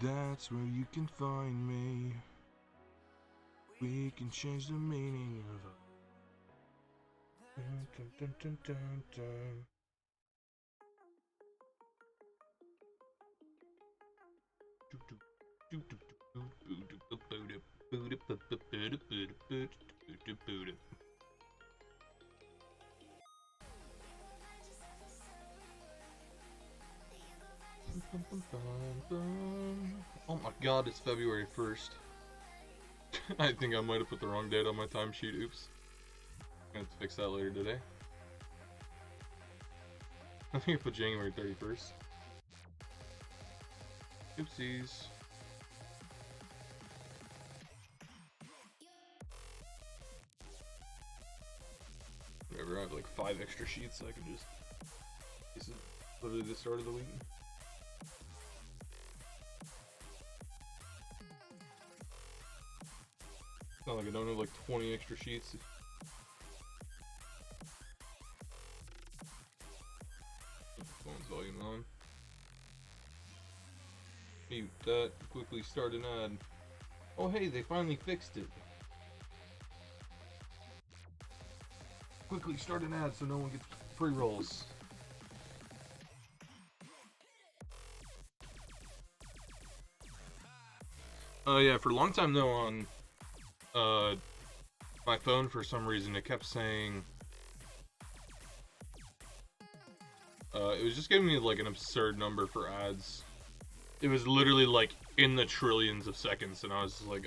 That's where you can find me. We can change the meaning of it. Dun, dun, dun, dun, dun. Oh my god, it's February 1st. I think I might have put the wrong date on my timesheet. Oops. I'm gonna have to fix that later today. I think I put January 31st. Oopsies. Whatever, I have like 5 extra sheets, so I can just... This is literally the start of the week. It's not like I don't have like 20 extra sheets. Phone's volume on. Mute that. Quickly start an ad. Oh hey, they finally fixed it. Quickly start an ad so no one gets pre-rolls. Yeah, for a long time though on my phone, for some reason it kept saying it was just giving me like an absurd number for ads. It was literally like in the trillions of seconds, and I was just like,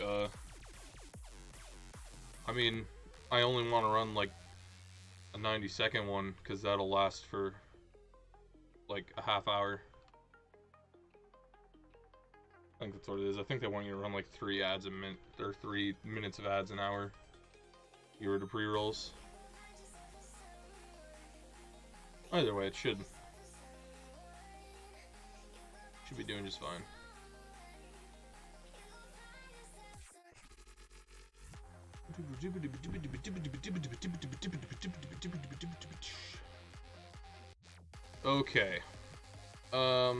I mean, I only want to run like a 90-second one because that'll last for like a half hour. I think that's what it is. I think they want you to run like 3 ads a minute, or 3 minutes of ads an hour. You were to pre-rolls. Either way, it should be doing just fine. Okay. Why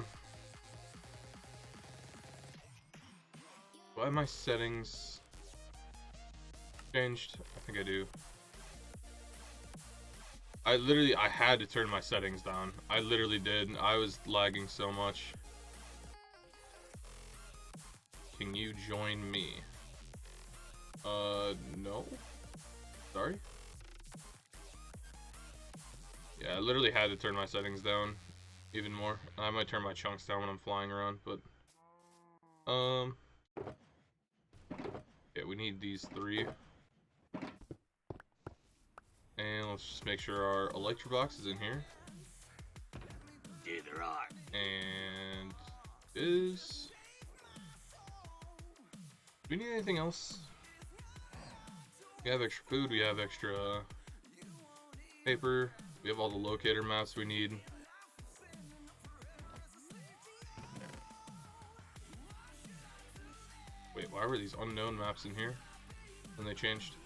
are my settings changed? I think I do. I had to turn my settings down. I literally did. I was lagging so much. Can you join me? No. Sorry? Yeah, I literally had to turn my settings down even more. I might turn my chunks down when I'm flying around, but... Yeah, we need these 3. And let's just make sure our Electro box is in here. Yeah, there are. And... is... Do we need anything else? We have extra food, we have extra paper, we have all the locator maps we need. Wait, why were these unknown maps in here when they changed?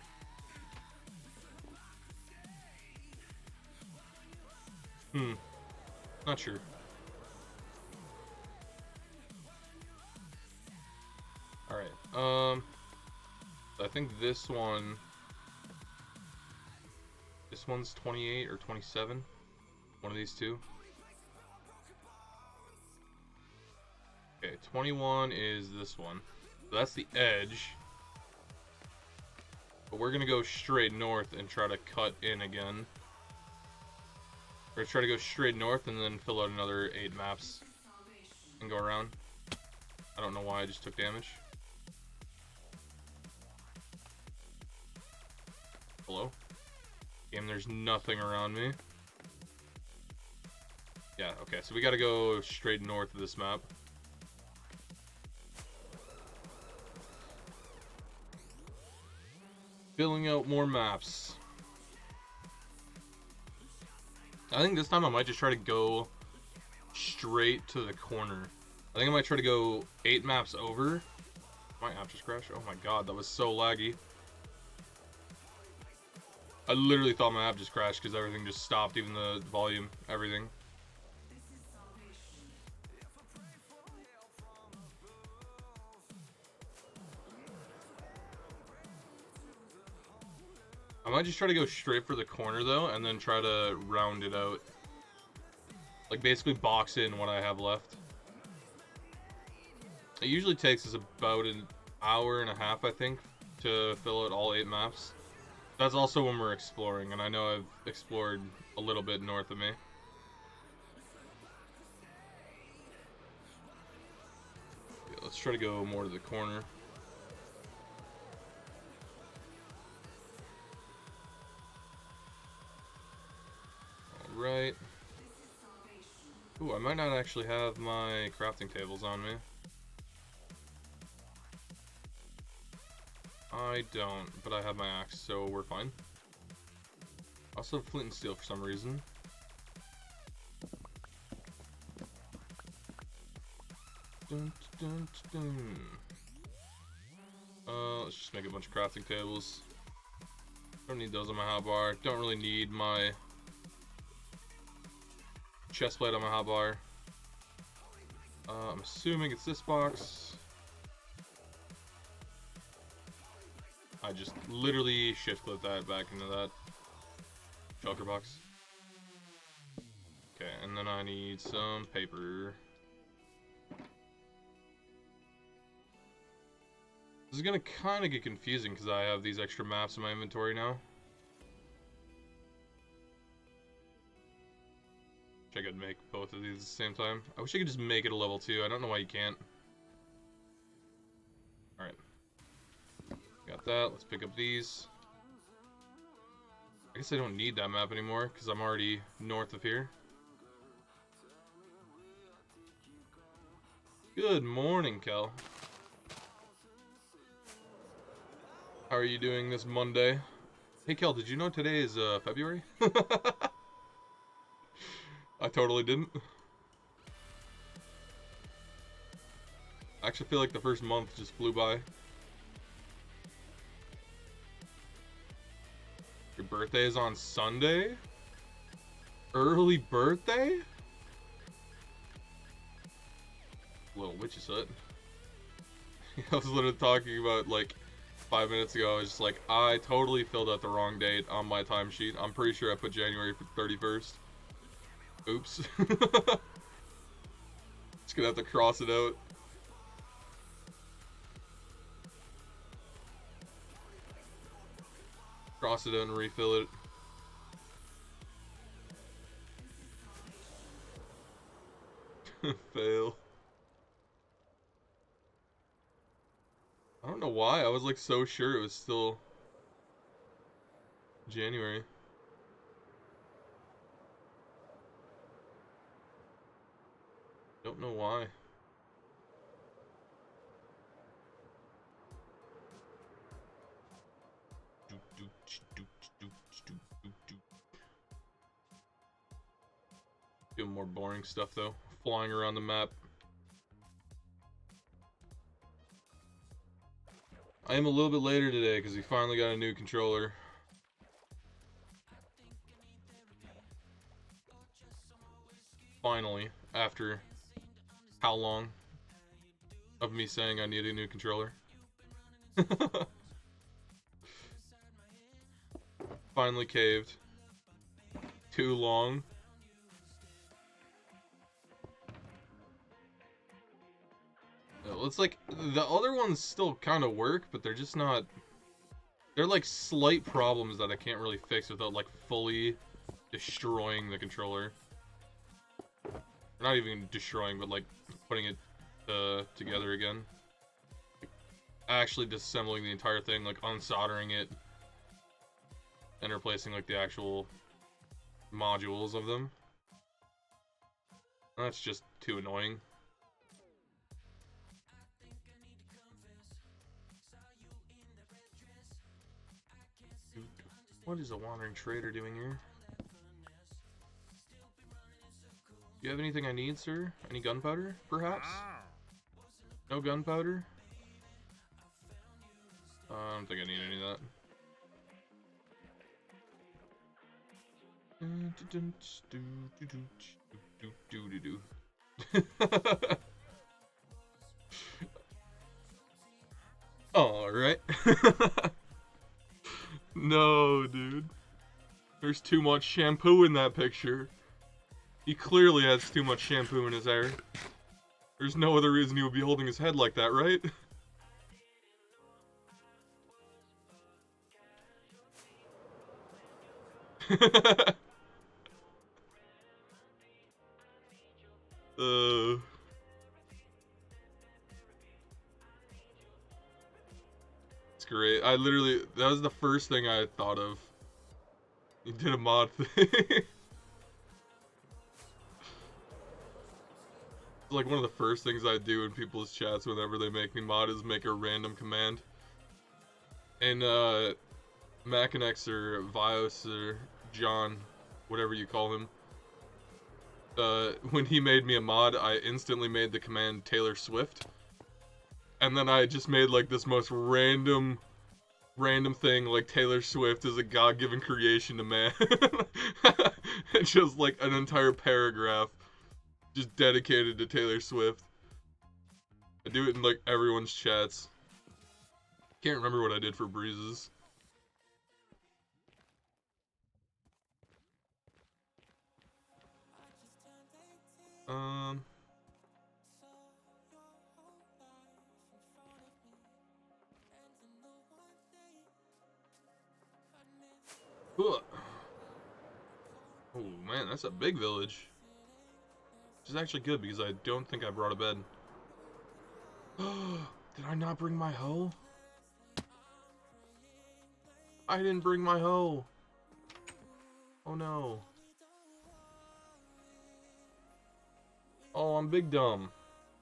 Not sure. Alright, I think this one's 28 or 27. One of these two. Okay, 21 is this one. So that's the edge. But we're gonna go straight north and try to cut in again. Or try to go straight north and then fill out another 8 maps and go around. I don't know why I just took damage. Hello? Game, there's nothing around me. Yeah, okay, so we gotta go straight north of this map. Filling out more maps. I think this time I might just try to go straight to the corner. I think I might try to go 8 maps over. My app just crashed. Oh my god, that was so laggy. I literally thought my app just crashed because everything just stopped, even the volume, everything. might just try to go straight for the corner, though, and then try to round it out. Like, basically box in what I have left. It usually takes us about an hour and a half, I think, to fill out all 8 maps. That's also when we're exploring, and I know I've explored a little bit north of me. Yeah, let's try to go more to the corner. Alright. Ooh, I might not actually have my crafting tables on me. I don't, but I have my axe, so we're fine. Also have flint and steel for some reason. Dun, dun, dun, dun. Let's just make a bunch of crafting tables. Don't need those on my hotbar. Don't really need my chest plate on my hotbar. I'm assuming it's this box. I just literally shift clip that back into that shulker box. Okay, and then I need some paper. This is gonna kind of get confusing because I have these extra maps in my inventory now. Wish I could make both of these at the same time. I wish I could just make it a level 2. I don't know why you can't. Alright. Got that. Let's pick up these. I guess I don't need that map anymore because I'm already north of here. Good morning, Kel. How are you doing this Monday? Hey, Kel, did you know today is February? I totally didn't. I actually feel like the first month just flew by. Your birthday is on Sunday? Early birthday? Little witchy sut. I was literally talking about, like, 5 minutes ago. I was just like, I totally filled out the wrong date on my timesheet. I'm pretty sure I put January 31st. Oops. Just gonna have to cross it out. Cross it out and refill it. Fail. I don't know why. I was like so sure it was still January. Don't know why. Doing more boring stuff though. Flying around the map. I am a little bit later today because we finally got a new controller. Finally, after how long of me saying I need a new controller? Finally caved. Too long. It's like, the other ones still kind of work, but they're just not... They're like slight problems that I can't really fix without like fully destroying the controller. Not even destroying, but like putting it together again. Actually disassembling the entire thing, like unsoldering it. And replacing like the actual modules of them. That's just too annoying. What is a wandering trader doing here? Do you have anything I need, sir? Any gunpowder, perhaps? No gunpowder? I don't think I need any of that. Alright. No, dude. There's too much shampoo in that picture. He clearly has too much shampoo in his hair. There's no other reason he would be holding his head like that, right? uh... It's great. I literally, that was the first thing I thought of. You did a mod thing. It's like one of the first things I do in people's chats whenever they make me mod is make a random command. And Macanex or Vios or John, whatever you call him, when he made me a mod, I instantly made the command Taylor Swift. And then I just made like this most random thing, like Taylor Swift is a God-given creation to man. It's just like an entire paragraph just dedicated to Taylor Swift. I do it in like everyone's chats. Can't remember what I did for Breezes. Oh man, that's a big village. Which is actually good because I don't think I brought a bed. Did I not bring my hoe? I didn't bring my hoe. Oh no. Oh, I'm big dumb.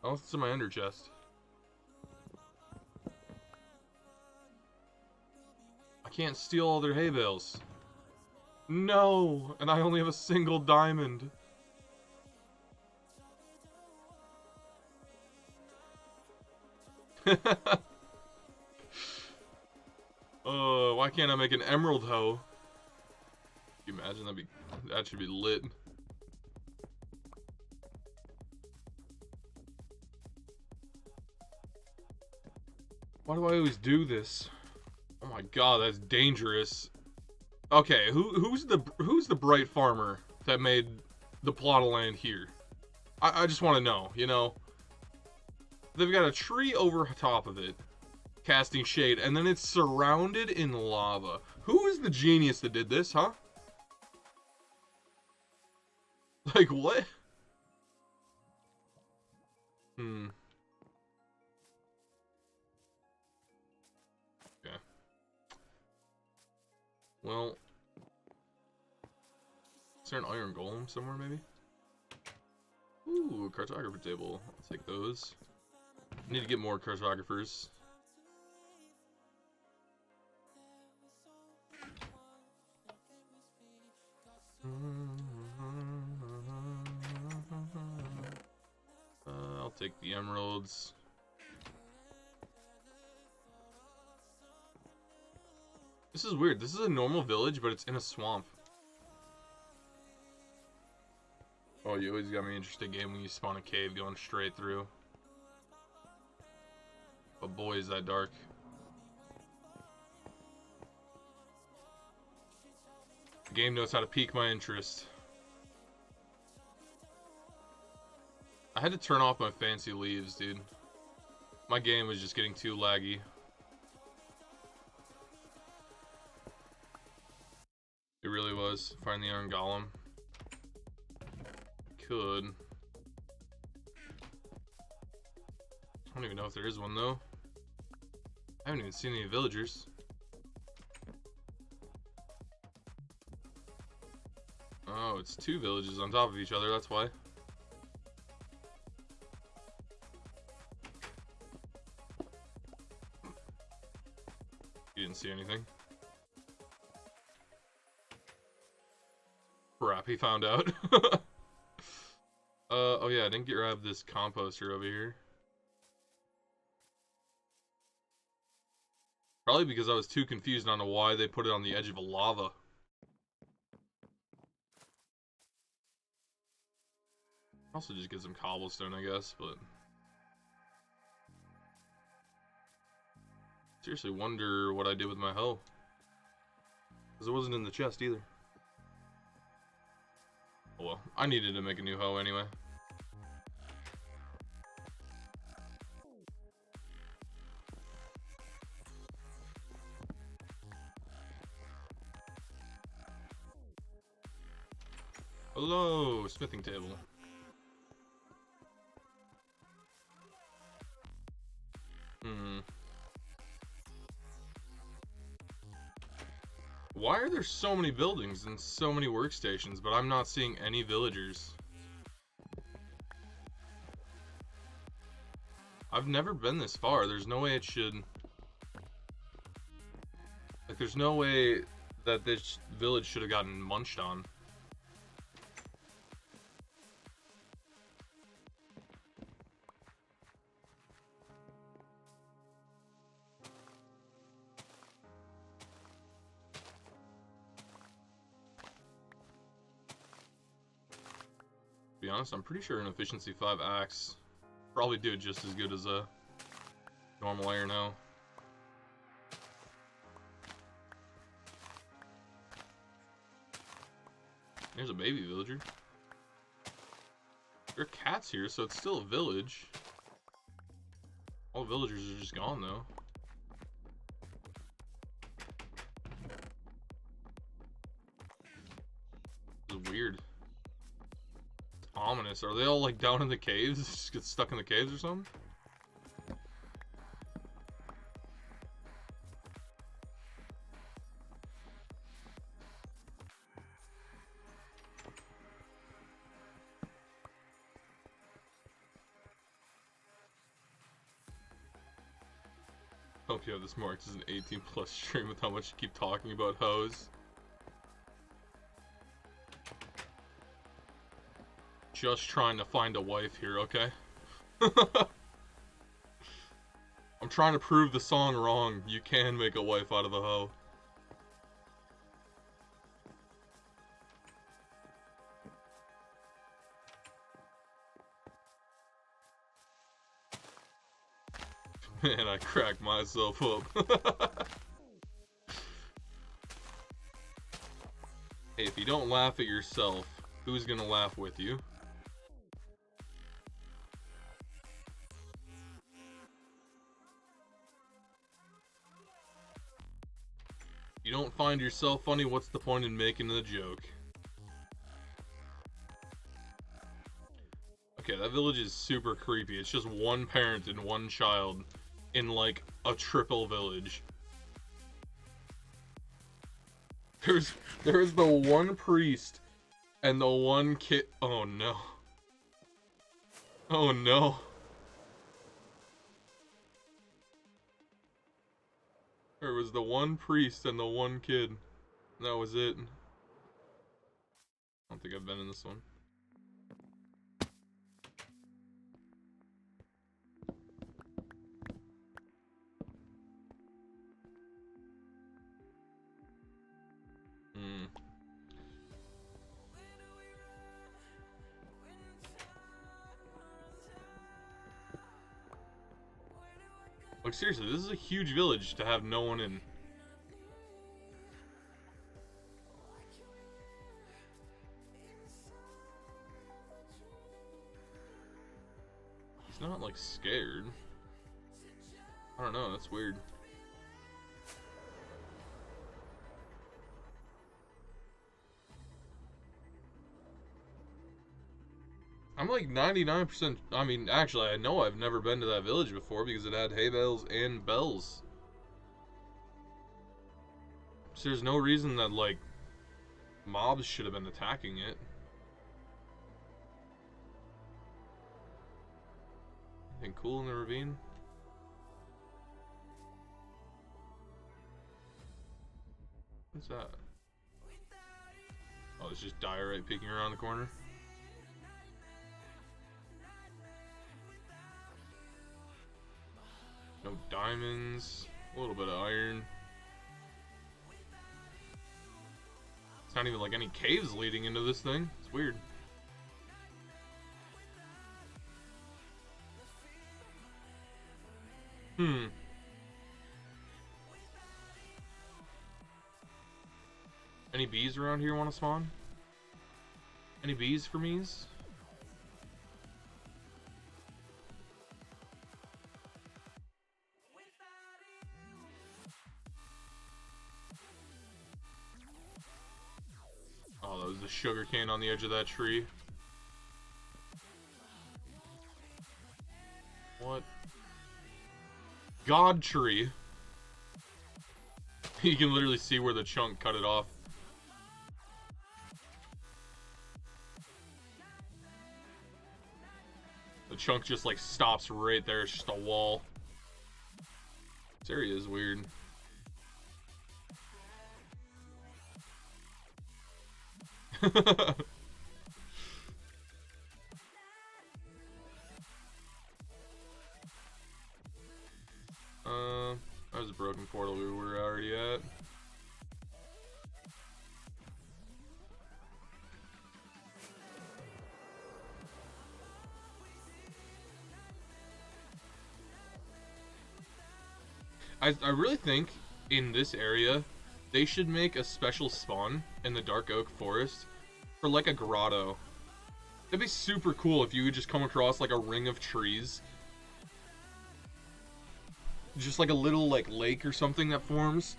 Oh, it's in my ender chest. I can't steal all their hay bales. No! And I only have a single diamond. Why can't I make an emerald hoe? Can you imagine? That should be lit. Why do I always do this? Oh my god, that's dangerous. Okay, who's the bright farmer that made the plot of land here? I just want to know, you know? They've got a tree over top of it, casting shade, and then it's surrounded in lava. Who is the genius that did this, huh? Like, what? Okay. Well, is there an iron golem somewhere, maybe? Ooh, a cartographer table. I'll take those. I need to get more cartographers. I'll take the emeralds. This is weird. This is a normal village, but it's in a swamp. Oh, you always got me interested game when you spawn a cave going straight through. But boy, is that dark. The game knows how to pique my interest. I had to turn off my fancy leaves, dude. My game was just getting too laggy. It really was. Find the iron golem. Could. I don't even know if there is one, though. I haven't even seen any villagers. Oh, it's two villages on top of each other, that's why. You didn't see anything. Crap, he found out. Oh yeah, I didn't get rid of this composter over here. Probably because I was too confused on why they put it on the edge of a lava. Also just get some cobblestone, I guess, but... Seriously, wonder what I did with my hoe. Because it wasn't in the chest either. Oh well, I needed to make a new hoe anyway. Hello, smithing table. Why are there so many buildings and so many workstations, but I'm not seeing any villagers? I've never been this far. There's no way it should... Like, there's no way that this village should have gotten munched on. To be honest, I'm pretty sure an efficiency 5 axe probably do it just as good as a normal iron hoe. There's a baby villager. There are cats here, so it's still a village. All villagers are just gone, though. This is weird. It's ominous. Are they all, like, down in the caves? Just get stuck in the caves or something? Hope you have this marked as an 18+ stream with how much you keep talking about hoes. Just trying to find a wife here, okay? I'm trying to prove the song wrong. You can make a wife out of a hoe. Man, I cracked myself up. Hey, if you don't laugh at yourself, who's gonna laugh with you? You don't find yourself funny, what's the point in making the joke? Okay, that village is super creepy. It's just one parent and one child in, like, a triple village. There's the one priest and the one kid. Oh no. Oh no. There was the one priest and the one kid. That was it. I don't think I've been in this one. Like, seriously, this is a huge village to have no one in. He's not, like, scared. I don't know, that's weird. I'm like 99%, I mean, actually, I know I've never been to that village before because it had hay bales and bells. So there's no reason that, like, mobs should have been attacking it. Anything cool in the ravine? What's that? Oh, it's just diorite peeking around the corner. No diamonds, a little bit of iron. It's not even like any caves leading into this thing. It's weird. Any bees around here want to spawn? Any bees for me's? Oh, that was the sugar cane on the edge of that tree. What? God tree. You can literally see where the chunk cut it off. The chunk just like stops right there. It's just a wall. This area is weird. That was a broken portal we were already at. I really think in this area they should make a special spawn in the Dark Oak Forest for like a grotto. That'd be super cool if you would just come across like a ring of trees. Just like a little like lake or something that forms,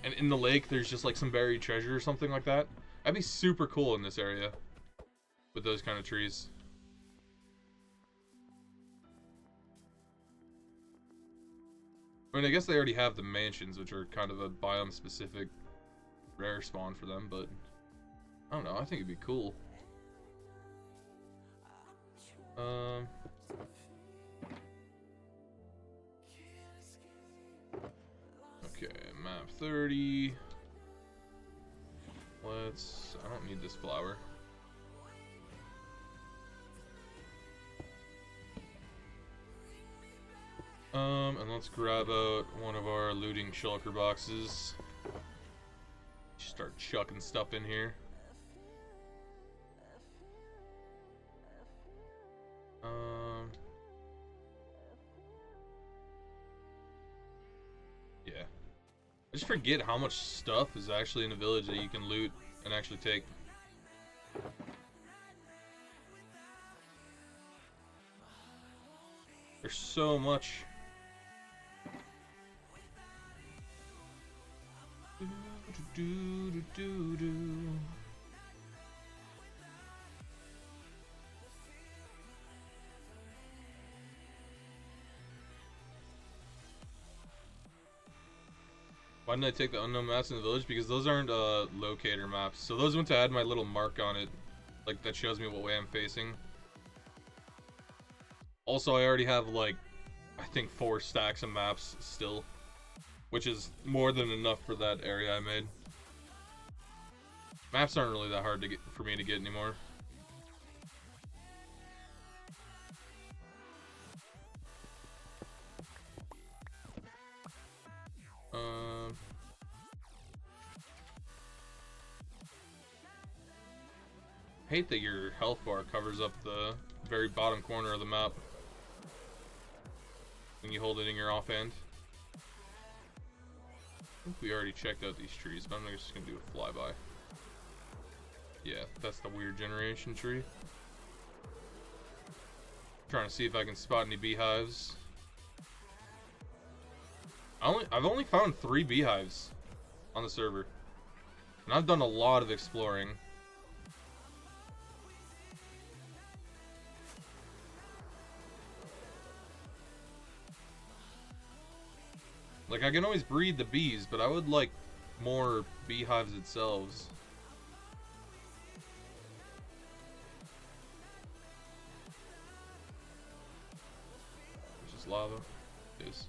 and in the lake there's just like some buried treasure or something like that. That'd be super cool in this area with those kind of trees. I mean, I guess they already have the mansions, which are kind of a biome specific rare spawn for them, but I don't know, I think it'd be cool. Okay, map 30. I don't need this flower. And let's grab out one of our looting shulker boxes. Start chucking stuff in here. Yeah. I just forget how much stuff is actually in the village that you can loot and actually take. There's so much. Why didn't I take the unknown maps in the village? Because those aren't locator maps. So those went to add my little mark on it, like that shows me what way I'm facing. Also, I already have like, I think 4 stacks of maps still, which is more than enough for that area I made. Maps aren't really that hard to get for me to get anymore. Hate that your health bar covers up the very bottom corner of the map when you hold it in your offhand. I think we already checked out these trees, but I'm just gonna do a flyby. Yeah, that's the weird generation tree. Trying to see if I can spot any beehives. I've only found 3 beehives on the server, and I've done a lot of exploring. Like, I can always breed the bees, but I would like more beehives themselves. It's just lava. It is.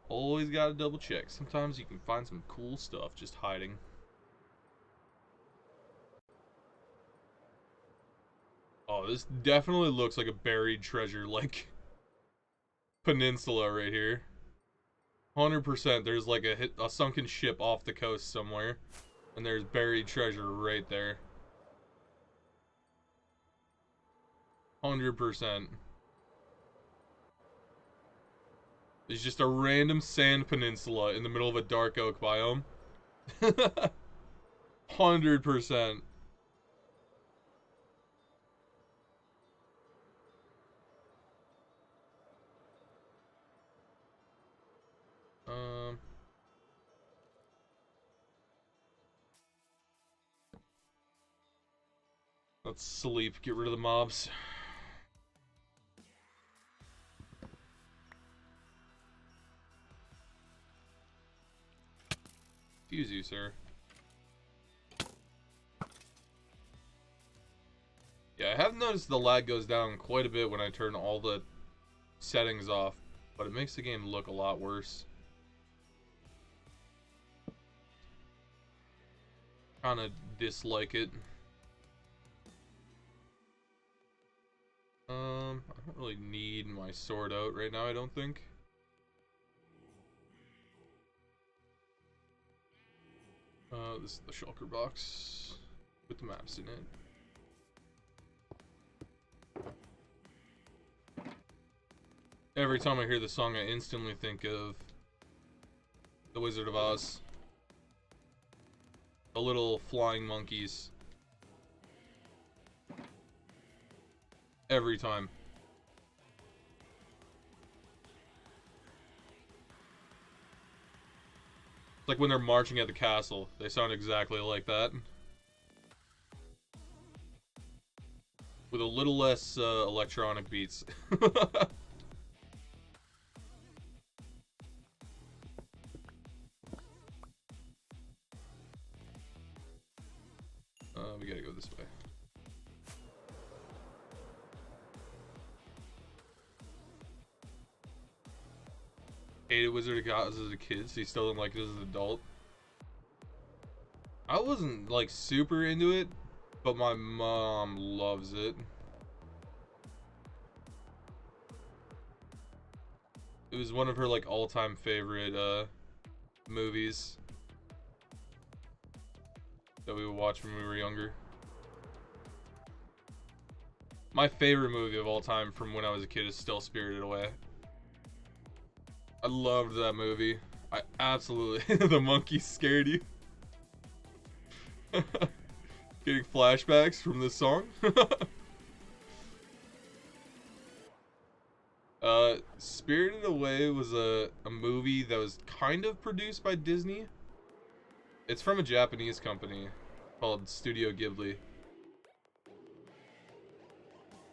Always gotta double check. Sometimes you can find some cool stuff just hiding. Oh, this definitely looks like a buried treasure, like peninsula right here. 100%. There's like a sunken ship off the coast somewhere, and there's buried treasure right there. 100%. It's just a random sand peninsula in the middle of a dark oak biome. 100%. Let's sleep. Get rid of the mobs. Excuse you, sir. Yeah, I have noticed the lag goes down quite a bit when I turn all the settings off, but it makes the game look a lot worse. Kinda dislike it. I don't really need my sword out right now, I don't think. This is the shulker box with the maps in it. Every time I hear the song, I instantly think of The Wizard of Oz. The little flying monkeys. Every time. It's like when they're marching at the castle. They sound exactly like that. With a little less electronic beats. We gotta go this way. Hated Wizard of Oz as a kid, so he still didn't like it as an adult. I wasn't like super into it, but my mom loves it. It was one of her like all-time favorite movies that we would watch when we were younger. My favorite movie of all time from when I was a kid is still Spirited Away. I loved that movie. I absolutely... The monkeys scared you. Getting flashbacks from this song. Spirited Away was a movie that was kind of produced by Disney. It's from a Japanese company called Studio Ghibli.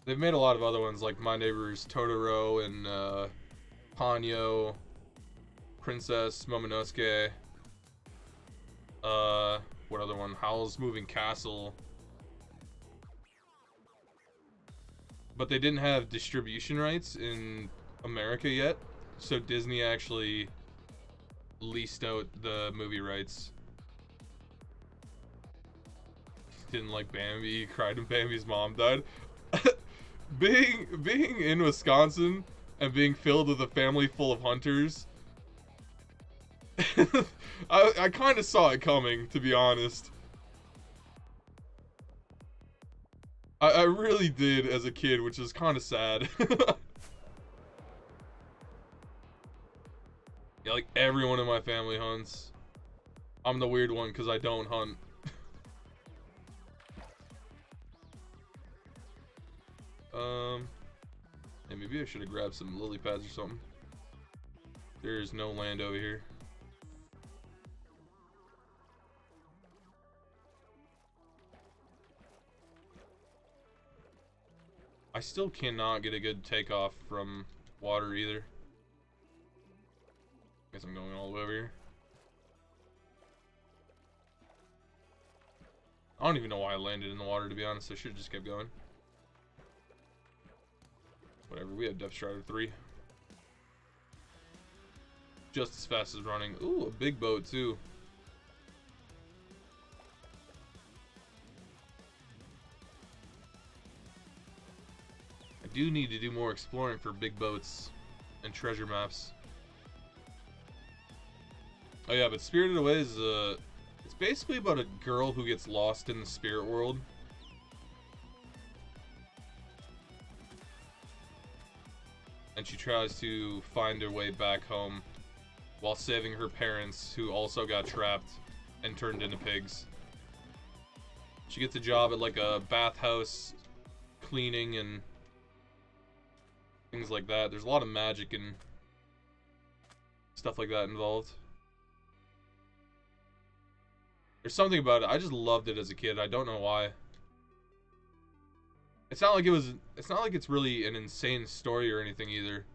They've made a lot of other ones like My Neighbor's Totoro and Ponyo, Princess Momonosuke. What other one? Howl's Moving Castle. But they didn't have distribution rights in America yet, so Disney actually leased out the movie rights. Didn't like Bambi, he cried when Bambi's mom died. being in Wisconsin and being filled with a family full of hunters, I kind of saw it coming, to be honest. I really did as a kid, which is kind of sad. Yeah, like everyone in my family hunts. I'm the weird one because I don't hunt. Yeah, maybe I should have grabbed some lily pads or something. There's no land over here. I still cannot get a good takeoff from water either. Guess I'm going all the way over here. I don't even know why I landed in the water, to be honest. I should have just kept going. Whatever, we have Depth Strider 3. Just as fast as running. Ooh, a big boat too. I do need to do more exploring for big boats and treasure maps. Oh yeah, but Spirited Away is it's basically about a girl who gets lost in the spirit world. And she tries to find her way back home while saving her parents, who also got trapped and turned into pigs. She gets a job at like a bathhouse, cleaning and things like that. There's a lot of magic and stuff like that involved. There's something about it. I just loved it as a kid. I don't know why. It's not like it's really an insane story or anything either.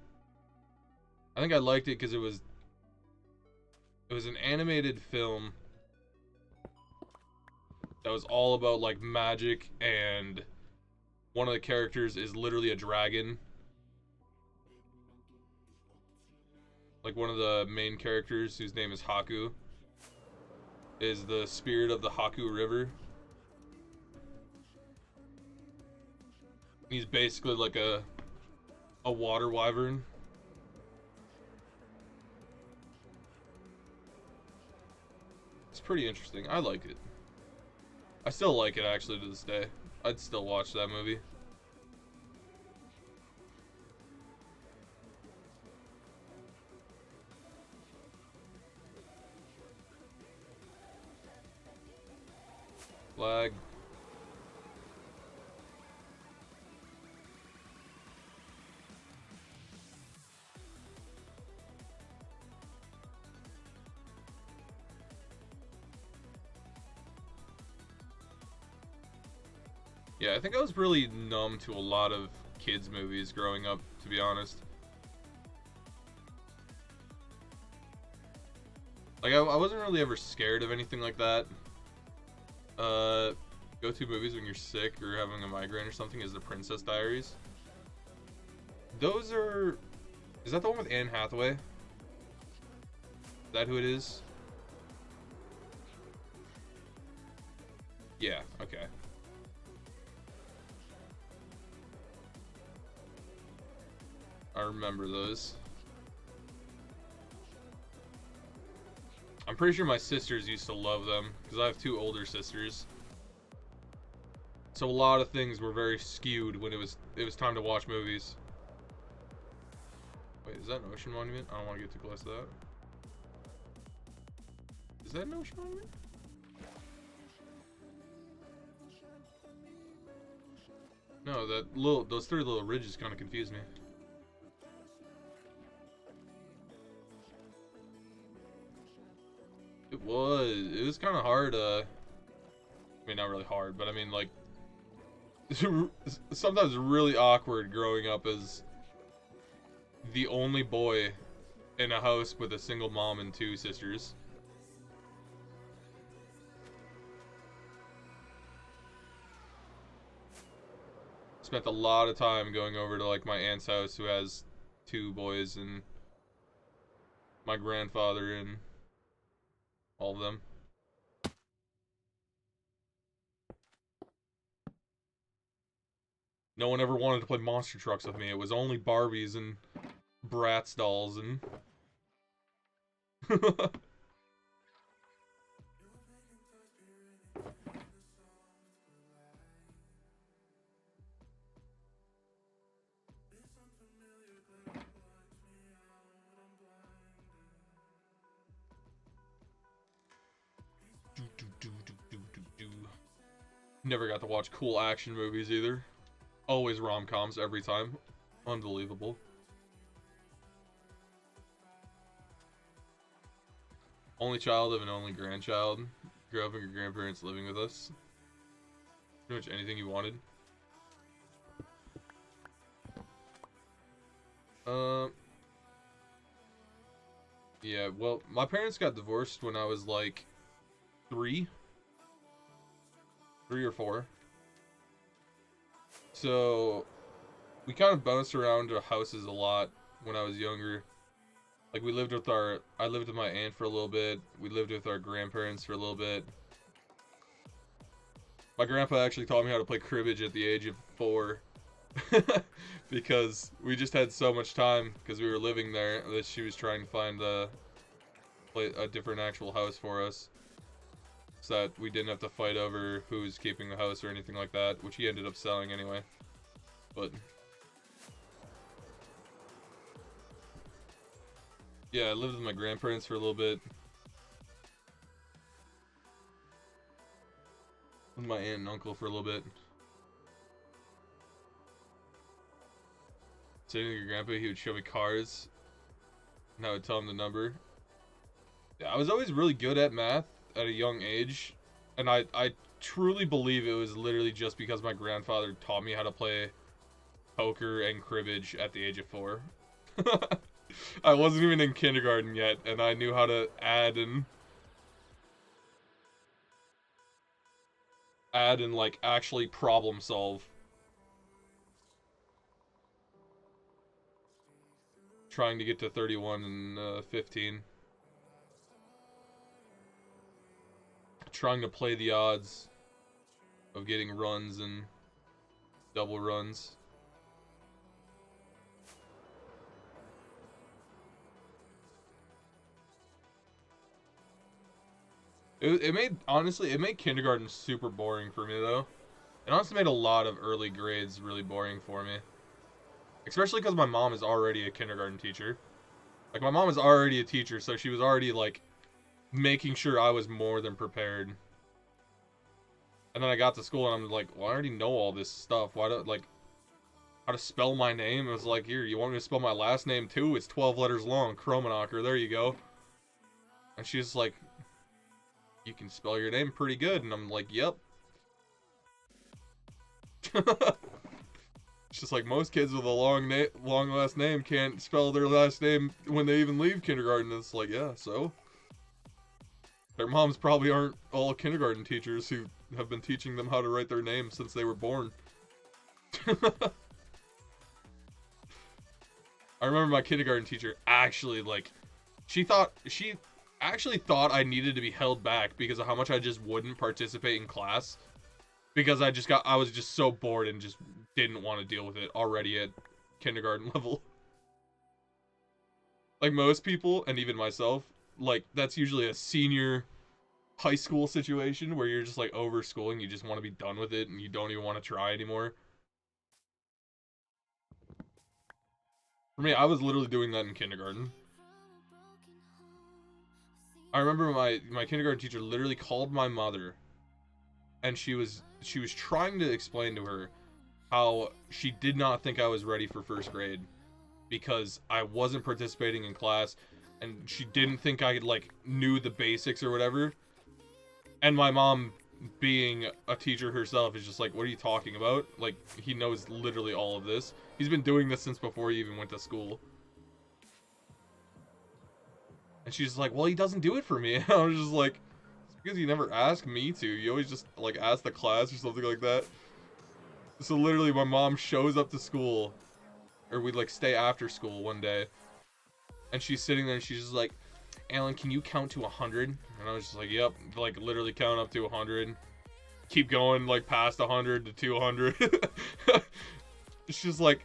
I think I liked it because it was an animated film that was all about like magic, and one of the characters is literally a dragon. Like one of the main characters, whose name is Haku, is the spirit of the Haku River. He's basically like a water wyvern. It's pretty interesting. I like it. I still like it actually to this day. I'd still watch that movie. Flag. Yeah, I think I was really numb to a lot of kids' movies growing up, to be honest. Like, I wasn't really ever scared of anything like that. Go-to movies when you're sick or having a migraine or something is The Princess Diaries. Those are... Is that the one with Anne Hathaway? Is that who it is? Yeah, okay. I remember those. I'm pretty sure my sisters used to love them, because I have two older sisters. So a lot of things were very skewed when it was time to watch movies. Wait, is that an ocean monument? I don't want to get too close to that. Is that an ocean monument? No, those three little ridges kind of confuse me. It was kind of hard, I mean, not really hard, but I mean, like, sometimes really awkward growing up as the only boy in a house with a single mom and two sisters. Spent a lot of time going over to, like, my aunt's house, who has two boys, and my grandfather and all of them. No one ever wanted to play monster trucks with me. It was only Barbies and Bratz dolls and... Never got to watch cool action movies either. Always rom-coms every time. Unbelievable. Only child of an only grandchild. Grew up with your grandparents living with us. Pretty much anything you wanted. Yeah, well, my parents got divorced when I was like 3 or 4. So we kind of bounced around to houses a lot when I was younger. Like, I lived with my aunt for a little bit. We lived with our grandparents for a little bit. My grandpa actually taught me how to play cribbage at the age of 4. Because we just had so much time, because we were living there, that she was trying to find a different actual house for us, so that we didn't have to fight over who was keeping the house or anything like that, which he ended up selling anyway. But Yeah, I lived with my grandparents for a little bit. With my aunt and uncle for a little bit. Sitting with your grandpa, he would show me cars, and I would tell him the number. Yeah, I was always really good at math at a young age, and I truly believe it was literally just because my grandfather taught me how to play poker and cribbage at the age of 4. I wasn't even in kindergarten yet, and I knew how to add and like actually problem solve. Trying to get to 31 and 15. Trying to play the odds of getting runs and double runs. It made, honestly, it made kindergarten super boring for me, though. It honestly made a lot of early grades really boring for me. Especially because my mom is already a kindergarten teacher. Like, my mom is already a teacher, so she was already, like, making sure I was more than prepared. And then I got to school and I'm like, well, I already know all this stuff. Why don't, like, how to spell my name? It was like, here, you want me to spell my last name too? It's 12 letters long. Kromanacher, there you go. And she's like, you can spell your name pretty good. And I'm like, yep. It's just like most kids with a long last name can't spell their last name when they even leave kindergarten. It's like, yeah, so? Their moms probably aren't all kindergarten teachers who have been teaching them how to write their name since they were born. I remember my kindergarten teacher actually, like, she actually thought I needed to be held back because of how much I just wouldn't participate in class. Because I was just so bored and just didn't want to deal with it already at kindergarten level. Like most people, and even myself, like, that's usually a senior high school situation where you're just like over schooling, you just want to be done with it and you don't even want to try anymore. For me, I was literally doing that in kindergarten. I remember my kindergarten teacher literally called my mother, and she was trying to explain to her how she did not think I was ready for first grade because I wasn't participating in class, and she didn't think I like knew the basics or whatever. And my mom, being a teacher herself, is just like, what are you talking about? Like, he knows literally all of this. He's been doing this since before he even went to school. And she's like, well, he doesn't do it for me. And I was just like, it's because you never ask me to. You always just, like, ask the class or something like that. So literally, my mom shows up to school, or we'd, like, stay after school one day. And she's sitting there and she's just like, Alan, can you count to 100? And I was just like, yep. Like, literally count up to 100. Keep going, like, past 100 to 200. She's like,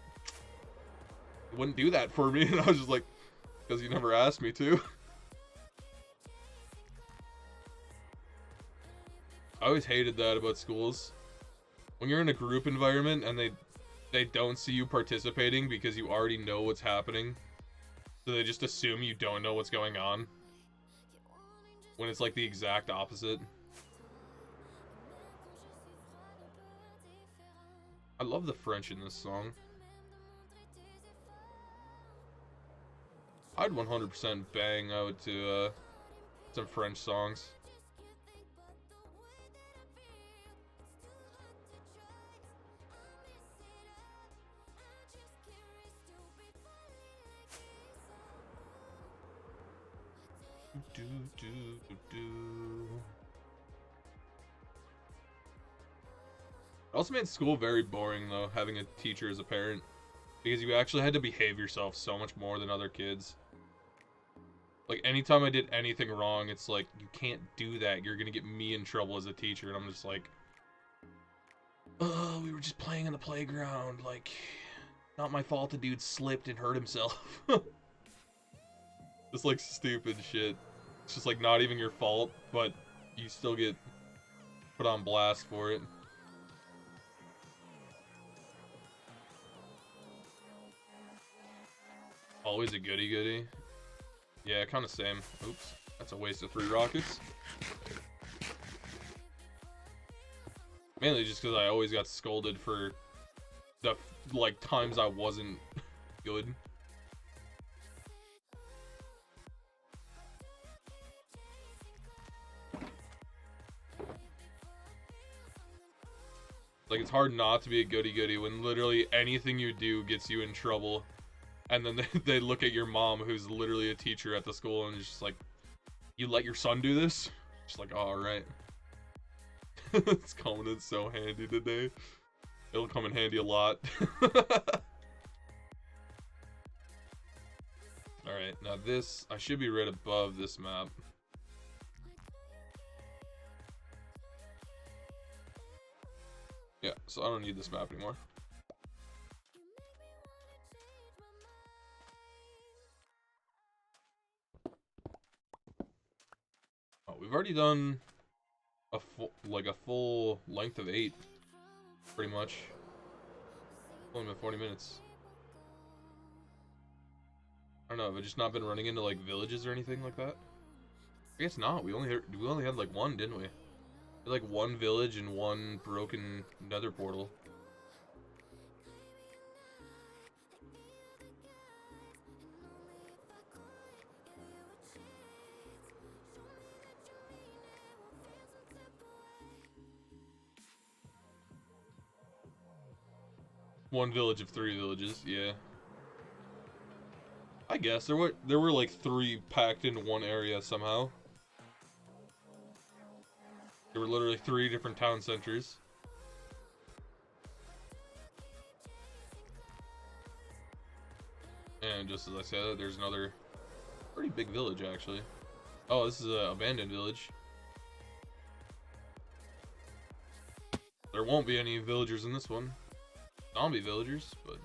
you wouldn't do that for me. And I was just like, because you never asked me to. I always hated that about schools. When you're in a group environment and they don't see you participating because you already know what's happening, so they just assume you don't know what's going on, when it's like the exact opposite. I love the French in this song. I'd 100% bang out to some French songs. Do, do, do, do. It also made school very boring, though, having a teacher as a parent. Because you actually had to behave yourself so much more than other kids. Like, anytime I did anything wrong, it's like, you can't do that. You're gonna get me in trouble as a teacher. And I'm just like, oh, we were just playing in the playground. Like, not my fault the dude slipped and hurt himself. Just, like, stupid shit. It's just, like, not even your fault, but you still get put on blast for it. Always a goody-goody. Yeah, kind of same. Oops, that's a waste of 3 rockets. Mainly just because I always got scolded for the, like, times I wasn't good. Like, it's hard not to be a goody-goody when literally anything you do gets you in trouble. And then they look at your mom, who's literally a teacher at the school, and it's just like, you let your son do this? Just like, oh, alright. It's coming in so handy today. It'll come in handy a lot. Alright, now this, I should be right above this map. Yeah, so I don't need this map anymore. Oh, we've already done a full length of 8, pretty much. Only been 40 minutes. I don't know, have I just not been running into like villages or anything like that? I guess not. We only had like one, didn't we? We had like one village and one broken nether portal. One village of 3 villages, yeah. I guess there were like 3 packed into one area somehow. There were literally 3 different town centers. And just as I said, there's another pretty big village actually. Oh, this is an abandoned village. There won't be any villagers in this one. Zombie villagers, but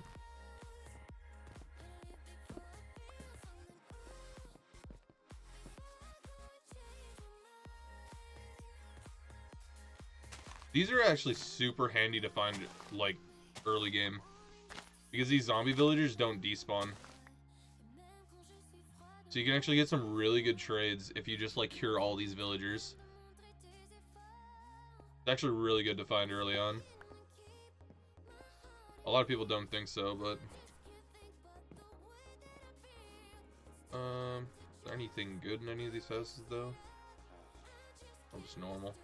these are actually super handy to find, like, early game. Because these zombie villagers don't despawn. So you can actually get some really good trades if you just, like, cure all these villagers. It's actually really good to find early on. A lot of people don't think so, but... is there anything good in any of these houses, though? Oh, just normal.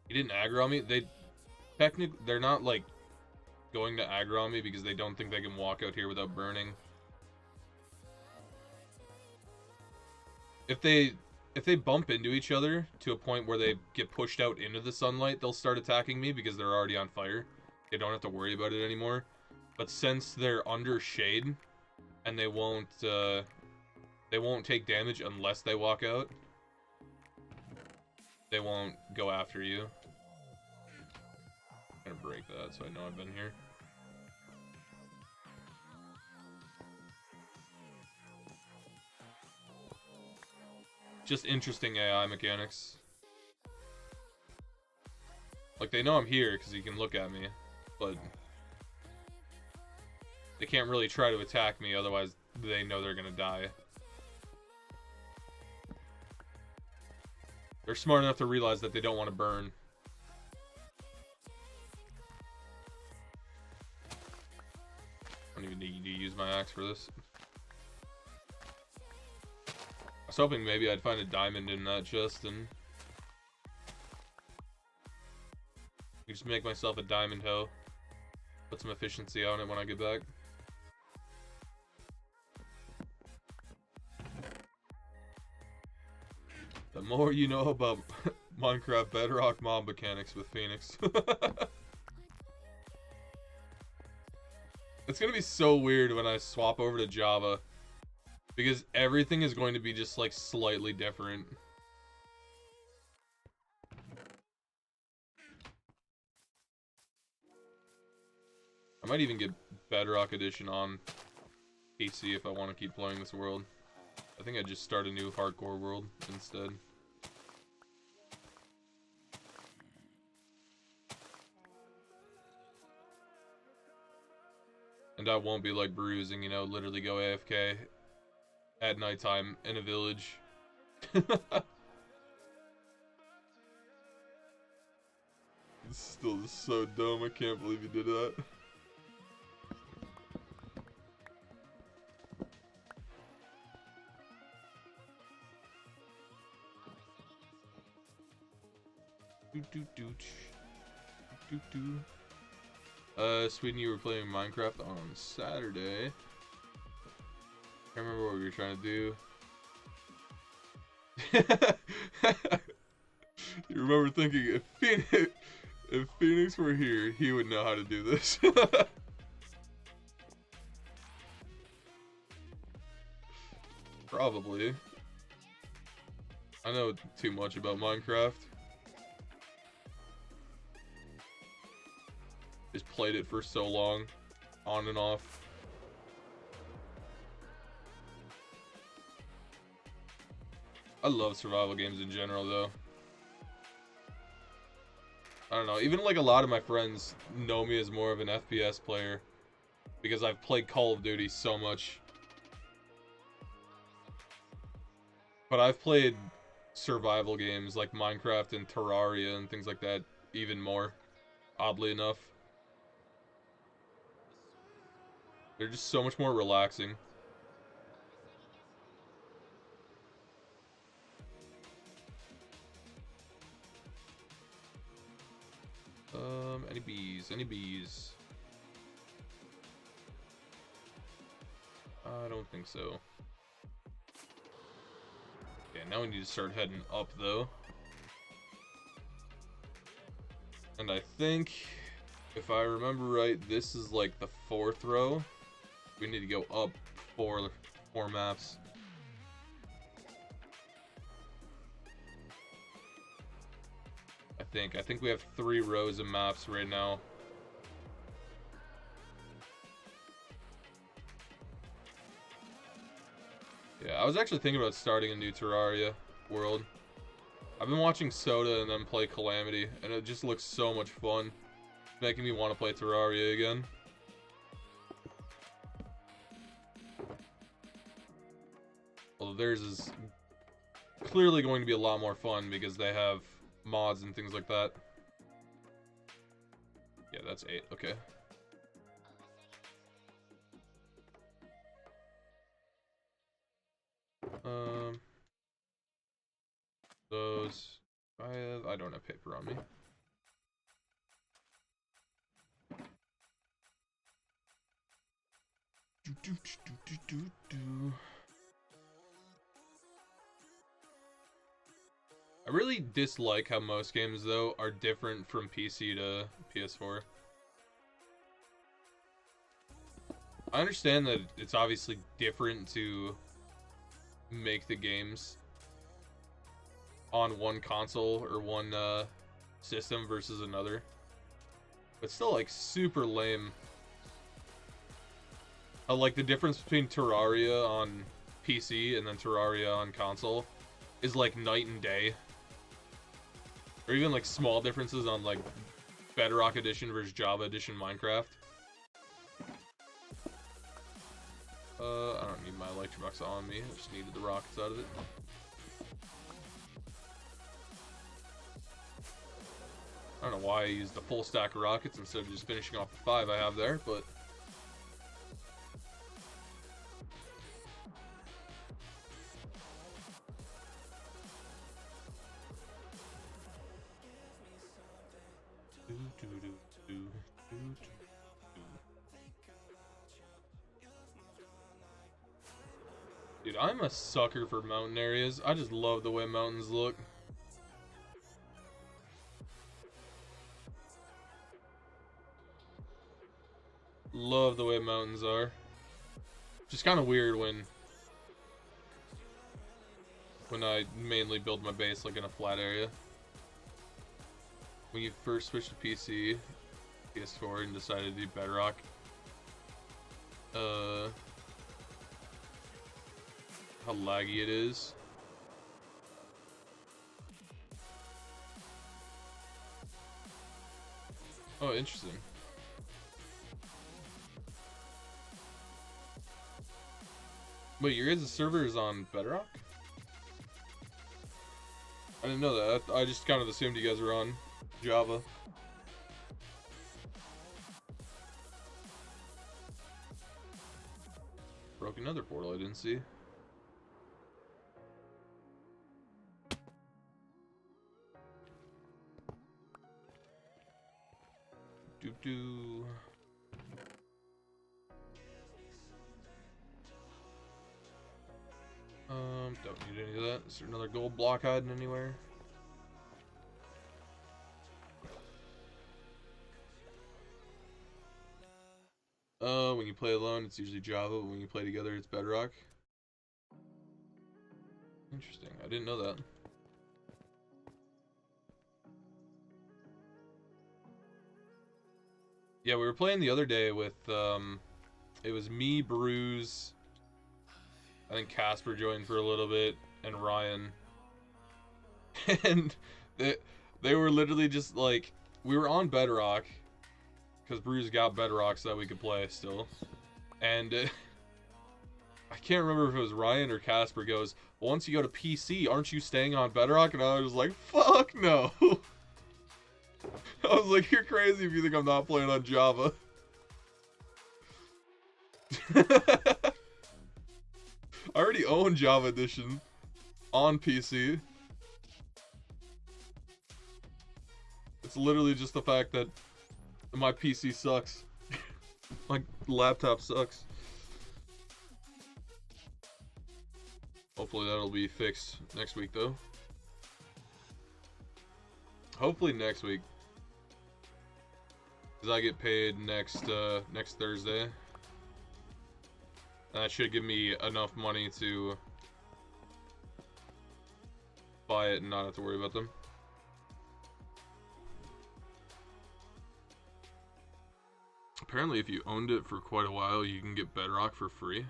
He didn't aggro on me. They're not, like, going to aggro on me because they don't think they can walk out here without burning. If they bump into each other to a point where they get pushed out into the sunlight, they'll start attacking me because they're already on fire. They don't have to worry about it anymore. But since they're under shade and they won't take damage unless they walk out, they won't go after you. I'm gonna break that so I know I've been here. Just interesting AI mechanics. Like, they know I'm here because he can look at me, but they can't really try to attack me, otherwise they know they're gonna die. They're smart enough to realize that they don't want to burn. I don't even need to use my axe for this. I was hoping maybe I'd find a diamond in that chest and just make myself a diamond hoe. Put some efficiency on it when I get back. The more you know about Minecraft Bedrock mob mechanics with Phoenix. It's gonna be so weird when I swap over to Java, because everything is going to be just like slightly different. I might even get Bedrock Edition on PC if I want to keep playing this world. I think I'd just start a new hardcore world instead. And that won't be like bruising, you know, literally go AFK at nighttime in a village. It's still so dumb, I can't believe you did that. Sweden, you were playing Minecraft on Saturday. I remember what we were trying to do. You remember thinking, if Phoenix were here, he would know how to do this. Probably. I know too much about Minecraft. Just played it for so long, on and off. I love survival games in general, though. I don't know, even like a lot of my friends know me as more of an FPS player because I've played Call of Duty so much. But I've played survival games like Minecraft and Terraria and things like that even more, oddly enough. They're just so much more relaxing. Any bees? Any bees? I don't think so. Okay, now we need to start heading up, though. And I think, if I remember right, this is like the 4th row. We need to go up four maps. I think we have 3 rows of maps right now. Yeah, I was actually thinking about starting a new Terraria world. I've been watching Soda and then play Calamity, and it just looks so much fun. It's making me want to play Terraria again. Well, theirs is clearly going to be a lot more fun because they have mods and things like that. Yeah, that's 8. Okay. Those I don't have paper on me. I really dislike how most games, though, are different from PC to PS4. I understand that it's obviously different to make the games on one console or one system versus another. But still, like, super lame. Like, the difference between Terraria on PC and then Terraria on console is, like, night and day. Or even, like, small differences on, like, Bedrock Edition versus Java Edition Minecraft. I don't need my Electrobox on me. I just needed the rockets out of it. I don't know why I used the full stack of rockets instead of just finishing off the 5 I have there, but... Dude, I'm a sucker for mountain areas. I just love the way mountains look. Love the way mountains are. Just kind of weird when I mainly build my base like in a flat area. When you first switched to PC, PS4, and decided to do Bedrock, how laggy it is. Oh, interesting. Wait, your guys' server is on Bedrock? I didn't know that. I just kind of assumed you guys were on Java. Broke another portal I didn't see. Doo-doo. Don't need any of that. Is there another gold block hiding anywhere? When you play alone, it's usually Java, but when you play together, it's Bedrock. Interesting. I didn't know that. Yeah, we were playing the other day with, it was me, Bruise, I think Casper joined for a little bit, and Ryan. And they were literally just like, we were on Bedrock, because Bruise got Bedrock so that we could play still. And I can't remember if it was Ryan or Casper goes, well, once you go to PC, aren't you staying on Bedrock? And I was like, fuck no. I was like, you're crazy if you think I'm not playing on Java. I already own Java Edition on PC. It's literally just the fact that my PC sucks. My laptop sucks. Hopefully that'll be fixed next week, though. Hopefully next week. Because I get paid next Thursday. And that should give me enough money to buy it and not have to worry about them. Apparently if you owned it for quite a while, you can get Bedrock for free.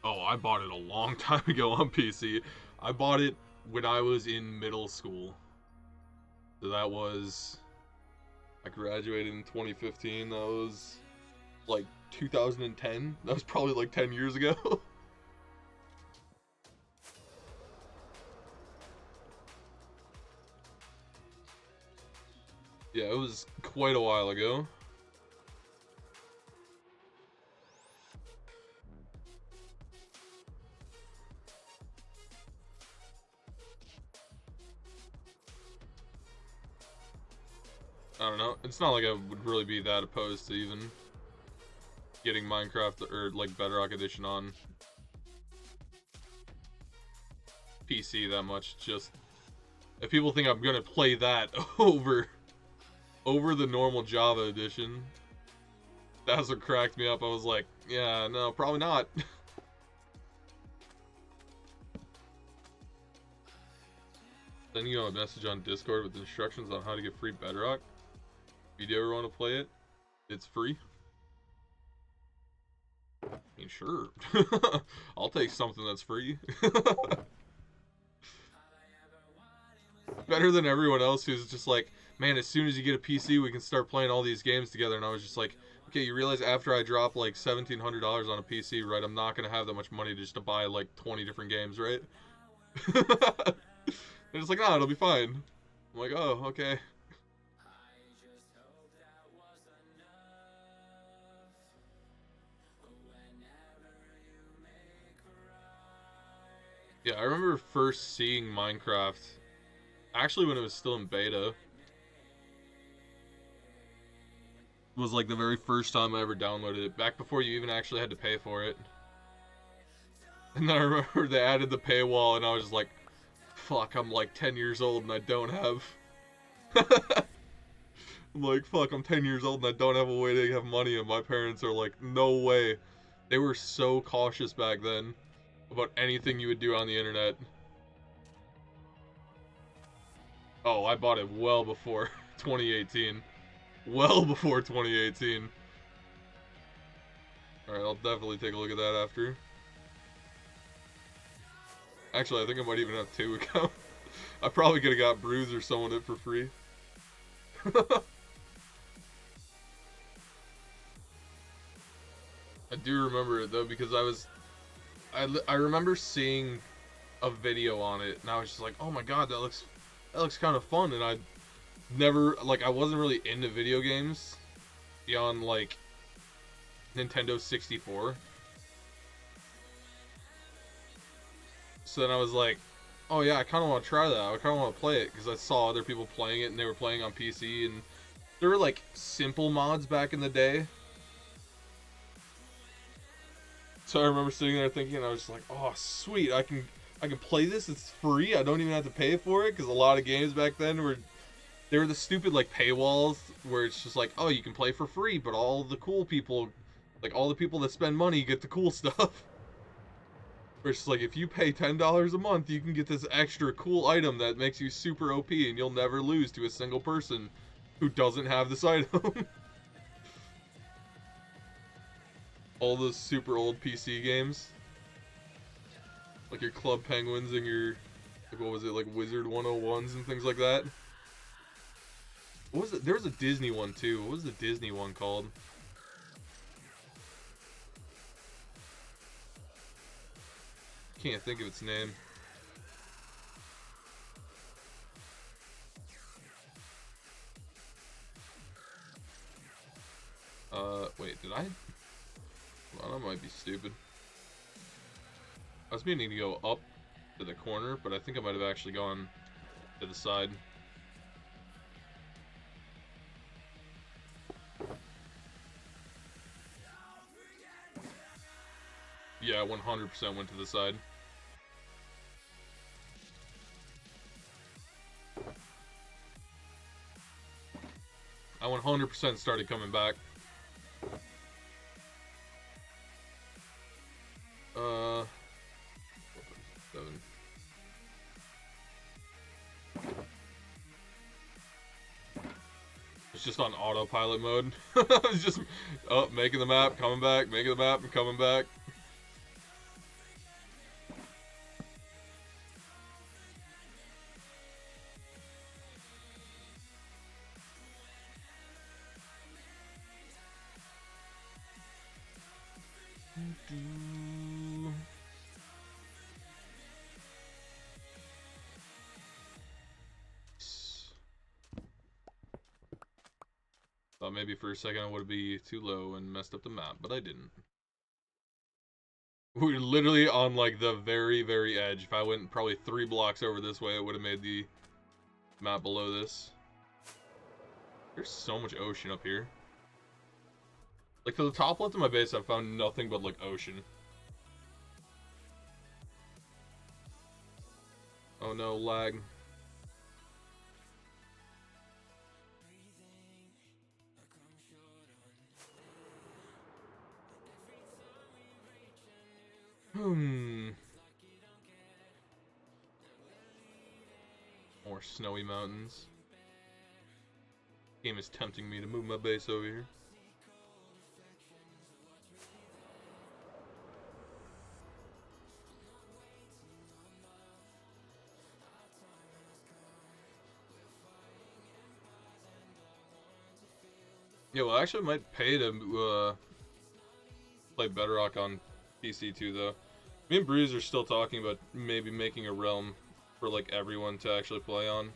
Oh, I bought it a long time ago on PC. I bought it when I was in middle school. So that was... I graduated in 2015. That was like 2010. That was probably like 10 years ago. Yeah, it was quite a while ago. I don't know. It's not like I would really be that opposed to even getting Minecraft or like Bedrock Edition on PC that much. Just if people think I'm gonna play that over the normal Java edition, that's what cracked me up. I was like, yeah, no, probably not. Then you a message on Discord with instructions on how to get free Bedrock. If you ever want to play it, it's free. I mean, sure. I'll take something that's free. Better than everyone else who's just like, man, as soon as you get a PC, we can start playing all these games together. And I was just like, okay, you realize after I drop like $1,700 on a PC, right, I'm not going to have that much money just to buy like 20 different games, right? And it's like, no, it'll be fine. I'm like, oh, okay. Yeah, I remember first seeing Minecraft, actually when it was still in beta. Was like the very first time I ever downloaded it, back before you even actually had to pay for it. And then I remember they added the paywall and I was just like, fuck, I'm like 10 years old and I don't have... I'm like, fuck, I'm 10 years old and I don't have a way to have money, and my parents are like, no way. They were so cautious back then about anything you would do on the internet. Oh, I bought it well before 2018. Well before 2018. Alright, I'll definitely take a look at that after. Actually, I think I might even have two accounts. I probably could have got Bruise or someone it for free. I do remember it though, because I was I remember seeing a video on it, and I was just like, oh my god, that looks kind of fun. And I never, like, I wasn't really into video games beyond like Nintendo 64. So then I was like, oh yeah, I kind of want to try that. I kind of want to play it because I saw other people playing it and they were playing on PC, and there were like simple mods back in the day. So I remember sitting there thinking, I was just like, oh sweet, I can play this. It's free. I don't even have to pay for it, because a lot of games back then were the stupid like paywalls where it's just like, oh, you can play for free, but all the cool people, like all the people that spend money, get the cool stuff. Where it's just like, if you pay $10 a month, you can get this extra cool item that makes you super OP, and you'll never lose to a single person who doesn't have this item. All those super old PC games, like your Club Penguins and your, like, what was it, like Wizard 101s and things like that. What was it? There was a Disney one too. What was the Disney one called? Can't think of its name. Wait, did I? Well, that might be stupid. I was meaning to go up to the corner, but I think I might have actually gone to the side. Yeah, 100% went to the side. I 100% started coming back. Seven. It's just on autopilot mode. It's just making the map, coming back, making the map, and coming back. Thought maybe for a second I would be too low and messed up the map, but I didn't. We were literally on like the very, very edge. If I went probably 3 blocks over this way, it would have made the map below this. There's so much ocean up here. Like, to the top left of my base, I've found nothing but, like, ocean. Oh no, lag. More snowy mountains. Game is tempting me to move my base over here. Yeah, well, I actually might pay to play Bedrock on PC too, though. Me and Breeze are still talking about maybe making a realm for like everyone to actually play on.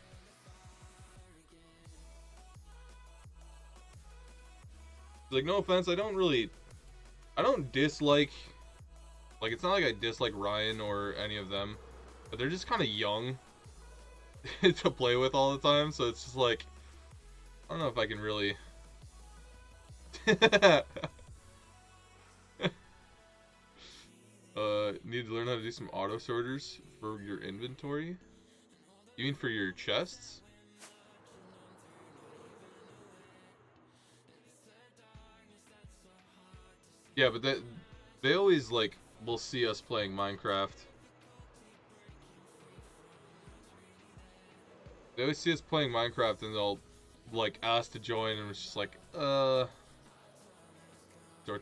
Like, no offense, I don't dislike, like, it's not like I dislike Ryan or any of them, but they're just kind of young to play with all the time, so it's just like, I don't know if I can really... Need to learn how to do some auto sorters for your inventory? You mean for your chests? Yeah, but they always, like, will see us playing Minecraft. They always see us playing Minecraft and they'll, like, ask to join, and it's just like, sort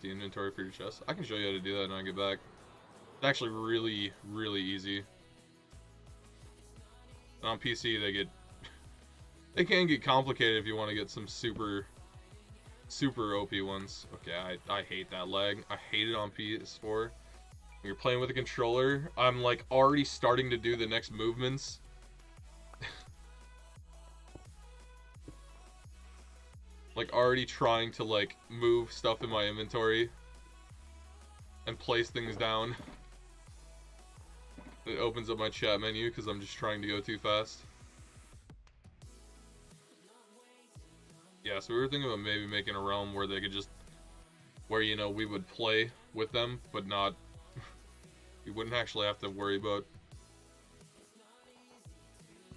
the inventory for your chest. I can show you how to do that when I get back. It's actually really, really easy. And on PC, they can get complicated if you want to get some super OP ones. Okay, I hate that lag. I hate it on PS4. When you're playing with a controller, I'm like already starting to do the next movements. Like already trying to like move stuff in my inventory and place things down. It opens up my chat menu because I'm just trying to go too fast. Yeah, so we were thinking about maybe making a realm where they could just, where, you know, we would play with them, but not, we wouldn't actually have to worry about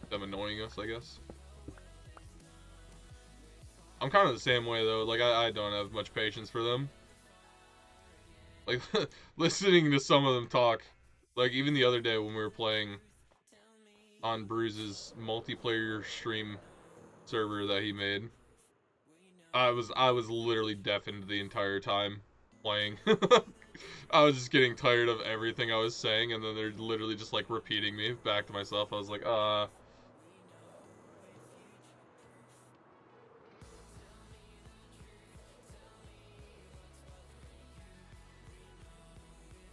them annoying us, I guess. I'm kind of the same way, though. Like, I don't have much patience for them. Like, listening to some of them talk. Like, even the other day when we were playing on Bruce's multiplayer stream server that he made, I was literally deafened the entire time playing. I was just getting tired of everything I was saying, and then they're literally just, like, repeating me back to myself. I was like,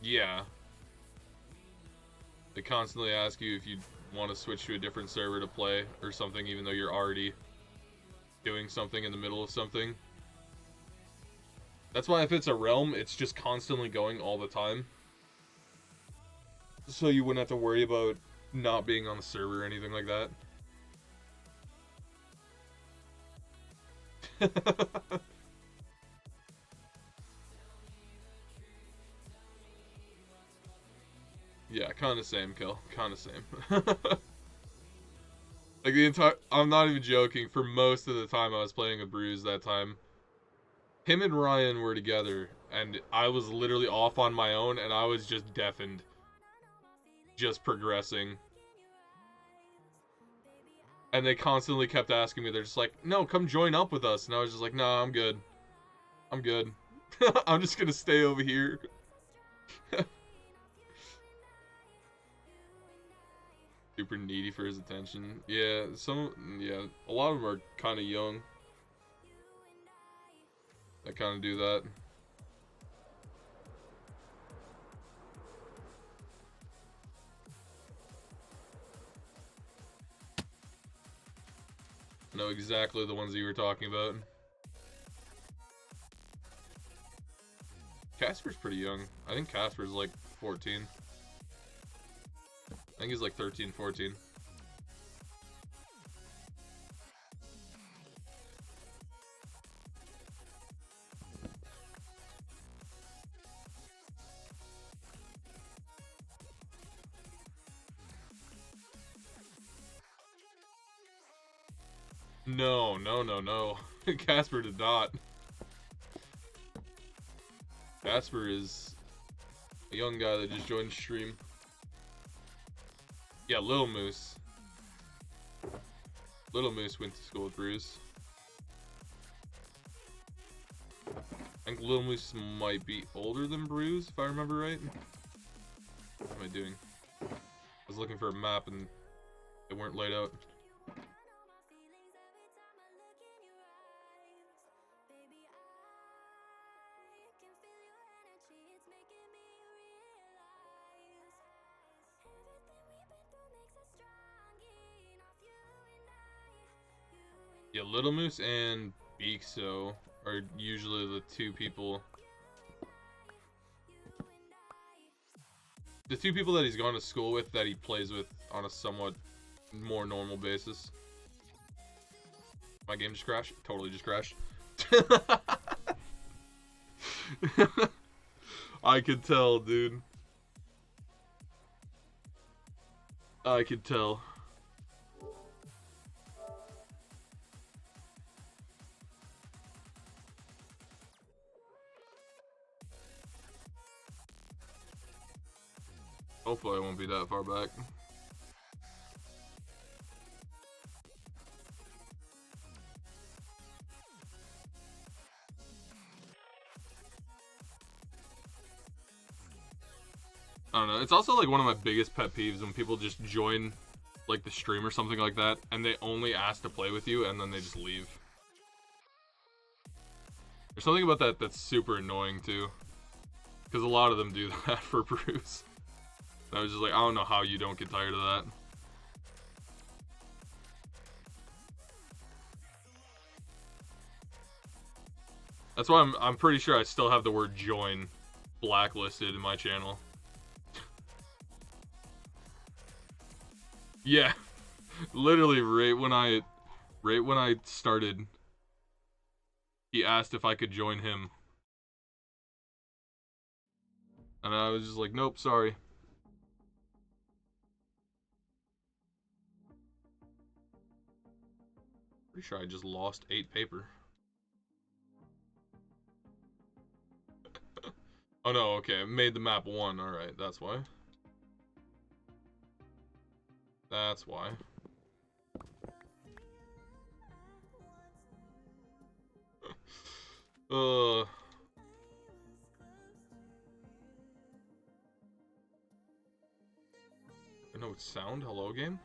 yeah. They constantly ask you if you want to switch to a different server to play or something, even though you're already doing something in the middle of something. That's why if it's a realm, it's just constantly going all the time. So you wouldn't have to worry about not being on the server or anything like that. Yeah, kinda same, Kel. Kinda same. Like, the entire... I'm not even joking. For most of the time I was playing with Bruce that time, him and Ryan were together, and I was literally off on my own, and I was just deafened. Just progressing. And they constantly kept asking me, they're just like, no, come join up with us. And I was just like, no, I'm good. I'm good. I'm just gonna stay over here. Super needy for his attention. Yeah, a lot of them are kind of young. That kind of do that. I know exactly the ones that you were talking about. Casper's pretty young. I think Casper's like 14. I think he's like 13, 14. No, no, no, no. Casper did not. Casper is a young guy that just joined stream. Yeah, Little Moose. Little Moose went to school with Bruce. I think Little Moose might be older than Bruce, if I remember right. What am I doing? I was looking for a map and they weren't laid out. Yeah, Little Moose and Beakso are usually the two people. The two people that he's gone to school with that he plays with on a somewhat more normal basis. My game just crashed? Totally just crashed. I could tell, dude. I could tell. Hopefully I won't be that far back. I don't know. It's also like one of my biggest pet peeves when people just join like the stream or something like that and they only ask to play with you and then they just leave. There's something about that that's super annoying too. Because a lot of them do that for Bruce. I was just like, I don't know how you don't get tired of that. That's why I'm pretty sure I still have the word join blacklisted in my channel. Yeah. Literally right when I started, he asked if I could join him. And I was just like, nope, sorry. Pretty sure I just lost 8 paper. Oh no, okay, I made the map 1, alright, that's why. That's why. No sound? Hello, game?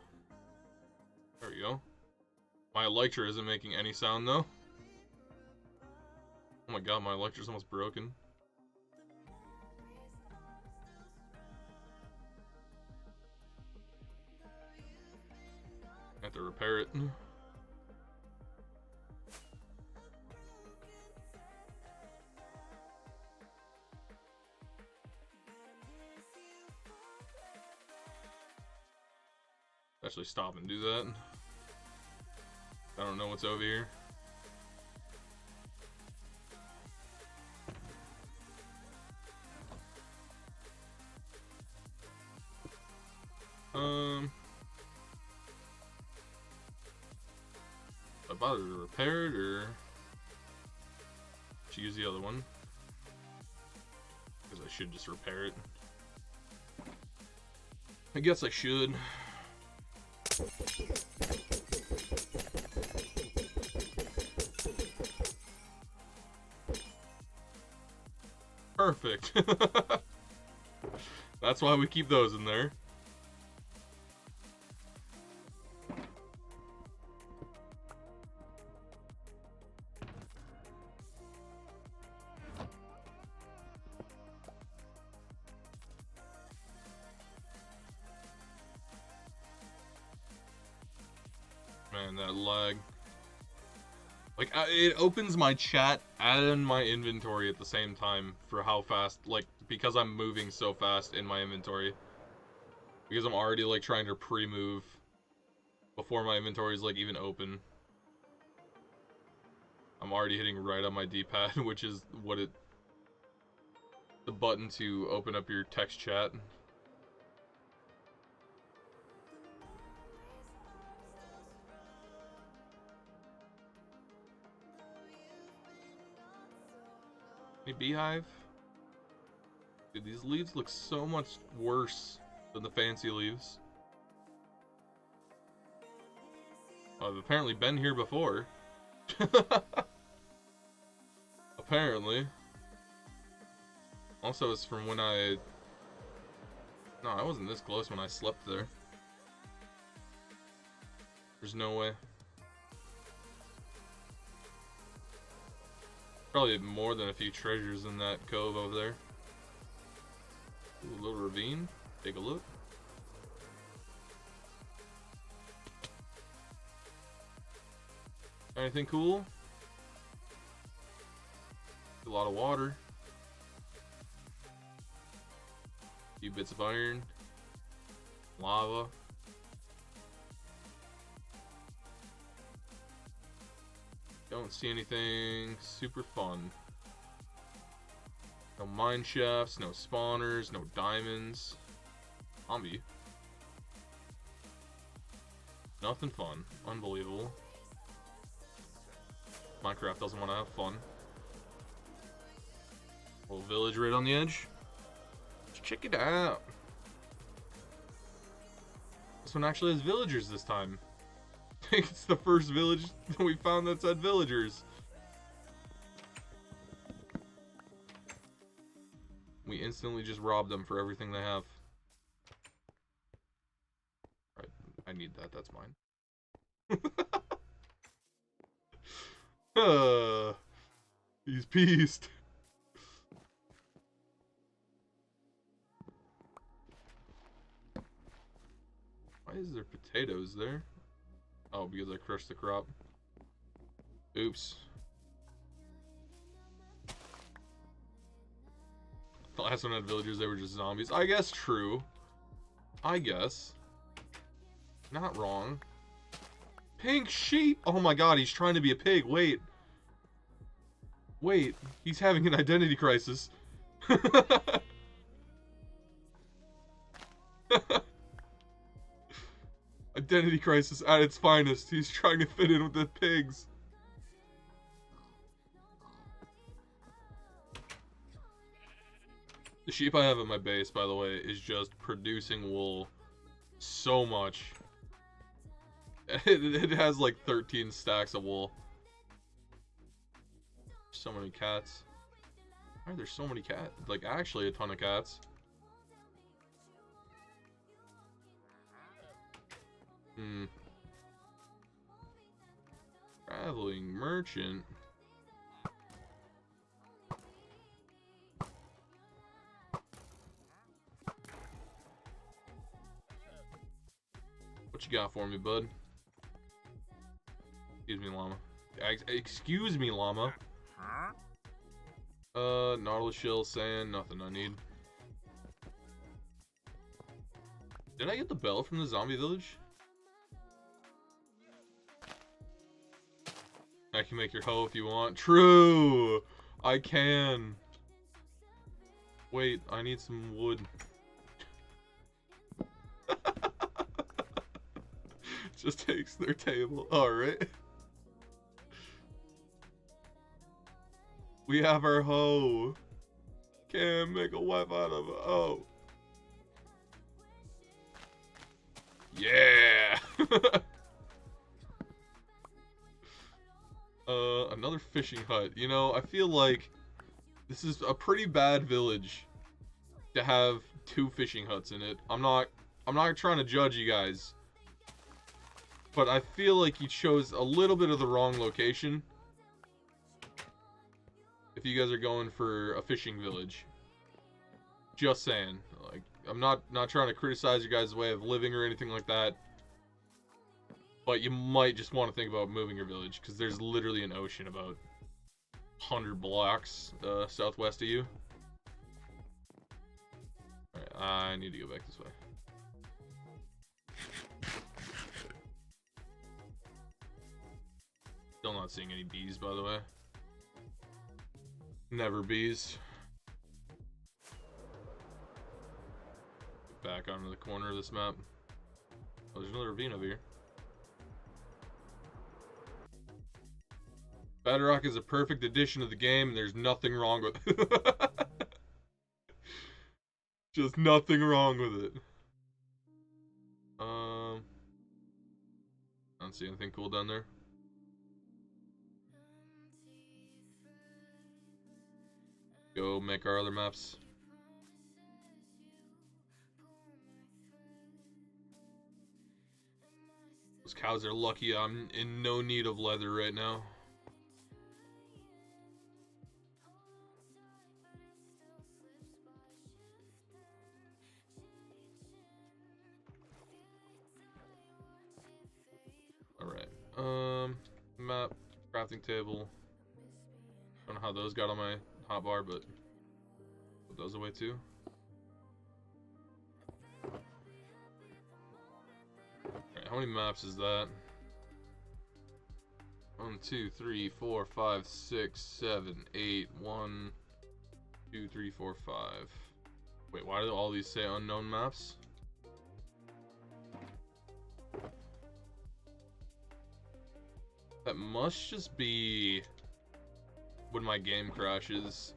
There we go. My Electra isn't making any sound, though. Oh my god, my Electra's almost broken. I have to repair it. Actually stop and do that. I don't know what's over here. I bother to repair it, or should use the other one? Because I should just repair it. I guess I should. Perfect. That's why we keep those in there. Man, that lag. Like, it opens my chat and my inventory at the same time for how fast, like, because I'm moving so fast in my inventory. Because I'm already, like, trying to pre-move before my inventory is, like, even open. I'm already hitting right on my D-pad, which is what it... the button to open up your text chat. Hey, Beehive? Dude, these leaves look so much worse than the fancy leaves. I've apparently been here before. Apparently. Also, it's from when I... No, I wasn't this close when I slept there. There's no way. Probably more than a few treasures in that cove over there. Ooh, a little ravine. Take a look. Anything cool? A lot of water. A few bits of iron. Lava. Don't see anything super fun. No mine shafts, no spawners, no diamonds. Zombie. Nothing fun. Unbelievable. Minecraft doesn't want to have fun. Little village right on the edge. Let's check it out. This one actually has villagers this time. I think it's the first village that we found that's had villagers. We instantly just robbed them for everything they have. Right, I need that, that's mine. He's pieced. is there potatoes there? Oh, because I crushed the crop. Oops. The last one had villagers, they were just zombies. I guess true. I guess. Not wrong. Pink sheep! Oh my god, he's trying to be a pig. Wait. Wait, he's having an identity crisis. Identity crisis at its finest. He's trying to fit in with the pigs. The sheep I have at my base, by the way, is just producing wool so much. It has like 13 stacks of wool. So many cats. Why are there so many cats? Like, actually a ton of cats. Traveling merchant. What you got for me, bud? Excuse me, llama. Excuse me, llama. Nautilus shell, sand, nothing I need. Did I get the bell from the zombie village? I can make your hoe if you want. True! I can. Wait, I need some wood. Just takes their table. Alright. We have our hoe. Can't make a wife out of a hoe. Yeah! Another fishing hut. You know, I feel like this is a pretty bad village to have 2 fishing huts in it. I'm not trying to judge you guys, but I feel like you chose a little bit of the wrong location if you guys are going for a fishing village. Just saying. Like, I'm not trying to criticize your guys' way of living or anything like that, but you might just want to think about moving your village, because there's literally an ocean about 100 blocks southwest of you. Alright, I need to go back this way. Still not seeing any bees, by the way. Never bees. Back onto the corner of this map. Oh, there's another ravine over here. Bedrock is a perfect addition to the game, and there's nothing wrong with it. Just nothing wrong with it. I don't see anything cool down there. Go make our other maps. Those cows are lucky I'm in no need of leather right now. Alright. Map, crafting table. Don't know how those got on my hotbar, but put those away too. Alright, how many maps is that? 1, 2, 3, 4, 5, 6, 7, 8. 1, 2, 3, 4, 5. Wait, why do all these say unknown maps? That must just be when my game crashes.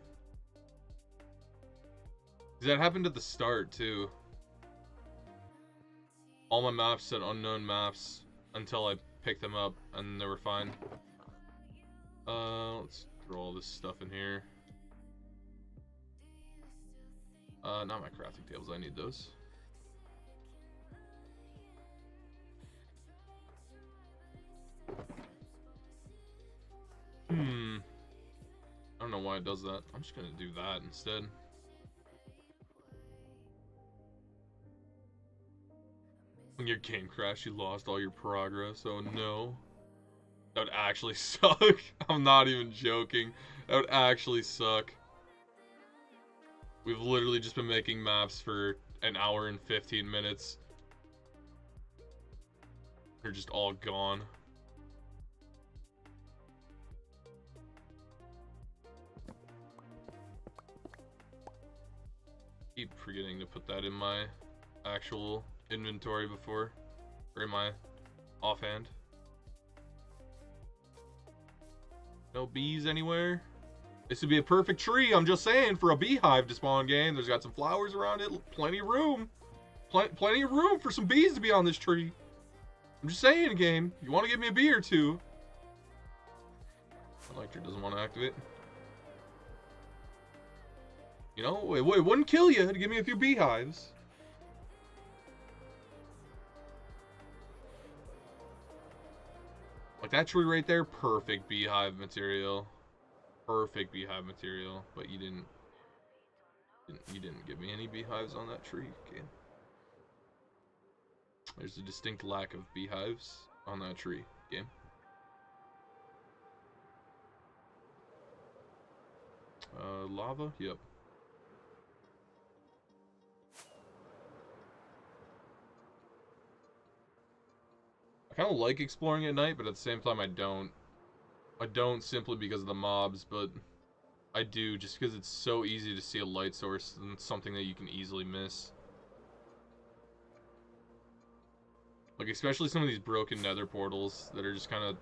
That happened at the start too. All my maps said unknown maps until I picked them up and they were fine. Let's throw all this stuff in here. Not my crafting tables, I need those. I don't know why it does that. I'm just gonna do that instead. When your game crashed, you lost all your progress. Oh no. That would actually suck. I'm not even joking. That would actually suck. We've literally just been making maps for an hour and 15 minutes. They're just all gone. Keep forgetting to put that in my actual inventory before, or in my offhand. No bees anywhere? This would be a perfect tree, I'm just saying, for a beehive to spawn game. There's got some flowers around it, plenty of room. Plenty of room for some bees to be on this tree. I'm just saying, game. You want to give me a bee or two? Electric doesn't want to activate. You know, it wouldn't kill you to give me a few beehives. Like that tree right there, perfect beehive material. Perfect beehive material, but you didn't give me any beehives on that tree. Okay. There's a distinct lack of beehives on that tree. Game. Lava? Yep. I kind of like exploring at night, but at the same time I don't. I don't simply because of the mobs, but I do just because it's so easy to see a light source and something that you can easily miss. Like, especially some of these broken nether portals that are just kind of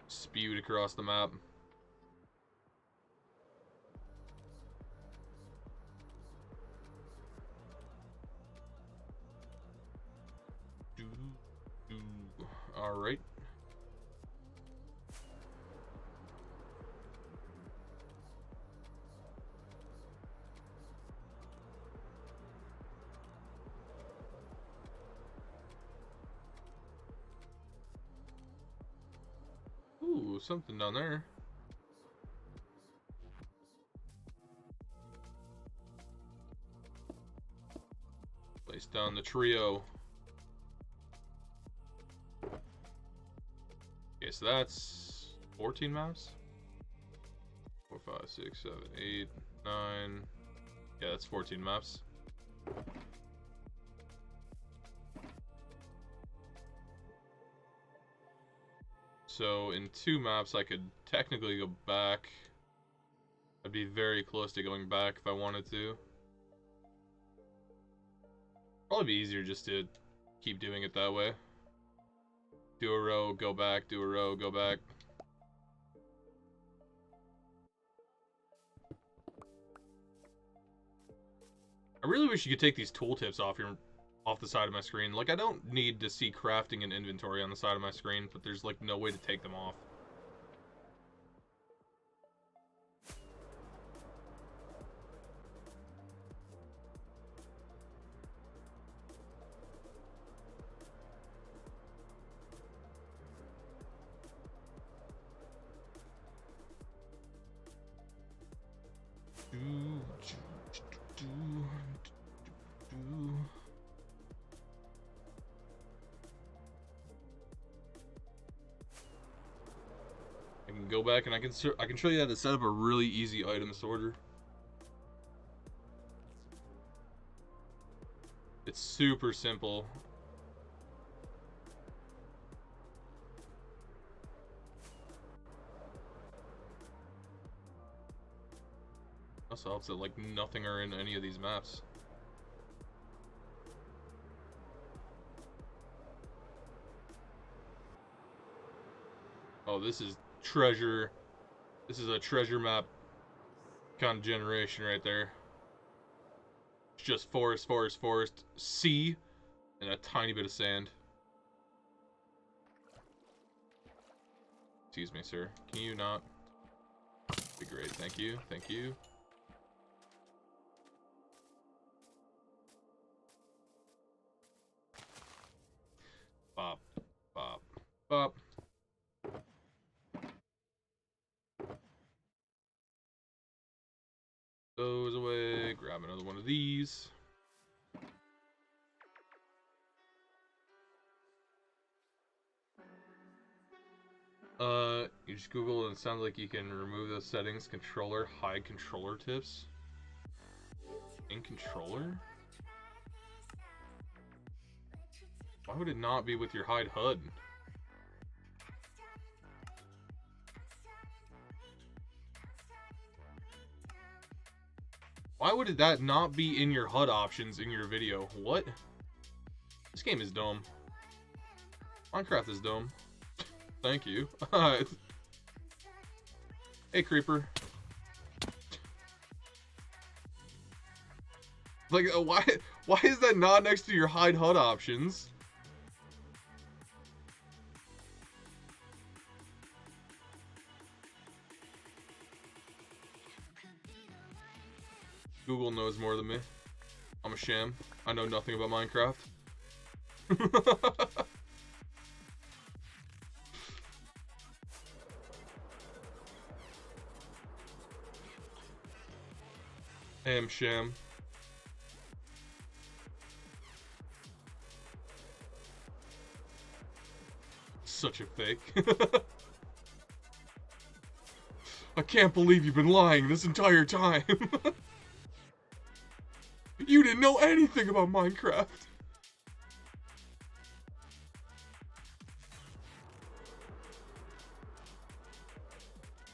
spewed across the map. Alright. Ooh, something down there. Place down the trio. Okay, so that's 14 maps? 4, 5, 6, 7, 8, 9. Yeah, that's 14 maps. So in 2 maps, I could technically go back. I'd be very close to going back if I wanted to. Probably be easier just to keep doing it that way. Do a row, go back, do a row, go back. I really wish you could take these tooltips off the side of my screen. Like, I don't need to see crafting and inventory on the side of my screen, but there's like no way to take them off. I can go back and I can show you how to set up a really easy item sorter. It's super simple. Also helps that like nothing are in any of these maps. Oh, this is treasure. This is a treasure map kind of generation right there. It's just forest, forest, forest, sea, and a tiny bit of sand. Excuse me, sir. Can you not? Be great. Thank you. Thank you. Bop, bop, bop. Those away. Grab another one of these. You just Google and it sounds like you can remove those settings. Controller, hide controller tips. In controller? Why would it not be with your hide HUD? Why would that not be in your HUD options in your video? What? This game is dumb. Minecraft is dumb. Thank you. Hey, creeper. Like, why is that not next to your hide HUD options? Google knows more than me. I'm a sham. I know nothing about Minecraft. Am sham. Such a fake. I can't believe you've been lying this entire time. You didn't know anything about Minecraft.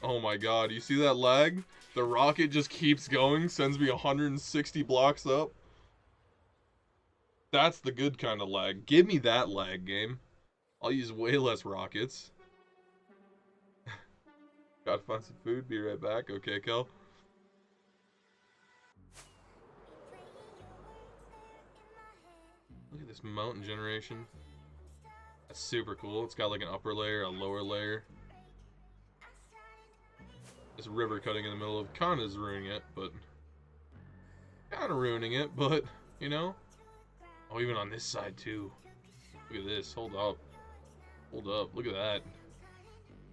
Oh my god, you see that lag? The rocket just keeps going, sends me 160 blocks up. That's the good kind of lag. Give me that lag, game. I'll use way less rockets. Gotta find some food, be right back. Okay, Kel. Look at this mountain generation. That's super cool. It's got like an upper layer, a lower layer. This river cutting in the middle of kind of is ruining it, but... kind of ruining it, but, you know? Oh, even on this side, too. Look at this. Hold up. Hold up. Look at that.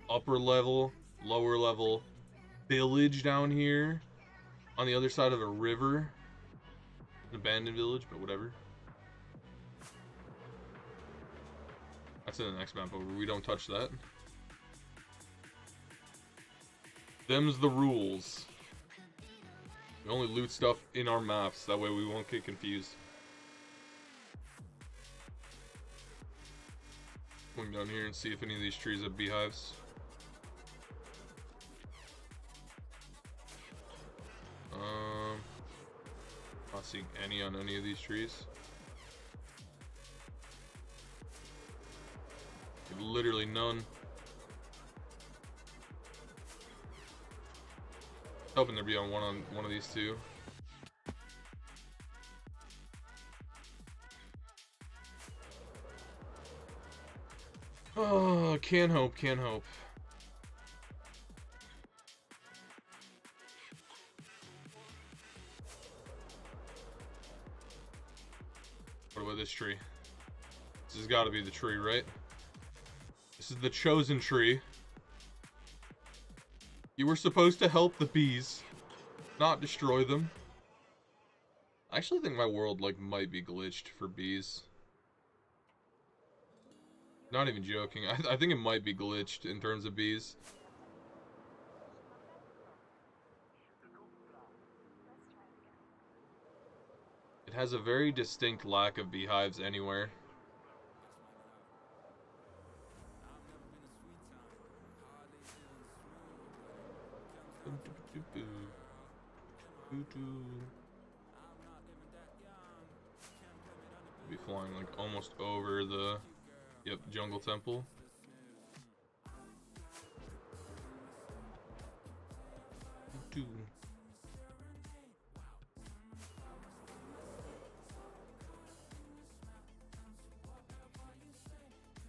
Upper level, lower level, village down here. On the other side of a river. An abandoned village, but whatever. That's in the next map over. We don't touch that. Them's the rules. We only loot stuff in our maps. That way we won't get confused. Going down here and see if any of these trees have beehives. Not seeing any on any of these trees. Literally none. Hoping there'd be on one of these two. Oh, can hope, can hope. What about this tree? This has got to be the tree, right? This is the chosen tree. You were supposed to help the bees, not destroy them. I actually think my world, like, might be glitched for bees. Not even joking. I think it might be glitched in terms of bees. It has a very distinct lack of beehives anywhere. Be flying like almost over the jungle temple.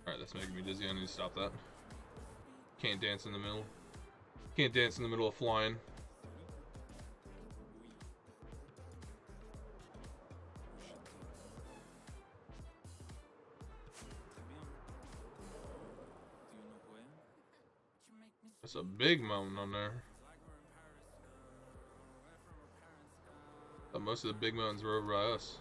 Alright, that's making me dizzy. I need to stop that. Can't dance in the middle. Can't dance in the middle of flying. That's a big mountain on there. Thought most of the big mountains were over by us.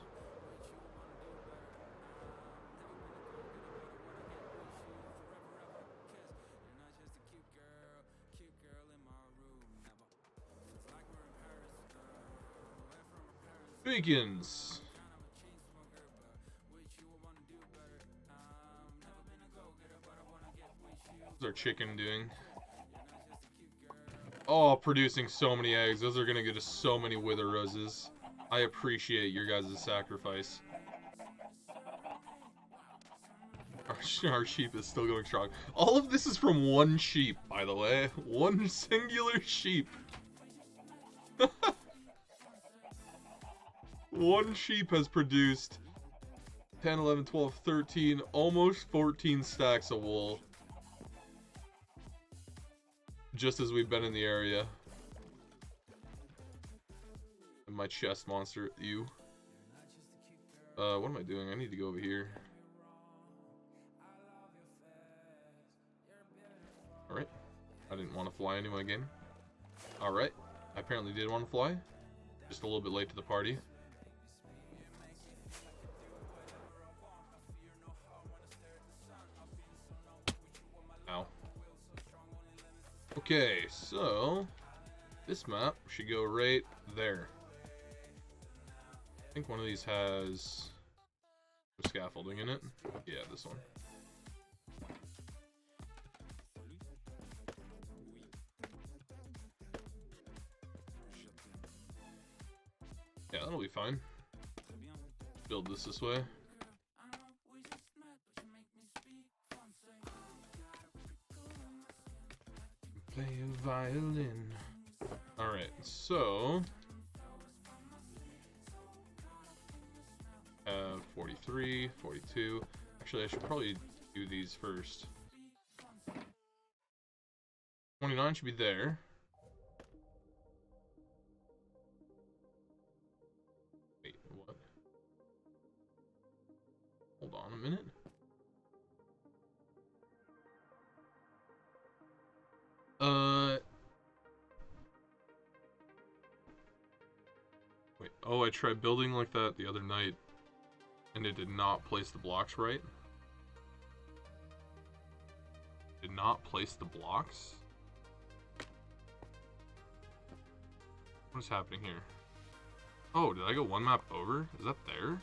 Bacons. What's our chicken doing? Oh, producing so many eggs. Those are gonna get us so many wither roses. I appreciate your guys' sacrifice. Our sheep is still going strong. All of this is from one sheep, by the way. One singular sheep. One sheep has produced 10, 11, 12, 13, almost 14 stacks of wool. Just as we've been in the area. And my chest monster, you. What am I doing? I need to go over here. Alright. I didn't want to fly anyway again. Alright. I apparently did want to fly. Just a little bit late to the party. Ow. Okay, so this map should go right there. I think one of these has scaffolding in it. Yeah, this one. Yeah, that'll be fine. Build this way. Play a violin. Alright, so 43, 42. Actually, I should probably do these first. 29 should be there. Wait, what? Hold on a minute. Wait, oh, I tried building like that the other night, and it did not place the blocks right. Did not place the blocks? What is happening here? Oh, did I go one map over? Is that there?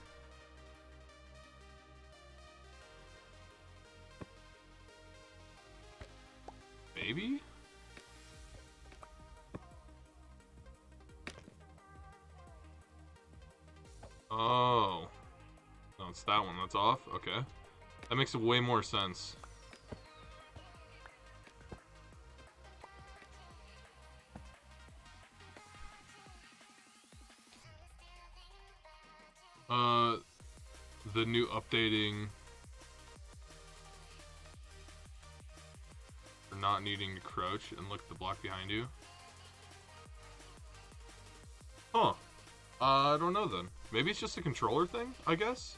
Maybe? Oh. No, it's that one. That's off? Okay. That makes way more sense. The new updating for not needing to crouch and look at the block behind you. Huh. I don't know then. Maybe it's just a controller thing, I guess?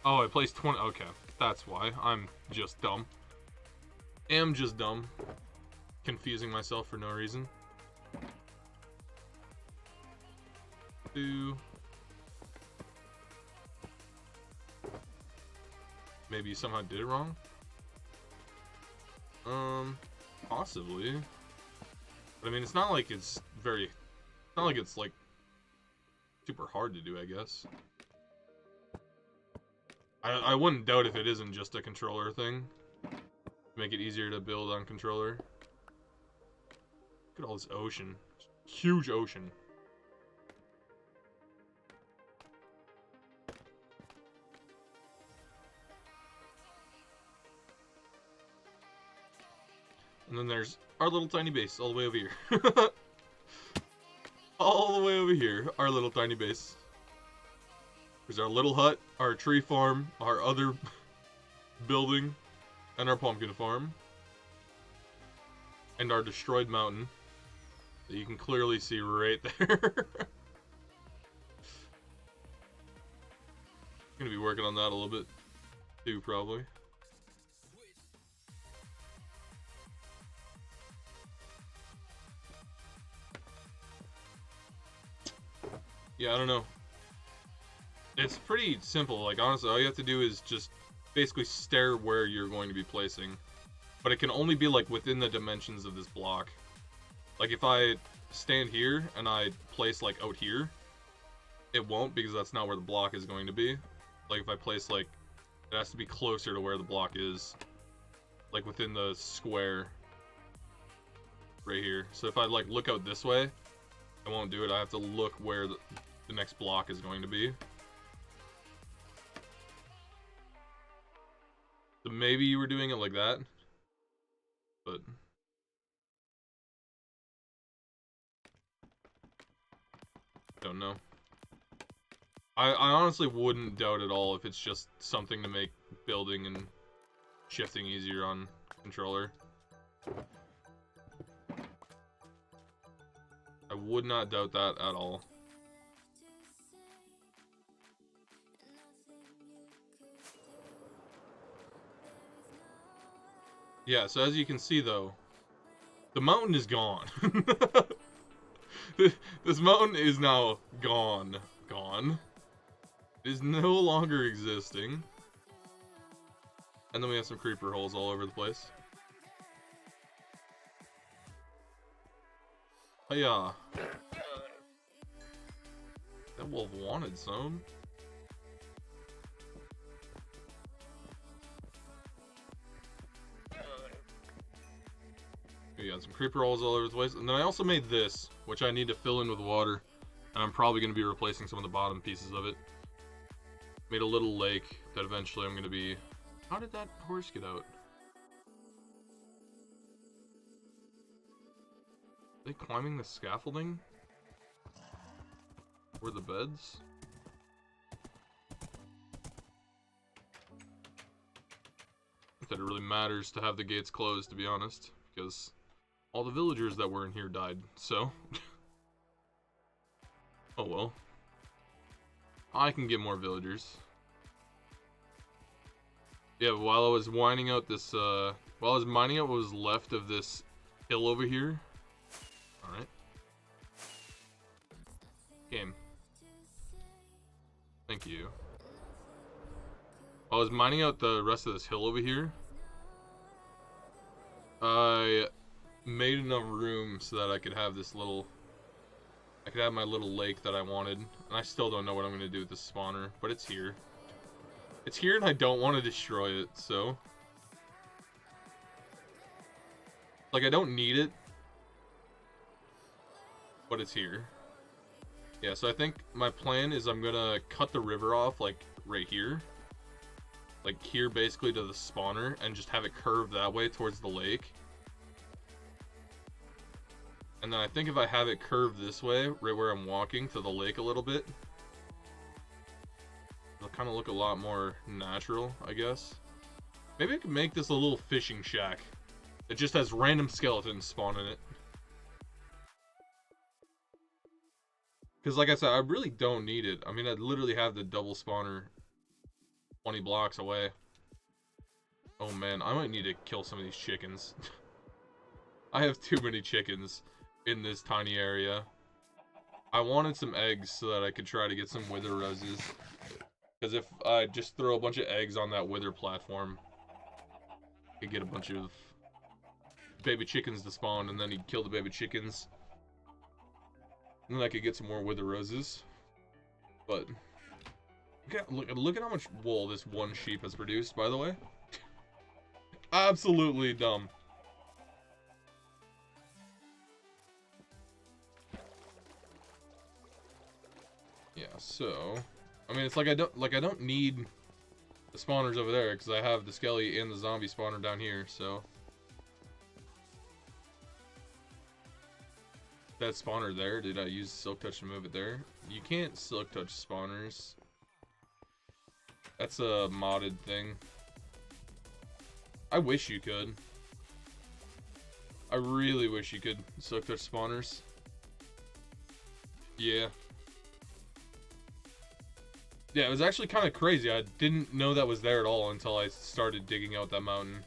Oh, I placed 20. Okay, that's why. I'm just dumb. Am just dumb. Confusing myself for no reason. Maybe you somehow did it wrong? Possibly. But I mean, it's not like it's not like it's like super hard to do, I guess. I wouldn't doubt if it isn't just a controller thing. Make it easier to build on controller. Look at all this ocean. Huge ocean. And then there's our little tiny base all the way over here. All the way over here, our little tiny base. There's our little hut, our tree farm, our other building, and our pumpkin farm. And our destroyed mountain that you can clearly see right there. Gonna be working on that a little bit too, probably. Yeah, I don't know. It's pretty simple. Like, honestly, all you have to do is just basically stare where you're going to be placing. But it can only be, like, within the dimensions of this block. Like, if I stand here and I place, like, out here, it won't, because that's not where the block is going to be. Like, if I place, like, it has to be closer to where the block is. Like, within the square. Right here. So if I, like, look out this way, I won't do it. I have to look where the next block is going to be. So maybe you were doing it like that. But... don't know. I honestly wouldn't doubt at all if it's just something to make building and shifting easier on controller. I would not doubt that at all. Yeah, so as you can see though, the mountain is gone. This mountain is now gone. Gone. It is no longer existing. And then we have some creeper holes all over the place. Hiya. That wolf wanted some. We got some creeper holes all over the place. And then I also made this, which I need to fill in with water. And I'm probably going to be replacing some of the bottom pieces of it. Made a little lake that eventually I'm going to be... How did that horse get out? Are they climbing the scaffolding? Where the beds? Not that it really matters to have the gates closed, to be honest. Because all the villagers that were in here died, so... oh well. I can get more villagers. Yeah, while I was mining out this, while I was mining out what was left of this hill over here. Alright. Game. Thank you. While I was mining out the rest of this hill over here, I made enough room so that I could have this little... I could have my little lake that I wanted. And I still don't know what I'm going to do with this spawner, but it's here. It's here and I don't want to destroy it, so... like, I don't need it. But it's here. Yeah, so I think my plan is I'm gonna cut the river off, like, right here. Like, here, basically, to the spawner, and just have it curve that way towards the lake. And then I think if I have it curved this way, right where I'm walking, to the lake a little bit, it'll kind of look a lot more natural, I guess. Maybe I could make this a little fishing shack. It just has random skeletons spawn in it. Because like I said, I really don't need it. I mean, I literally have the double spawner 20 blocks away. Oh man, I might need to kill some of these chickens. I have too many chickens in this tiny area. I wanted some eggs so that I could try to get some wither roses. Because if I just throw a bunch of eggs on that wither platform, I could get a bunch of baby chickens to spawn, and then he'd kill the baby chickens. And then I could get some more wither roses. But look at how much wool this one sheep has produced, by the way. Absolutely dumb. Yeah, so I mean, it's like I don't need the spawners over there because I have the skelly and the zombie spawner down here, so that spawner there, did I use Silk Touch to move it there? You can't Silk Touch spawners. That's a modded thing. I wish you could. I really wish you could Silk Touch spawners. Yeah. Yeah, it was actually kind of crazy. I didn't know that was there at all until I started digging out that mountain.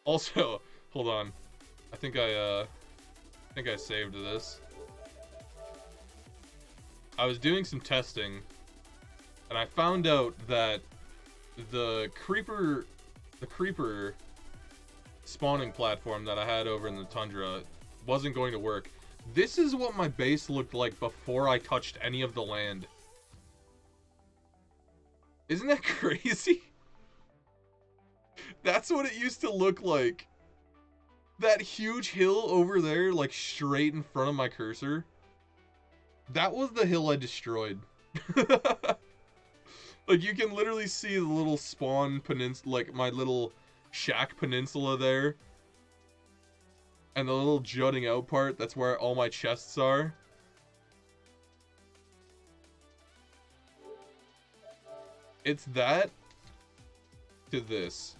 Also, hold on. I think I saved this. I was doing some testing, and I found out that the creeper spawning platform that I had over in the tundra wasn't going to work. This is what my base looked like before I touched any of the land. Isn't that crazy? That's what it used to look like. That huge hill over there, like straight in front of my cursor. That was the hill I destroyed. Like, you can literally see the little spawn peninsula, like my little shack peninsula there. And the little jutting out part, that's where all my chests are. It's that to this.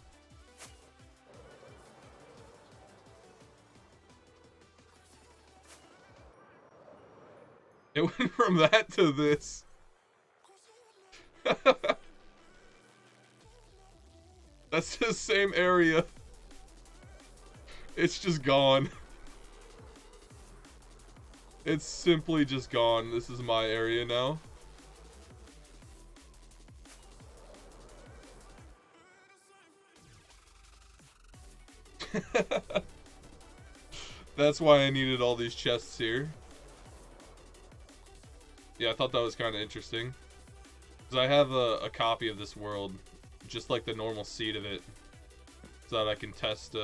It went from that to this. That's the same area. It's just gone. It's simply just gone. This is my area now. That's why I needed all these chests here. Yeah, I thought that was kind of interesting. Because I have a copy of this world, just like the normal seed of it, so that I can test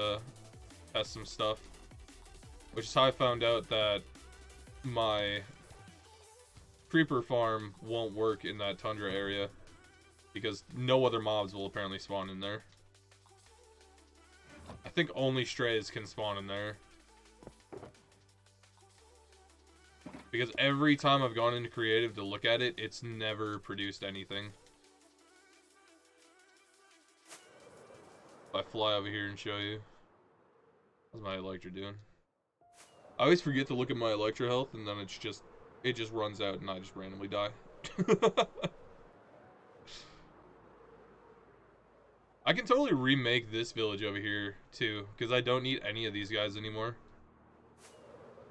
some stuff. Which is how I found out that my creeper farm won't work in that tundra area, because no other mobs will apparently spawn in there. I think only strays can spawn in there. Because every time I've gone into creative to look at it, it's never produced anything. If I fly over here and show you. How's my Electra doing? I always forget to look at my Electra health, and then it just runs out and I just randomly die. I can totally remake this village over here too, because I don't need any of these guys anymore.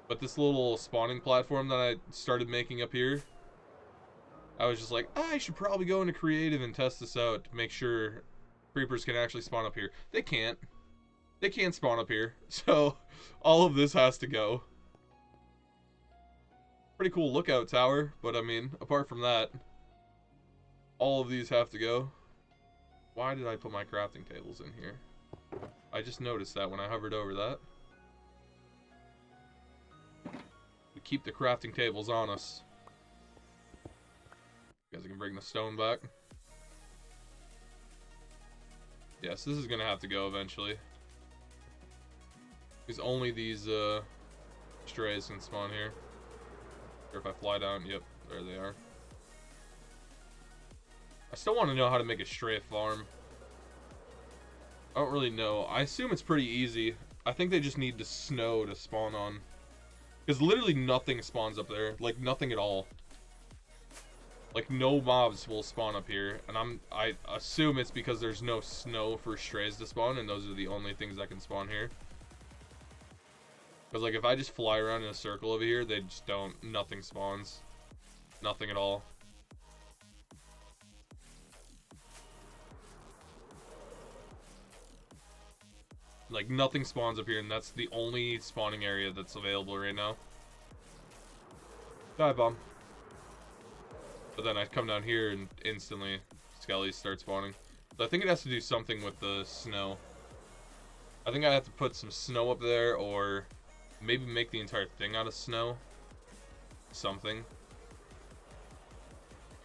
But this little spawning platform that I started making up here, I was just like, I should probably go into creative and test this out to make sure creepers can actually spawn up here. They can't. They can't spawn up here. So all of this has to go. Pretty cool lookout tower, but I mean, apart from that, all of these have to go. Why did I put my crafting tables in here? I just noticed that when I hovered over that. We keep the crafting tables on us. You guys can bring the stone back. Yes, this is gonna have to go eventually. Because only these strays can spawn here. Or if I fly down, yep, there they are. I still want to know how to make a stray farm. I don't really know. I assume it's pretty easy. I think they just need the snow to spawn on. Because literally nothing spawns up there. Like, nothing at all. Like, no mobs will spawn up here. And I assume it's because there's no snow for strays to spawn, and those are the only things that can spawn here. Because, like, if I just fly around in a circle over here, they just don't... Nothing spawns. Nothing at all. Like, nothing spawns up here, and that's the only spawning area that's available right now. Die, bomb. But then I come down here, and instantly, skellies start spawning. So I think it has to do something with the snow. I think I have to put some snow up there, or maybe make the entire thing out of snow. Something.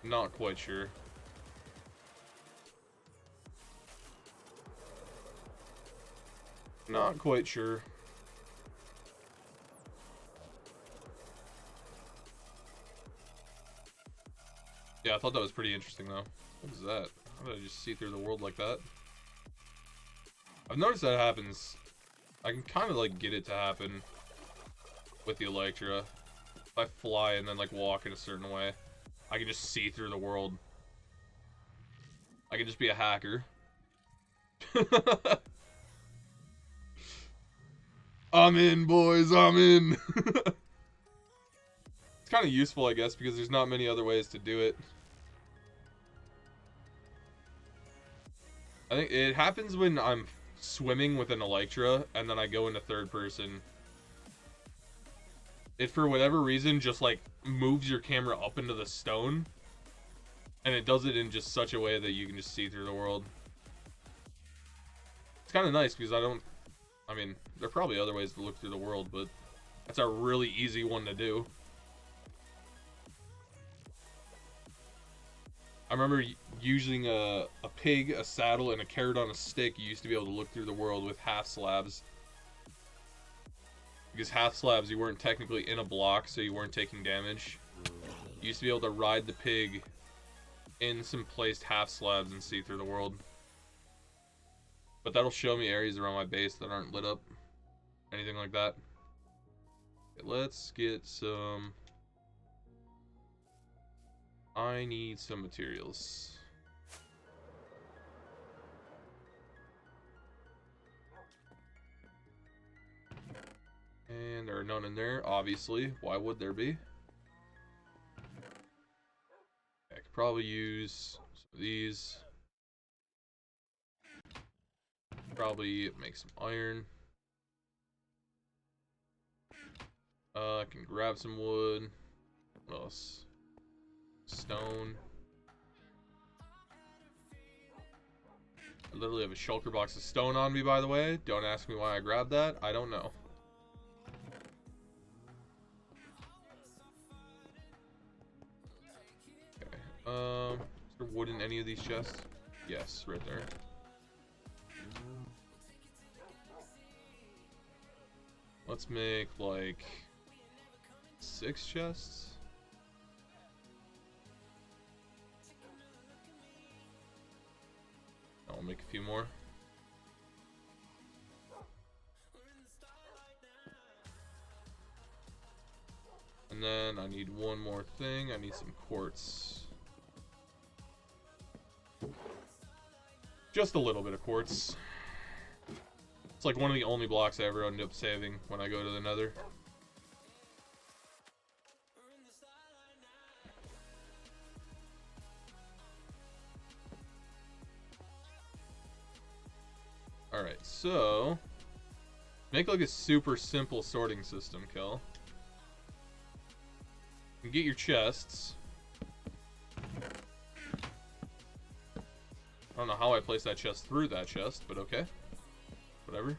Not quite sure. Not quite sure. Yeah, I thought that was pretty interesting though. What is that? How did I just see through the world like that? I've noticed that happens. I can kind of like get it to happen with the Electra. If I fly and then like walk in a certain way, I can just see through the world. I can just be a hacker. I'm in, boys, I'm in. It's kind of useful, I guess, because there's not many other ways to do it. I think it happens when I'm swimming with an elytra, and then I go into third person, it for whatever reason just like moves your camera up into the stone, and it does it in just such a way that you can just see through the world. It's kind of nice because I mean, there are probably other ways to look through the world, but that's a really easy one to do. I remember using a pig, a saddle, and a carrot on a stick. You used to be able to look through the world with half slabs. Because half slabs, you weren't technically in a block, so you weren't taking damage. You used to be able to ride the pig in some placed half slabs and see through the world. But that'll show me areas around my base that aren't lit up. Anything like that. Okay, let's get some... I need some materials. And there are none in there, obviously. Why would there be? I could probably use some of these. Probably make some iron. I can grab some wood. What else? Stone. I literally have a shulker box of stone on me, by the way. Don't ask me why I grabbed that. I don't know. Okay. Is there wood in any of these chests? Yes, right there. Let's make like 6 chests. I'll make a few more. And then I need one more thing. I need some quartz. Just a little bit of quartz. It's like one of the only blocks I ever end up saving when I go to the Nether. Alright, so... make like a super simple sorting system, Kel. You get your chests. I don't know how I placed that chest through that chest, but okay. Whatever.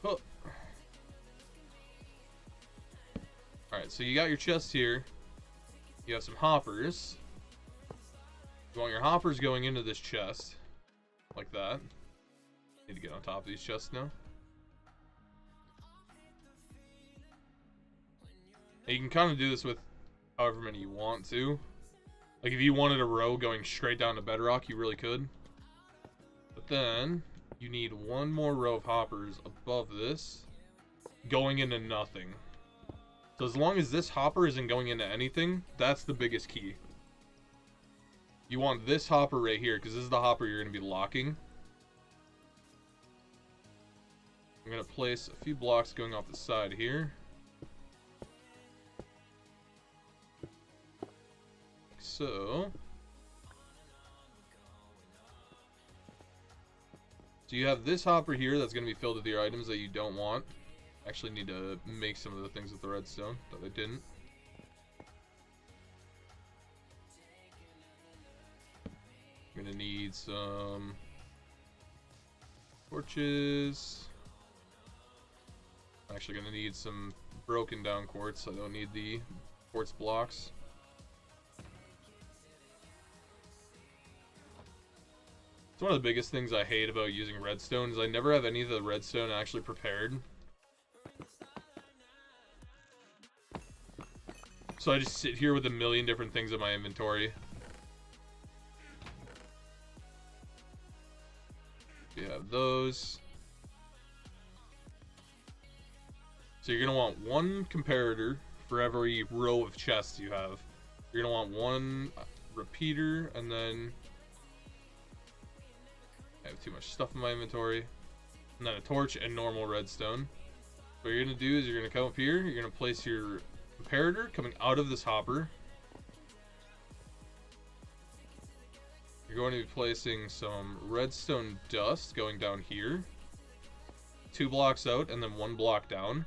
Oh. Alright, so you got your chest here. You have some hoppers. You want your hoppers going into this chest. Like that. Need to get on top of these chests now. And you can kind of do this with however many you want to. Like if you wanted a row going straight down to bedrock, you really could. But then you need one more row of hoppers above this going into nothing. So as long as this hopper isn't going into anything, that's the biggest key. You want this hopper right here, because this is the hopper you're going to be locking. I'm going to place a few blocks going off the side here. So you have this hopper here that's going to be filled with your items that you don't want. Actually need to make some of the things with the redstone that I didn't. I'm going to need some torches. I'm actually going to need some broken down quartz. I don't need the quartz blocks. It's one of the biggest things I hate about using redstone is I never have any of the redstone actually prepared. So I just sit here with a million different things in my inventory. We have those. So you're going to want one comparator for every row of chests you have. You're going to want one repeater, and then... I have too much stuff in my inventory. And then a torch and normal redstone. What you're going to do is you're going to come up here. You're going to place your comparator coming out of this hopper. You're going to be placing some redstone dust going down here. 2 blocks out and then 1 block down.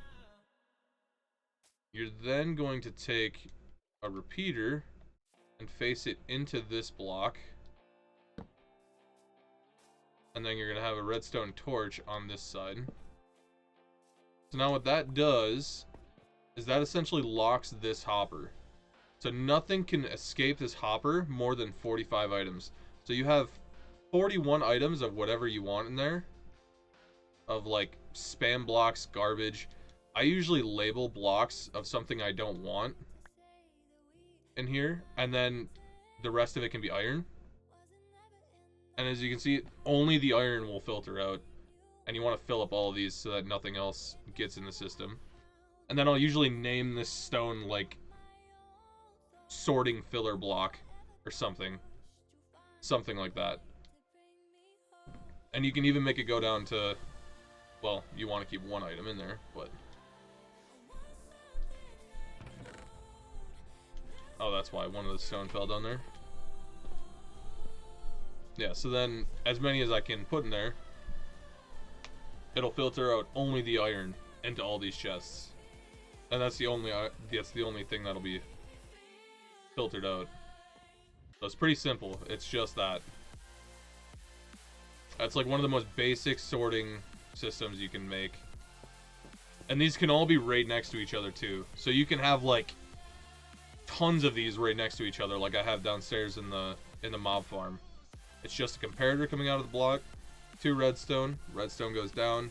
You're then going to take a repeater and face it into this block. And then you're going to have a redstone torch on this side. So now what that does is that essentially locks this hopper. So nothing can escape this hopper more than 45 items. So you have 41 items of whatever you want in there. Of like spam blocks, garbage. I usually label blocks of something I don't want in here. And then the rest of it can be iron. And as you can see, only the iron will filter out. And you want to fill up all of these so that nothing else gets in the system. And then I'll usually name this stone like sorting filler block or something. Something like that. And you can even make it go down to, well, you want to keep 1 item in there, but... Oh, that's why one of the stone fell down there. Yeah, so then as many as I can put in there, it'll filter out only the iron into all these chests. And that's the only thing that'll be filtered out. So it's pretty simple. It's just that. That's like one of the most basic sorting systems you can make. And these can all be right next to each other too. So you can have like tons of these right next to each other, like I have downstairs in the mob farm. It's just a comparator coming out of the block. 2 redstone. Redstone goes down.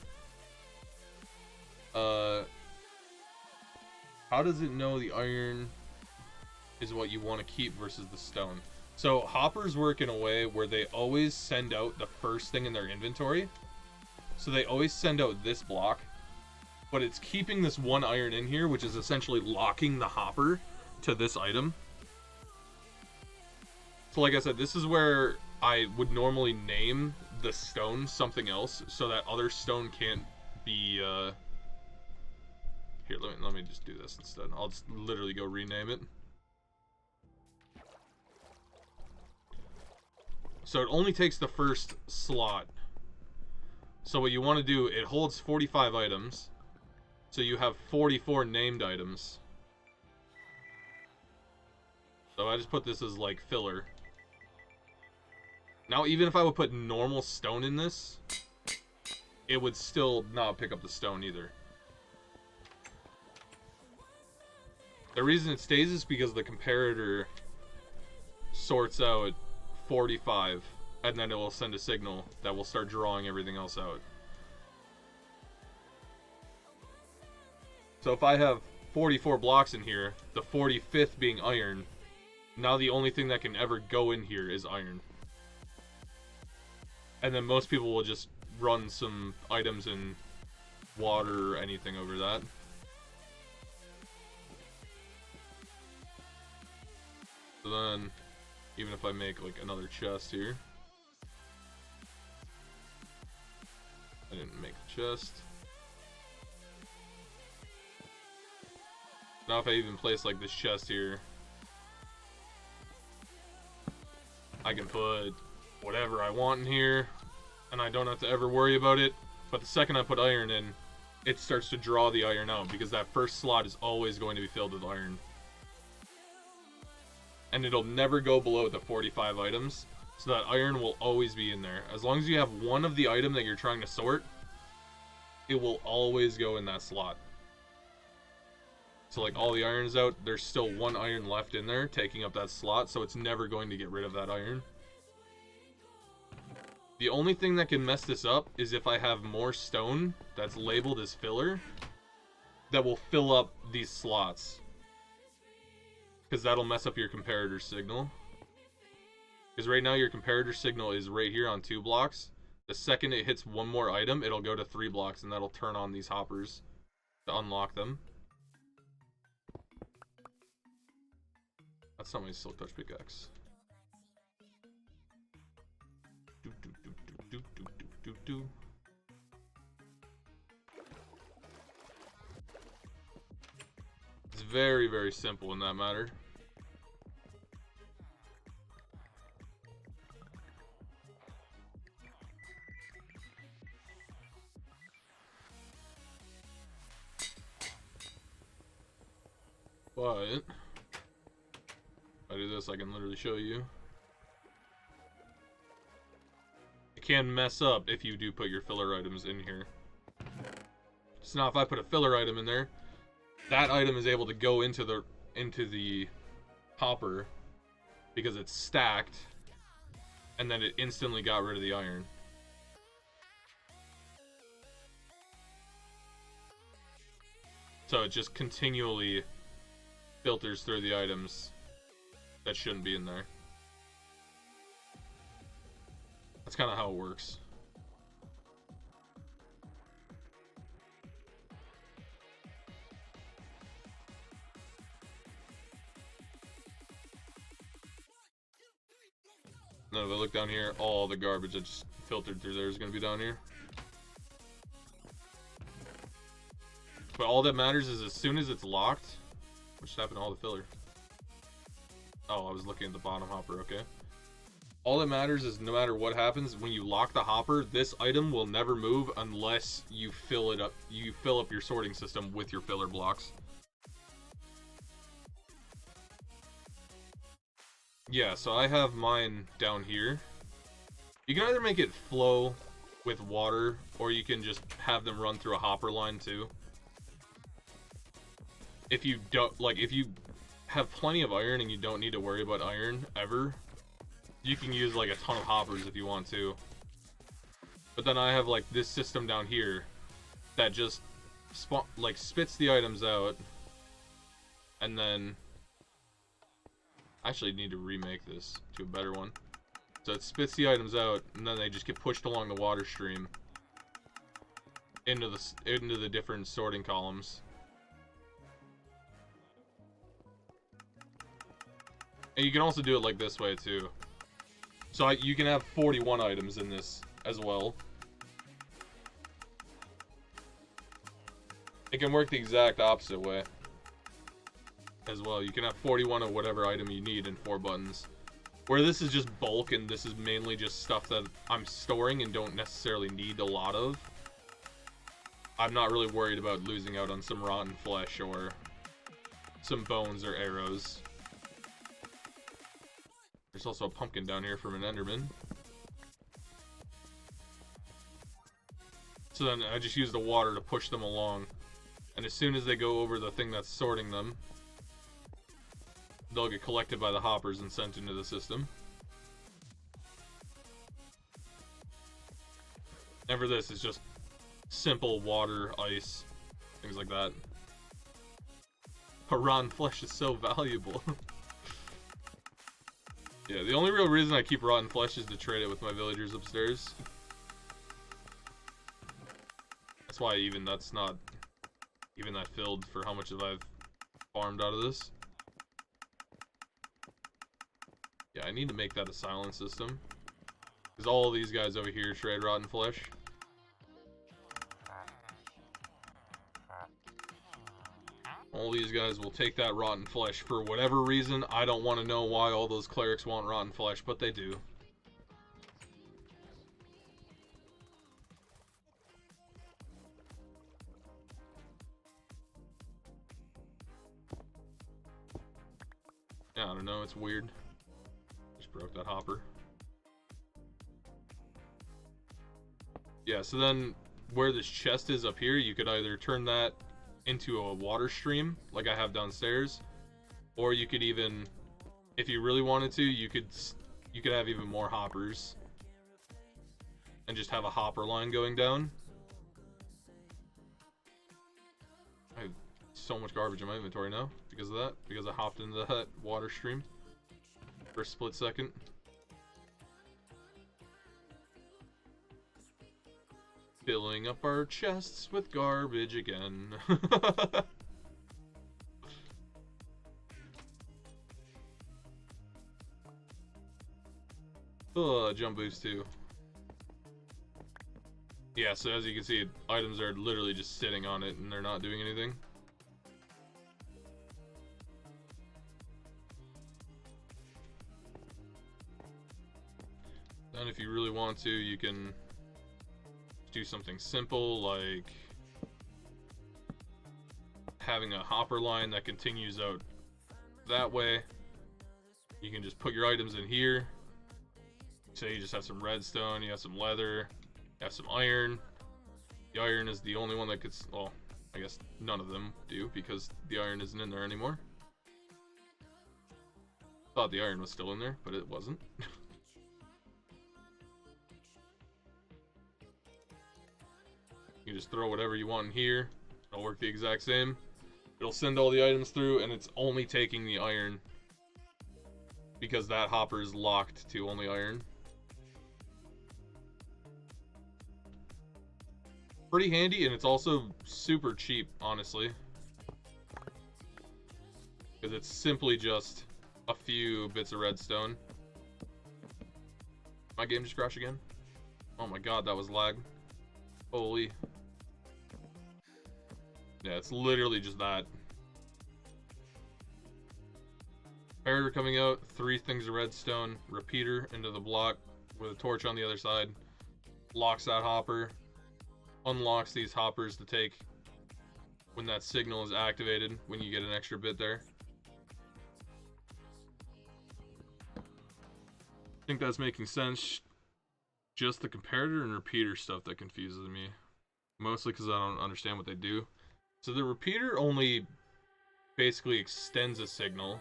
How does it know the iron is what you want to keep versus the stone? So hoppers work in a way where they always send out the first thing in their inventory. So they always send out this block, but it's keeping this 1 iron in here, which is essentially locking the hopper to this item. So like I said, this is where I would normally name the stone something else so that other stone can't be, Here, let me just do this instead. I'll just literally go rename it. So it only takes the first slot. So what you want to do, it holds 45 items. So you have 44 named items. So I just put this as like filler. Now even if I would put normal stone in this, it would still not pick up the stone either. The reason it stays is because the comparator sorts out 45, and then it will send a signal that will start drawing everything else out. So if I have 44 blocks in here, the 45th being iron, now the only thing that can ever go in here is iron. And then most people will just run some items in water or anything over that. So then, even if I make like another chest here. I didn't make the chest. Now if I even place like this chest here, I can put whatever I want in here, and I don't have to ever worry about it. But the second I put iron in, it starts to draw the iron out, because that first slot is always going to be filled with iron. And it'll never go below the 45 items, so that iron will always be in there. As long as you have one of the item that you're trying to sort, it will always go in that slot. So like all the iron's out, there's still 1 iron left in there, taking up that slot, so it's never going to get rid of that iron. The only thing that can mess this up is if I have more stone that's labeled as filler that will fill up these slots. Because that'll mess up your comparator signal. Because right now your comparator signal is right here on 2 blocks. The second it hits 1 more item, it'll go to 3 blocks, and that'll turn on these hoppers to unlock them. That's not my silk touch pickaxe. It's very, very simple in that matter. But if I do this, I can literally show you. It can mess up if you do put your filler items in here. So now if I put a filler item in there, that item is able to go into the hopper because it's stacked, and then it instantly got rid of the iron. So it just continually filters through the items that shouldn't be in there. That's kind of how it works. Now if I look down here, all the garbage that just filtered through there is going to be down here. But all that matters is as soon as it's locked, which happened to all the filler. Oh, I was looking at the bottom hopper, okay. All that matters is no matter what happens, when you lock the hopper, this item will never move unless you fill it up. You fill up your sorting system with your filler blocks. Yeah, so I have mine down here. You can either make it flow with water, or you can just have them run through a hopper line too. If you don't, like, if you have plenty of iron and you don't need to worry about iron ever, you can use like a ton of hoppers if you want to. But then I have like this system down here that just spits the items out, and then I actually need to remake this to a better one. So it spits the items out, and then they just get pushed along the water stream into the different sorting columns. And you can also do it like this way too. So you can have 41 items in this as well. It can work the exact opposite way as well. You can have 41 of whatever item you need in 4 buttons. Where this is just bulk and this is mainly just stuff that I'm storing and don't necessarily need a lot of. I'm not really worried about losing out on some rotten flesh or some bones or arrows. There's also a pumpkin down here from an enderman. So then I just use the water to push them along. And as soon as they go over the thing that's sorting them, they'll get collected by the hoppers and sent into the system. And for this, it's just simple water, ice, things like that. But rotten flesh is so valuable. Yeah, the only real reason I keep rotten flesh is to trade it with my villagers upstairs. That's why that's not even that filled for how much I've farmed out of this. Yeah, I need to make that a silent system. Because all of these guys over here trade rotten flesh. All these guys will take that rotten flesh for whatever reason. I don't want to know why all those clerics want rotten flesh, but they do. Yeah, I don't know, it's weird. Just broke that hopper. Yeah, so then where this chest is up here, you could either turn that into a water stream like I have downstairs, or you could even, if you really wanted to, you could have even more hoppers and just have a hopper line going down. I have so much garbage in my inventory now because of that, because I hopped into that water stream for a split second. Filling up our chests with garbage again. Oh, jump boost too. Yeah, so as you can see, items are literally just sitting on it and they're not doing anything. Then if you really want to, you can do something simple like having a hopper line that continues out that way. You can just put your items in here. Say you just have some redstone, you have some leather, you have some iron. The iron is the only one that gets, well, I guess none of them do because the iron isn't in there anymore. Thought the iron was still in there, but it wasn't. You just throw whatever you want in here. It'll work the exact same. It'll send all the items through, and it's only taking the iron because that hopper is locked to only iron. Pretty handy, and it's also super cheap, honestly. Because it's simply just a few bits of redstone. My game just crashed again? Oh my god, that was lag. Holy. Yeah, it's literally just that. Comparator coming out, 3 things of redstone, repeater into the block with a torch on the other side. Locks that hopper. Unlocks these hoppers to take when that signal is activated, when you get an extra bit there. I think that's making sense. Just the comparator and repeater stuff that confuses me. Mostly because I don't understand what they do. So the repeater only basically extends a signal.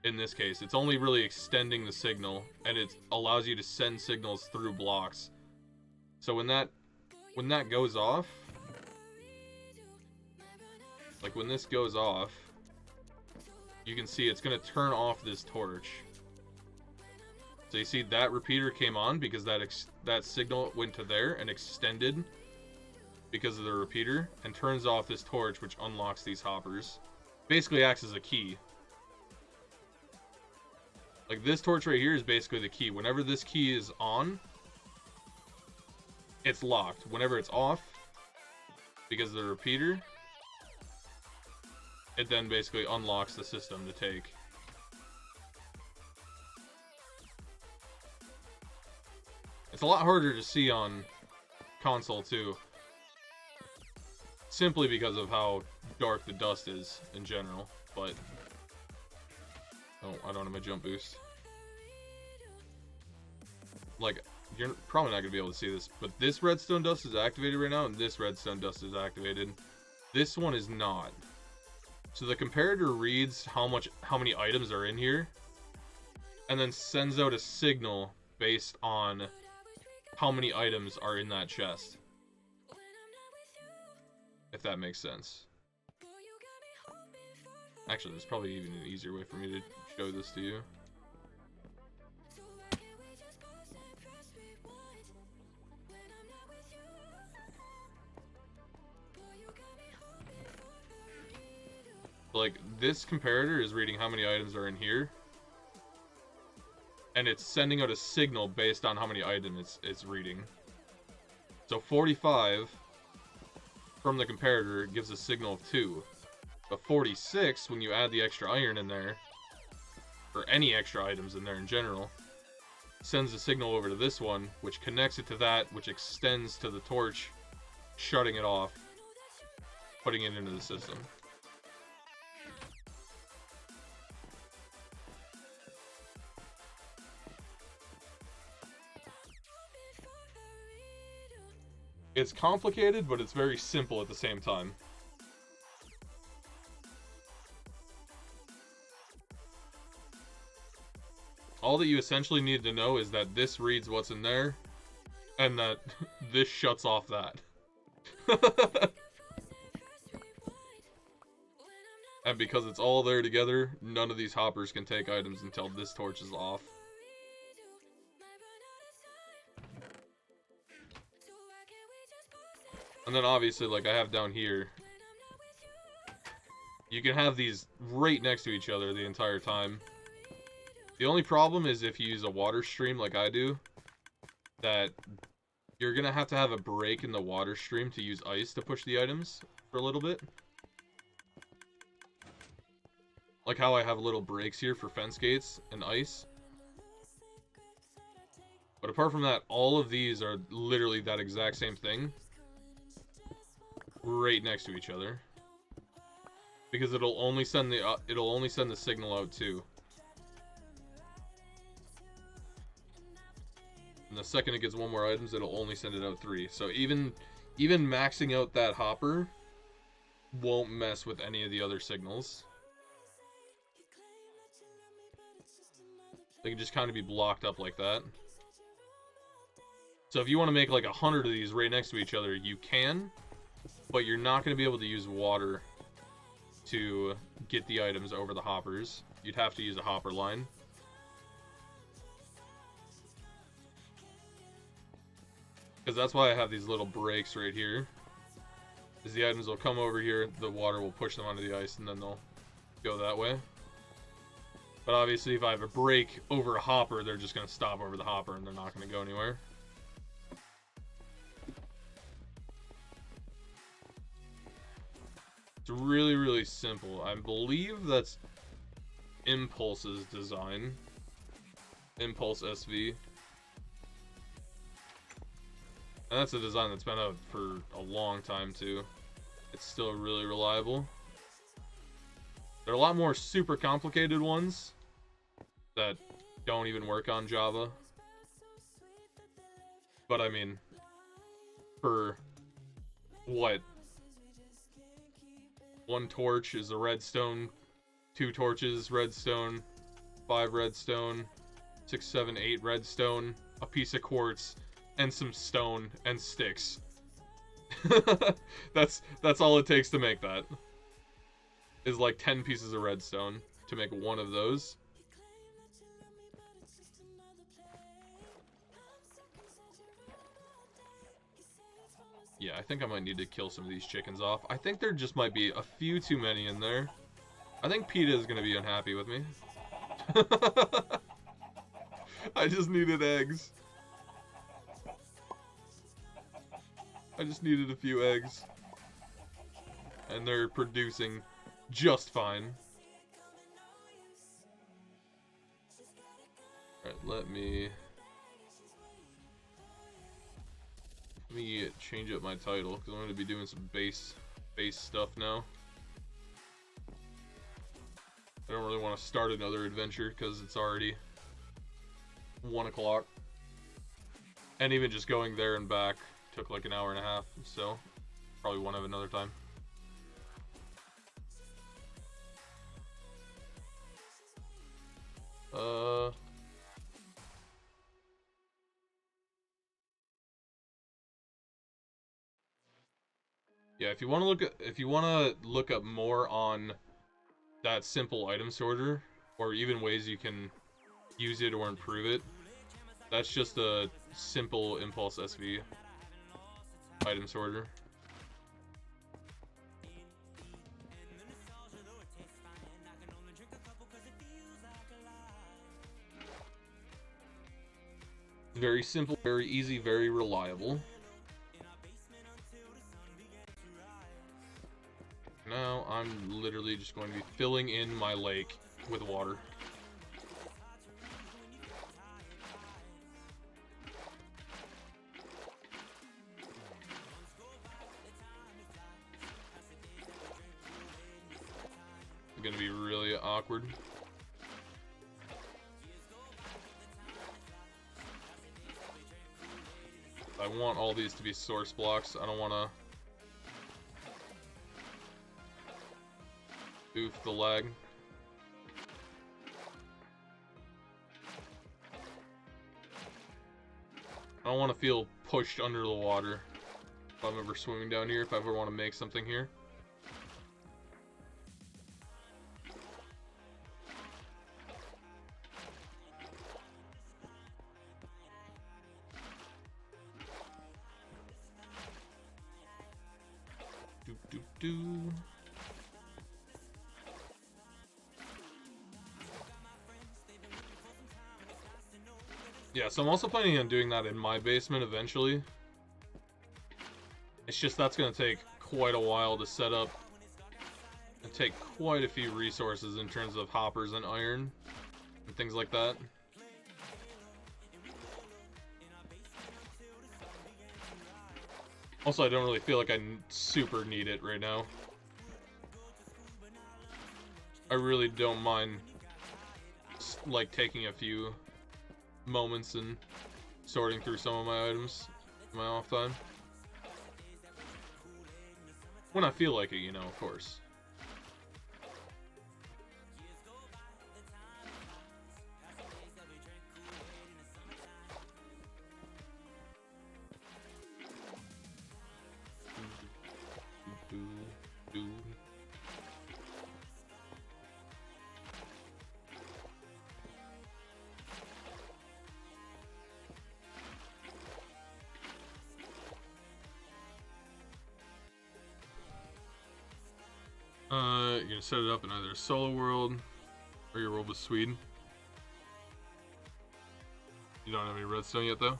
In this case, it's only really extending the signal, and it allows you to send signals through blocks. So when that goes off, like when this goes off, you can see it's going to turn off this torch. So you see that repeater came on because that signal went to there and extended because of the repeater, and turns off this torch, which unlocks these hoppers. Basically acts as a key. Like this torch right here is basically the key. Whenever this key is on, it's locked. Whenever it's off, because of the repeater, it then basically unlocks the system to take. It's a lot harder to see on console too. Simply because of how dark the dust is in general, but... Oh, I don't have my jump boost. Like, you're probably not going to be able to see this, but this redstone dust is activated right now, and this redstone dust is activated. This one is not. So the comparator reads how many items are in here, and then sends out a signal based on how many items are in that chest. If that makes sense. Actually, there's probably even an easier way for me to show this to you. Like, this comparator is reading how many items are in here, and it's sending out a signal based on how many items it's reading. So 45 from the comparator gives a signal of 2. But 46, when you add the extra iron in there, or any extra items in there in general, sends a signal over to this one, which connects it to that, which extends to the torch, shutting it off, putting it into the system. It's complicated, but it's very simple at the same time. All that you essentially need to know is that this reads what's in there, and that this shuts off that. And because it's all there together, none of these hoppers can take items until this torch is off. And then obviously, like I have down here, you can have these right next to each other the entire time. The only problem is if you use a water stream like I do, that you're going to have a break in the water stream to use ice to push the items for a little bit. Like how I have little breaks here for fence gates and ice. But apart from that, all of these are literally that exact same thing. Right next to each other. because it'll only send the signal out 2. And the second it gets 1 more items, it'll only send it out 3. So even maxing out that hopper won't mess with any of the other signals. They can just kind of be blocked up like that. So if you want to make like 100 of these right next to each other, you can, but you're not going to be able to use water to get the items over the hoppers. You'd have to use a hopper line. Because that's why I have these little breaks right here. Is the items will come over here, the water will push them onto the ice, and then they'll go that way. But obviously, if I have a break over a hopper, they're just going to stop over the hopper, and they're not going to go anywhere. It's really, really simple. I believe that's Impulse's design. Impulse SV. And that's a design that's been out for a long time, too. It's still really reliable. There are a lot more super complicated ones that don't even work on Java. But, I mean, for what? 1 torch is a redstone, 2 torches, redstone, 5 redstone, 6, 7, 8 redstone, a piece of quartz, and some stone and sticks. That's all it takes to make that. Is like 10 pieces of redstone to make 1 of those. Yeah, I think I might need to kill some of these chickens off. I think there just might be a few too many in there. I think PETA is going to be unhappy with me. I just needed eggs. I just needed a few eggs. And they're producing just fine. Alright, let me change up my title, because I'm going to be doing some base stuff now. I don't really want to start another adventure, because it's already 1 o'clock. And even just going there and back took like an hour and a half, so probably won't have another time. Yeah, if you want to look up more on that simple item sorter, or even ways you can use it or improve it, that's just a simple Impulse SV item sorter. Very simple, very easy, very reliable. Now I'm literally just going to be filling in my lake with water. It's gonna be really awkward. I want all these to be source blocks. I don't want to oof the lag. I don't want to feel pushed under the water if I'm ever swimming down here, if I ever want to make something here. Yeah, so I'm also planning on doing that in my basement eventually. It's just that's going to take quite a while to set up and take quite a few resources in terms of hoppers and iron and things like that. Also, I don't really feel like I super need it right now. I really don't mind, like, taking a few moments and sorting through some of my items in my off time. When I feel like it, you know, of course. You're gonna set it up in either a solo world or your world with Sweden. You don't have any redstone yet, though?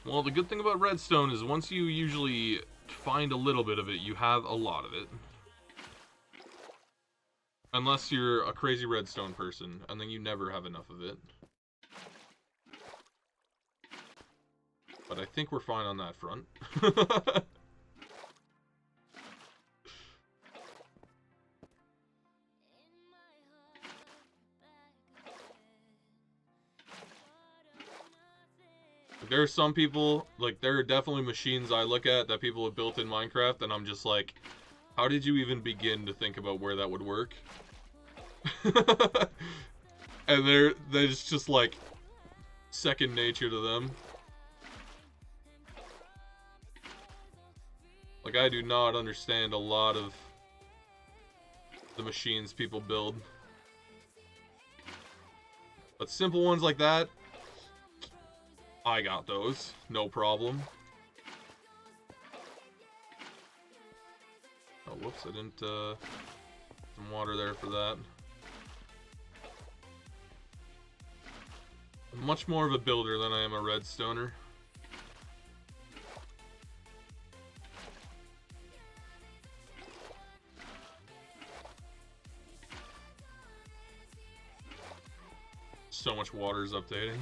Well, the good thing about redstone is once you usually find a little bit of it, you have a lot of it. Unless you're a crazy redstone person, and then you never have enough of it. But I think we're fine on that front. There are some people, like, there are definitely machines I look at that people have built in Minecraft, and I'm just like, how did you even begin to think about where that would work? And there's just, like, second nature to them. Like, I do not understand a lot of the machines people build. But simple ones like that, I got those, no problem. Oh, whoops, I didn't, some water there for that. I'm much more of a builder than I am a redstoner. So much water is updating.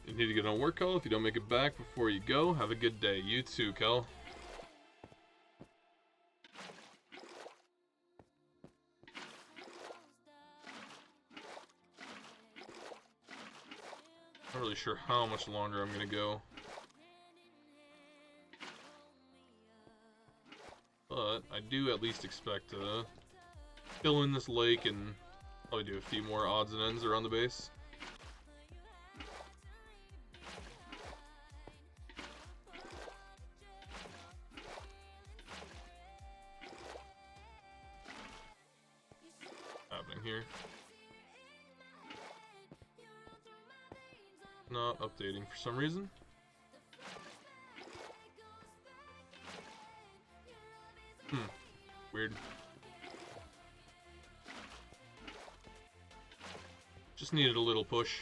You need to get on work, Kel. If you don't make it back before you go, have a good day. You too, Kel. Not really sure how much longer I'm gonna go. But I do at least expect to fill in this lake and probably do a few more odds and ends around the base. Happening here. Not updating for some reason. Weird. Just needed a little push.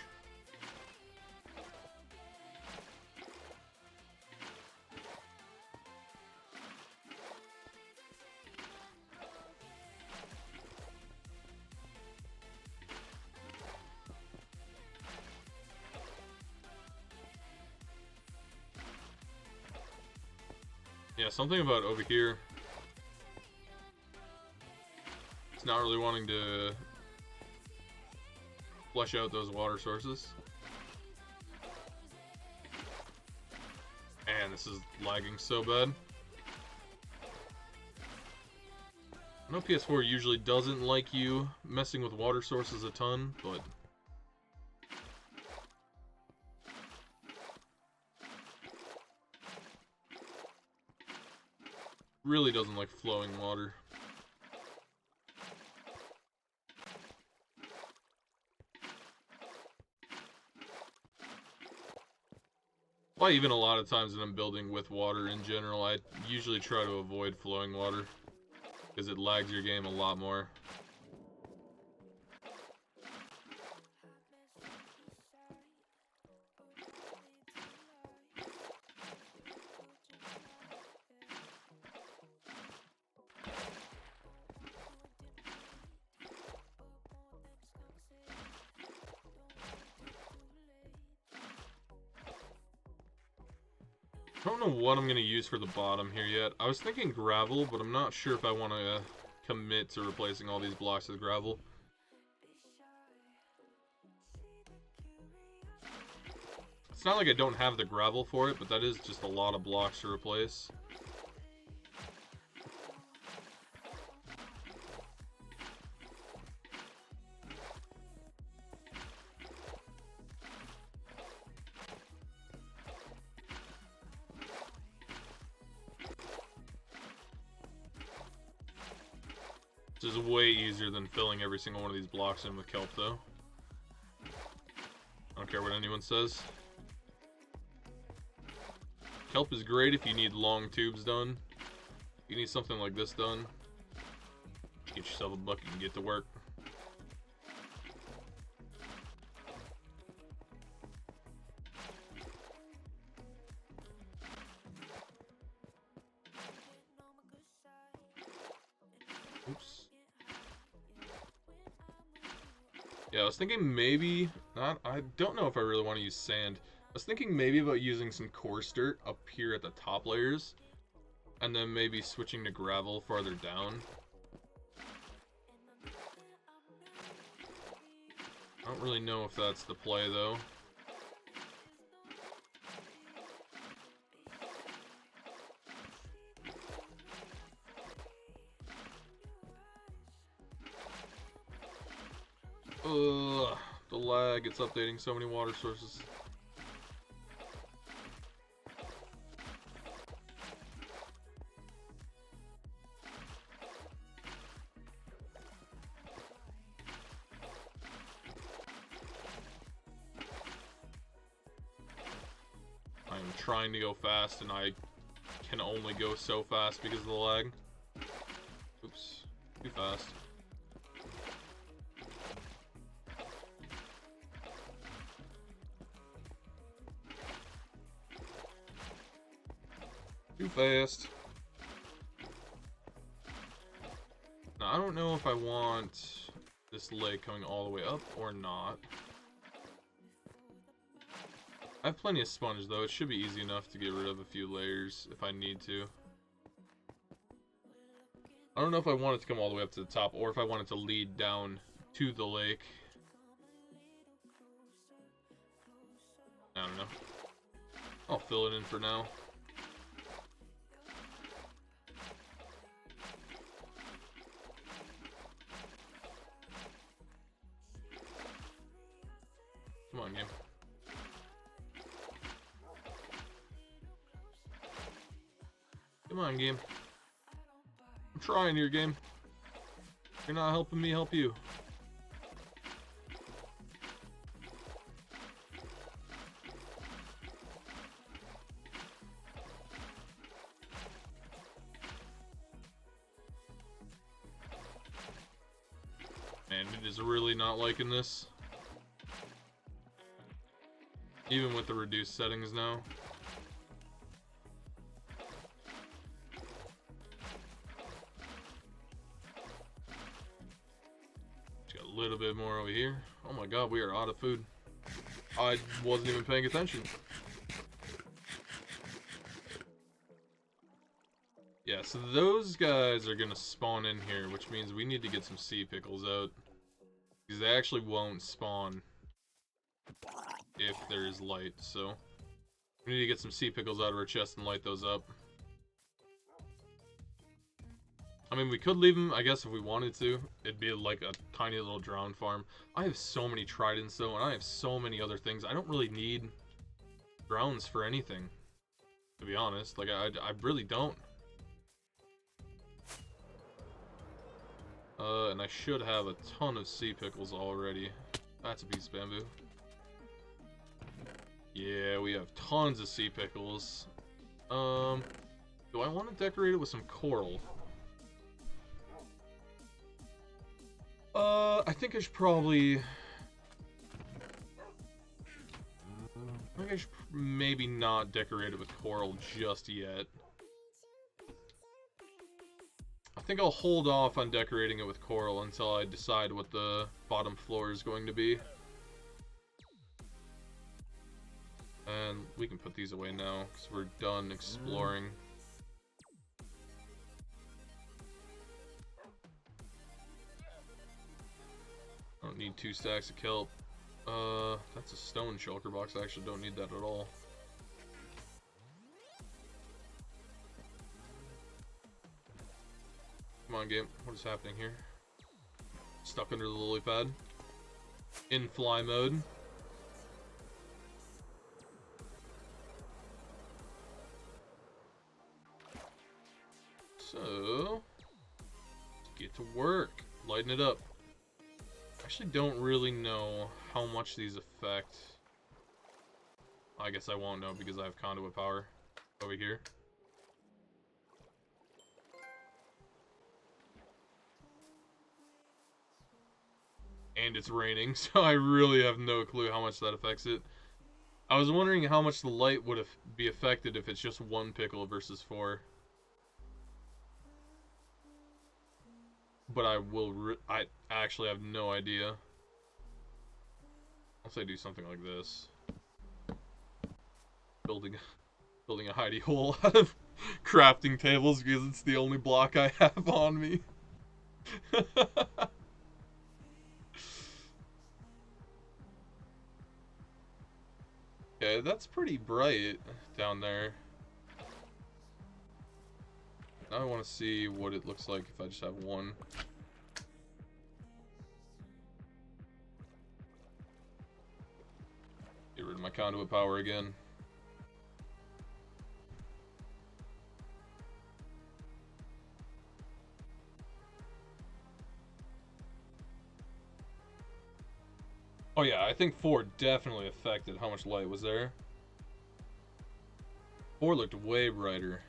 Yeah, something about over here. It's not really wanting to flush out those water sources. And this is lagging so bad. I know PS4 usually doesn't like you messing with water sources a ton, but really doesn't like flowing water. Well, even a lot of times when I'm building with water in general, I usually try to avoid flowing water because it lags your game a lot more. I don't know what I'm going to use for the bottom here yet. I was thinking gravel, but I'm not sure if I want to commit to replacing all these blocks with gravel. It's not like I don't have the gravel for it, but that is just a lot of blocks to replace. This is way easier than filling every single one of these blocks in with kelp, though. I don't care what anyone says. Kelp is great if you need long tubes done. If you need something like this done, get yourself a bucket and get to work. Oops. Yeah, I was thinking maybe, I don't know if I really want to use sand. I was thinking maybe about using some coarse dirt up here at the top layers, and then maybe switching to gravel farther down. I don't really know if that's the play, though. Ugh, the lag, it's updating so many water sources. I am trying to go fast and I can only go so fast because of the lag. Oops, too fast. Too fast. Now, I don't know if I want this lake coming all the way up or not. I have plenty of sponge, though. It should be easy enough to get rid of a few layers if I need to. I don't know if I want it to come all the way up to the top or if I want it to lead down to the lake. I don't know. I'll fill it in for now. Come on, game. Come on, game. I'm trying here, game. You're not helping me help you. Man, it is really not liking this. Even with the reduced settings now. Just got a little bit more over here. Oh my god, we are out of food. I wasn't even paying attention. Yeah, so those guys are gonna spawn in here, which means we need to get some sea pickles out. Because they actually won't spawn if there is light, so we need to get some sea pickles out of our chest and light those up. I mean, we could leave them, I guess, if we wanted to. It'd be like a tiny little drown farm. I have so many tridents, though, and I have so many other things. I don't really need drowns for anything, to be honest. Like, I really don't. And I should have a ton of sea pickles already. That's a piece of bamboo. Yeah, we have tons of sea pickles. Do I want to decorate it with some coral? I think I should probably... I think I should maybe not decorate it with coral just yet. I think I'll hold off on decorating it with coral until I decide what the bottom floor is going to be. And we can put these away now because we're done exploring. I don't need 2 stacks of kelp. That's a stone shulker box. I actually don't need that at all. Come on, game. What is happening here? Stuck under the lily pad. In fly mode. So, let's get to work. Lighten it up. I actually don't really know how much these affect. I guess I won't know because I have conduit power over here. And it's raining, so I really have no clue how much that affects it. I was wondering how much the light would be affected if it's just 1 pickle versus 4. But I actually have no idea. Unless I do something like this. Building a hidey hole out of crafting tables because it's the only block I have on me. Okay, that's pretty bright down there. Now I want to see what it looks like if I just have 1. Get rid of my conduit power again. Oh yeah, I think 4 definitely affected how much light was there. 4 looked way brighter.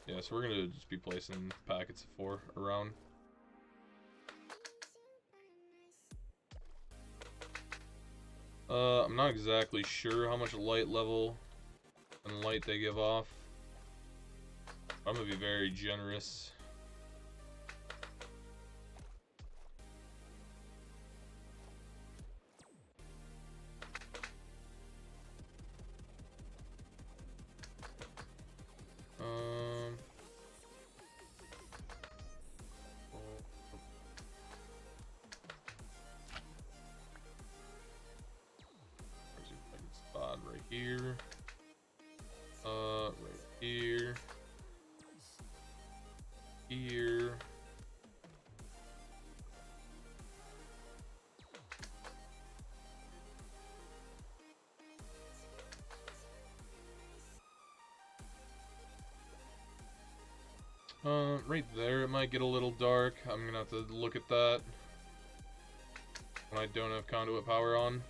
Yeah, so we're gonna just be placing packets of 4 around. I'm not exactly sure how much light level and light they give off. I'm gonna be very generous. Right here. Right here. Here. Right there it might get a little dark. I'm gonna have to look at that when I don't have conduit power on.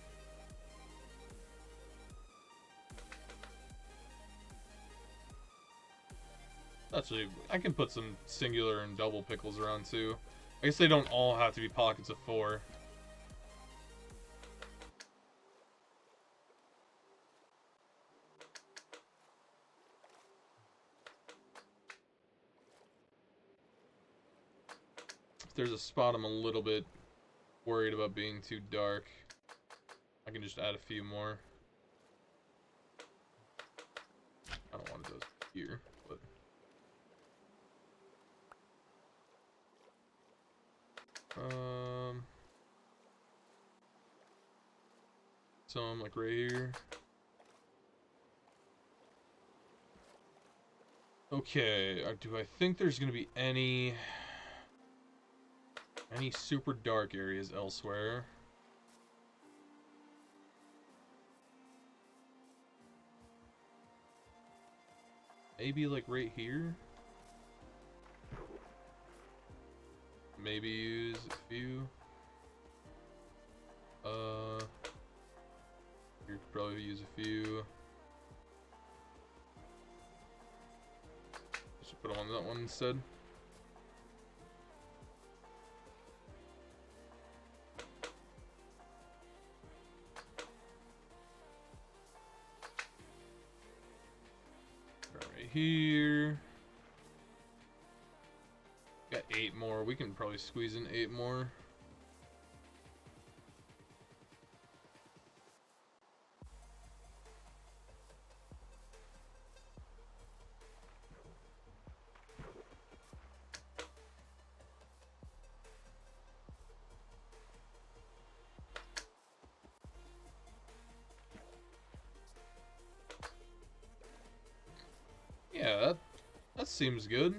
Actually, I can put some singular and double pickles around too. I guess they don't all have to be pockets of 4. If there's a spot I'm a little bit worried about being too dark, I can just add a few more. I don't want those here, but... Some like right here. Okay, do I think there's gonna be any super dark areas elsewhere? Maybe like right here? Maybe use a few. You could probably use a few. Should put them on that one instead. Right here. Got 8 more. We can probably squeeze in 8 more. That seems good.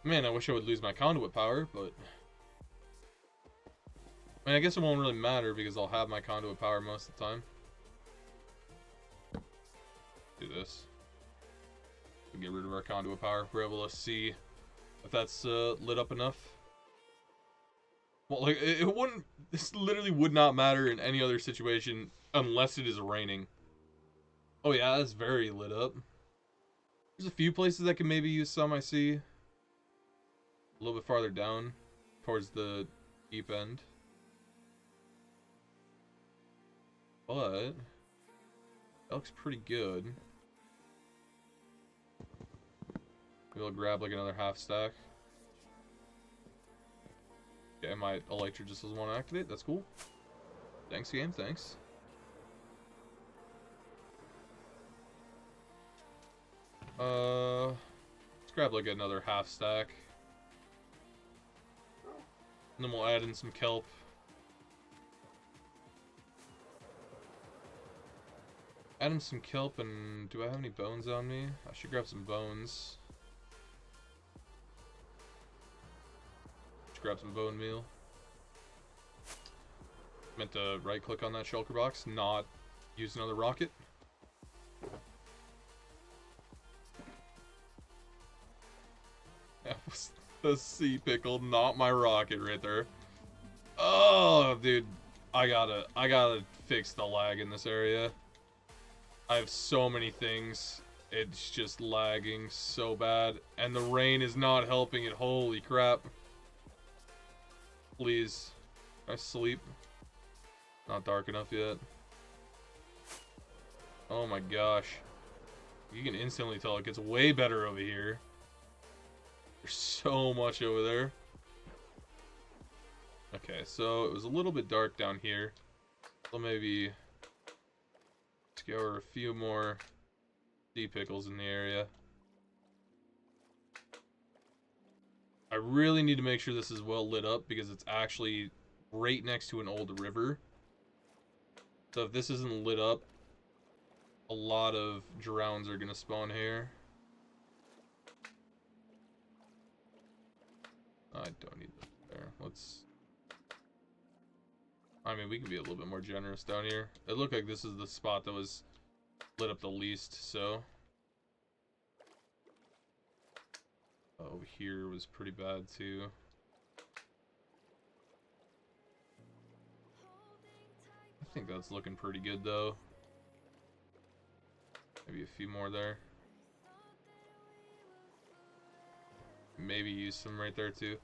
Man, I wish I would lose my conduit power, but... I mean, I guess it won't really matter because I'll have my conduit power most of the time. Do this. We get rid of our conduit power. We're able to see if that's lit up enough. Well, like, it wouldn't... This literally would not matter in any other situation unless it is raining. Oh yeah, that's very lit up. There's a few places that can maybe use some, I see. A little bit farther down, towards the deep end. But that looks pretty good. Maybe I'll grab like another half stack. Okay, my Elytra just doesn't want to activate. That's cool. Thanks, game. Thanks. Let's grab like another half stack. And then we'll add in some kelp. Add in some kelp, and do I have any bones on me? I should grab some bones. Should grab some bone meal. Meant to right click on that shulker box, not use another rocket. That was the sea pickle, not my rocket right there. Oh, dude, I gotta fix the lag in this area. I have so many things. It's just lagging so bad, and the rain is not helping it. Holy crap! Please, I sleep. Not dark enough yet. Oh my gosh, you can instantly tell it gets way better over here. There's so much over there. Okay, so it was a little bit dark down here. So maybe scour a few more sea pickles in the area. I really need to make sure this is well lit up because it's actually right next to an old river. So if this isn't lit up, a lot of drowns are gonna spawn here. I don't need that there. Let's... I mean, we can be a little bit more generous down here. It looked like this is the spot that was lit up the least, so... Over here was pretty bad, too. I think that's looking pretty good, though. Maybe a few more there. Maybe use some right there too.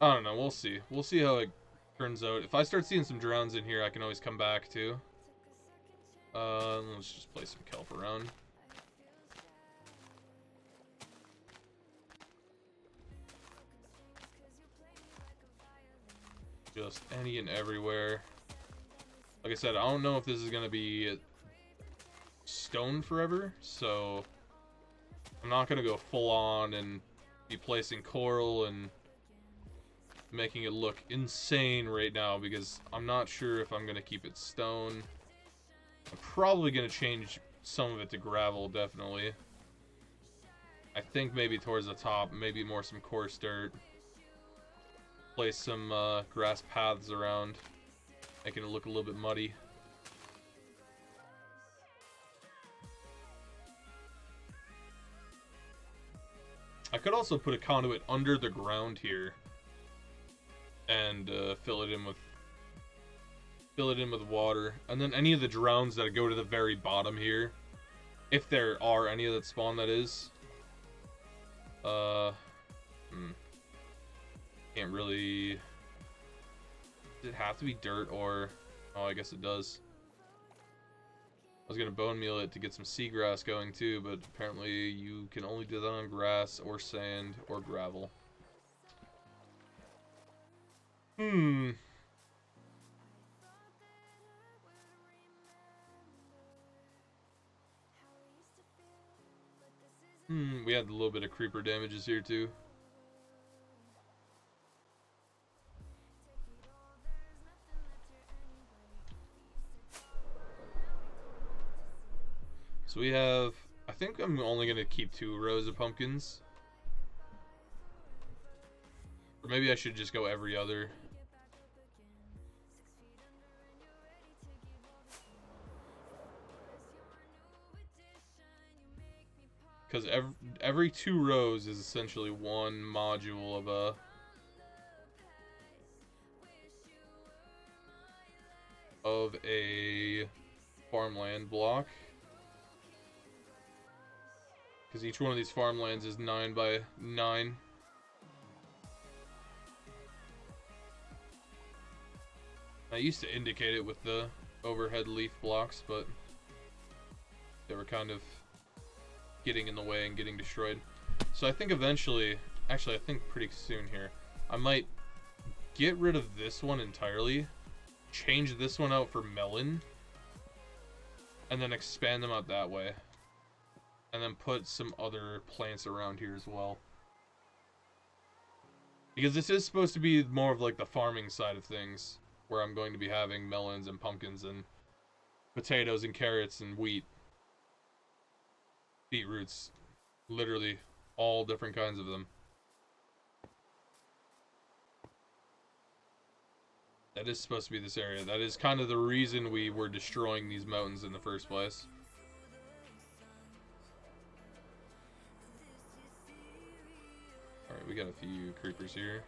I don't know, we'll see. We'll see how it turns out. If I start seeing some drowns in here, I can always come back too. Let's just play some kelp around. Just any and everywhere. Like I said, I don't know if this is gonna be stone forever, so I'm not gonna go full on and be placing coral and making it look insane right now because I'm not sure if I'm gonna keep it stone. I'm probably gonna change some of it to gravel, definitely. I think maybe towards the top, maybe more some coarse dirt. Place some grass paths around, making it look a little bit muddy. I could also put a conduit under the ground here and fill it in with water, and then any of the drowns that go to the very bottom here, if there are any that spawn, that is. Can't really. Does it have to be dirt or? Oh, I guess it does. I was gonna bone meal it to get some seagrass going too, but apparently you can only do that on grass or sand or gravel. We had a little bit of creeper damages here too. So we have, I think I'm only going to keep 2 rows of pumpkins. Or maybe I should just go every other. Because every 2 rows is essentially 1 module of a farmland block. Because each one of these farmlands is 9 by 9. I used to indicate it with the overhead leaf blocks, but they were kind of getting in the way and getting destroyed. So I think eventually, actually I think pretty soon here, I might get rid of this one entirely, change this one out for melon, and then expand them out that way. And then put some other plants around here as well. Because this is supposed to be more of like the farming side of things, where I'm going to be having melons and pumpkins and potatoes and carrots and wheat. Beetroots, literally all different kinds of them. That is supposed to be this area. That is kind of the reason we were destroying these mountains in the first place. Alright, we got a few creepers here.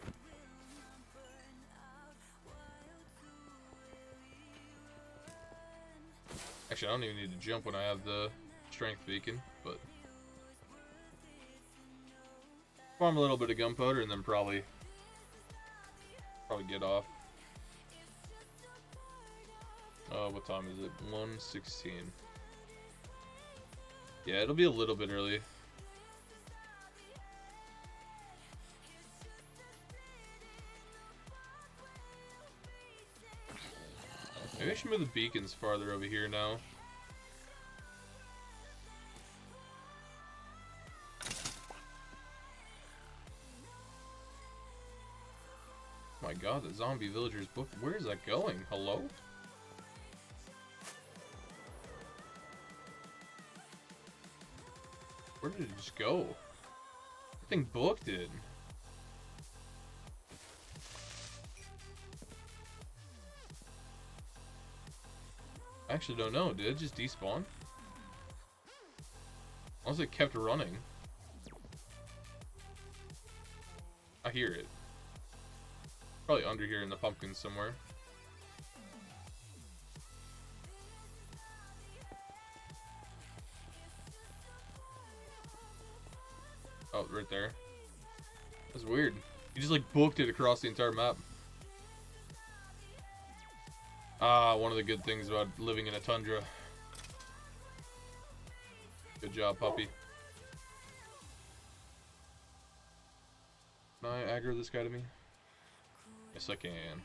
Actually, I don't even need to jump when I have the strength beacon, but farm a little bit of gunpowder and then probably get off. What time is it? 1:16. Yeah, it'll be a little bit early. Maybe I should move the beacons farther over here now. My god, the zombie villager's book. Where is that going? Hello? Where did it just go? I think booked it. I actually don't know. Did it just despawn? Unless it kept running. I hear it. Probably under here in the pumpkins somewhere. Oh, right there. That's weird. You just like booked it across the entire map. Ah, one of the good things about living in a tundra. Good job, puppy. Can I aggro this guy to me? Yes, I can.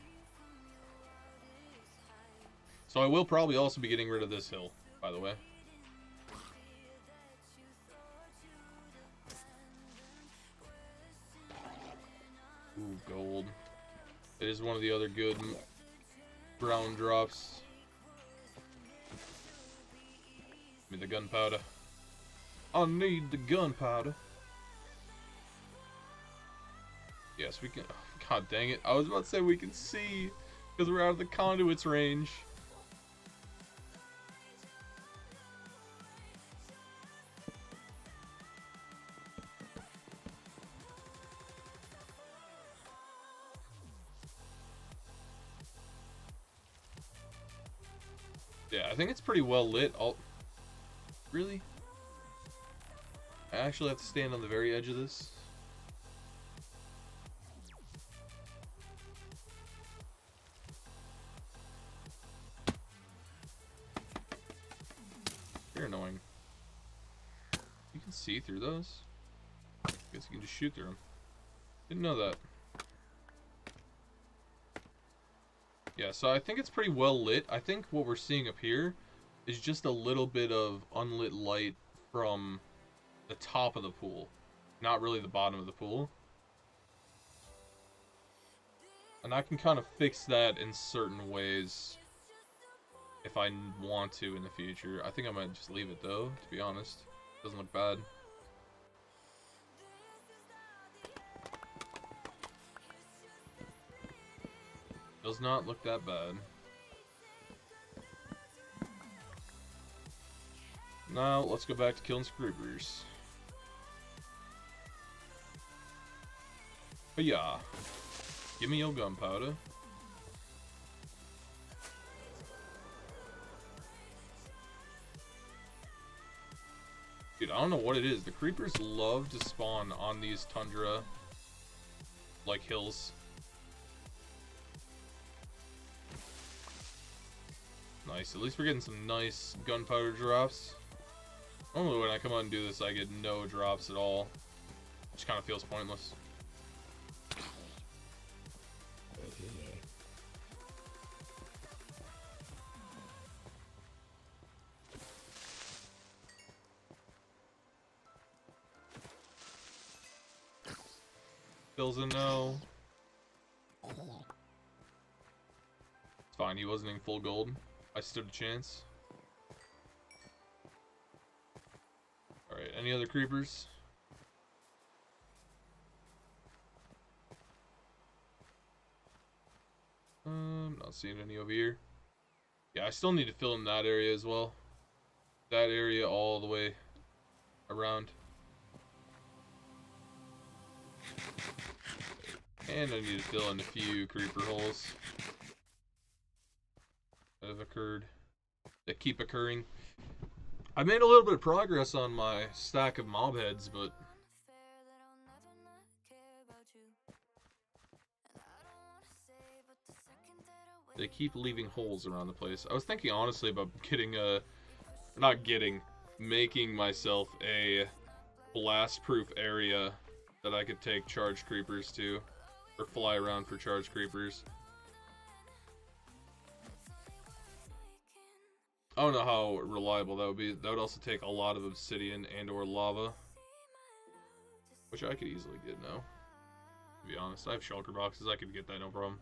So I will probably also be getting rid of this hill, by the way. Ooh, gold. It is one of the other good brown drops. Give me the gunpowder. I need the gunpowder. Yes, we can. Oh, God dang it. I was about to say we can see because we're out of the conduit's range. Yeah, I think it's pretty well lit. Really? I actually have to stand on the very edge of this. You're annoying. You can see through those? I guess you can just shoot through them. Didn't know that. Yeah, so I think it's pretty well lit. I think what we're seeing up here is just a little bit of unlit light from the top of the pool, not really the bottom of the pool. And I can kind of fix that in certain ways if I want to in the future. I think I might just leave it though, to be honest. Doesn't look bad. Does not look that bad. Now, let's go back to killing some creepers. But yeah. Give me your gunpowder. Dude, I don't know what it is. The creepers love to spawn on these tundra, like, hills. Nice. At least we're getting some nice gunpowder drops. Normally when I come out and do this, I get no drops at all. Which kind of feels pointless. Bill's a no. It's fine, he wasn't in full gold. I stood a chance. Alright, any other creepers? Not seeing any over here. Yeah, I still need to fill in that area as well. That area all the way around. And I need to fill in a few creeper holes that have occurred, that keep occurring. I made a little bit of progress on my stack of mob heads, but they keep leaving holes around the place. I was thinking honestly about making myself a blast-proof area that I could take charge creepers to, or fly around for charge creepers. I don't know how reliable that would be. That would also take a lot of obsidian and or lava, which I could easily get now. To be honest, I have shulker boxes. I could get that, no problem.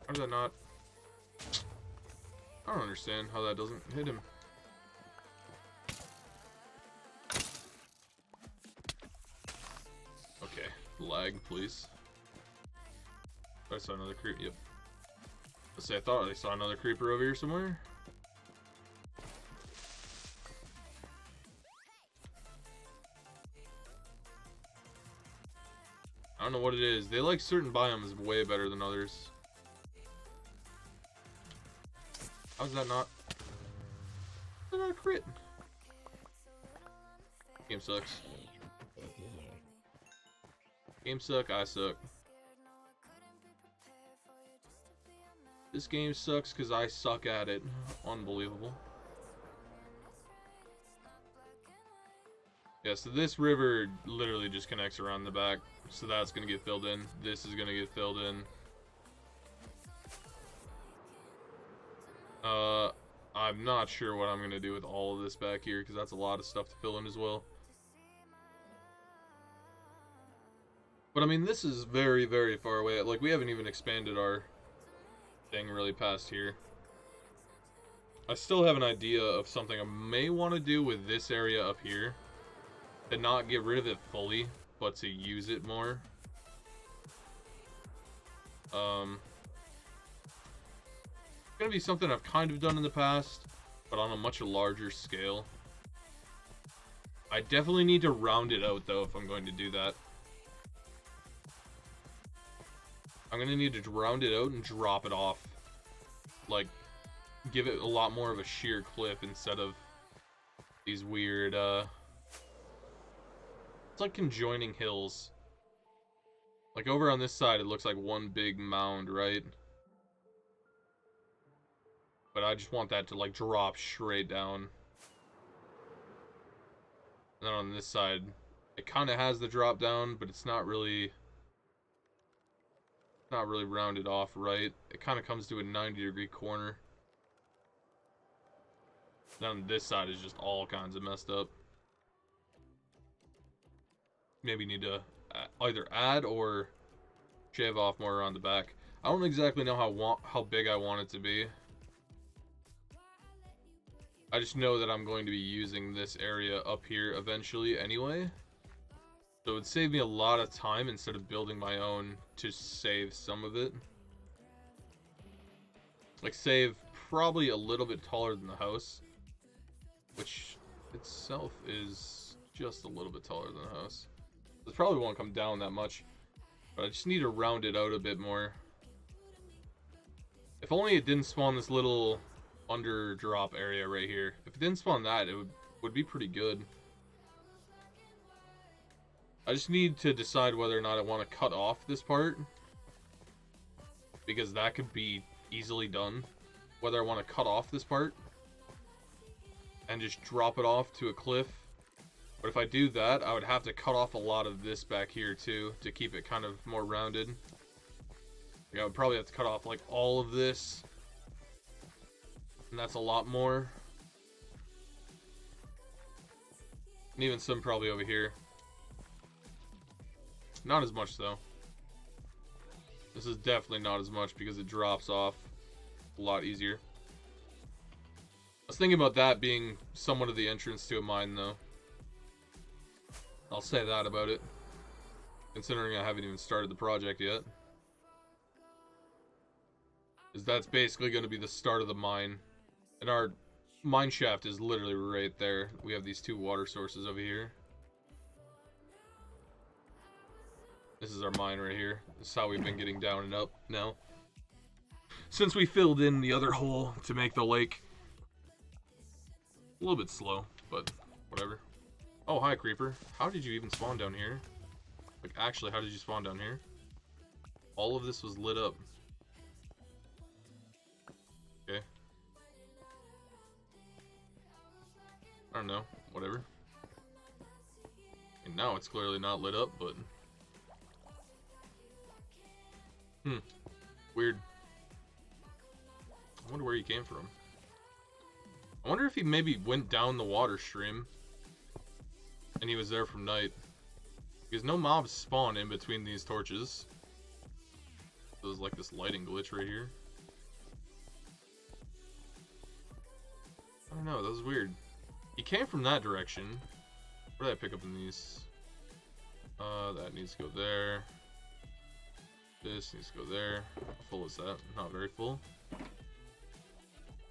How does that not? I don't understand how that doesn't hit him. Okay, lag, please. I saw another creep. Yep. Let's say I thought I saw another creeper over here somewhere. I don't know what it is. They like certain biomes way better than others. How's that not? How's that not a crit? Game sucks. Game suck, I suck. This game sucks because I suck at it. Unbelievable. Yeah, so this river literally just connects around the back. So that's going to get filled in. This is going to get filled in. I'm not sure what I'm going to do with all of this back here because that's a lot of stuff to fill in as well. But I mean, this is very, very far away. Like, we haven't even expanded our thing really past here. I still have an idea of something I may want to do with this area up here. To not get rid of it fully, but to use it more. It's gonna be something I've kind of done in the past, but on a much larger scale. I definitely need to round it out though if I'm going to do that. I'm gonna need to round it out and drop it off. Like, give it a lot more of a sheer cliff instead of these weird, it's like conjoining hills. Like over on this side, it looks like one big mound, right? But I just want that to like drop straight down. And then on this side, it kind of has the drop down, but it's not really rounded off right. It kind of comes to a 90-degree corner. Down this side is just all kinds of messed up. Maybe need to either add or shave off more around the back. I don't exactly know how big I want it to be. I just know that I'm going to be using this area up here eventually anyway. So it would save me a lot of time instead of building my own to save some of it. Like save probably a little bit taller than the house, which itself is just a little bit taller than the house. This probably won't come down that much, but I just need to round it out a bit more. If only it didn't spawn this little under drop area right here. If it didn't spawn that, it would be pretty good. I just need to decide whether or not I want to cut off this part, because that could be easily done. Whether I want to cut off this part and just drop it off to a cliff. But if I do that, I would have to cut off a lot of this back here too to keep it kind of more rounded. Yeah, I would probably have to cut off like all of this, and that's a lot more. And even some probably over here. Not as much though. This is definitely not as much because it drops off a lot easier. I was thinking about that being somewhat of the entrance to a mine though. I'll say that about it, considering I haven't even started the project yet. Because that's basically going to be the start of the mine. And our mine shaft is literally right there. We have these two water sources over here. This is our mine right here. This is how we've been getting down and up now. Since we filled in the other hole to make the lake. A little bit slow, but whatever. Oh, hi, creeper. How did you even spawn down here? Like, actually, how did you spawn down here? All of this was lit up. Okay. I don't know. Whatever. And now it's clearly not lit up, but... Weird. I wonder where he came from. I wonder if he maybe went down the water stream and he was there from night. Because no mobs spawn in between these torches. So there's like this lighting glitch right here. I don't know, that was weird. He came from that direction. What did I pick up in these? That needs to go there. This needs to go there. How full is that? Not very full.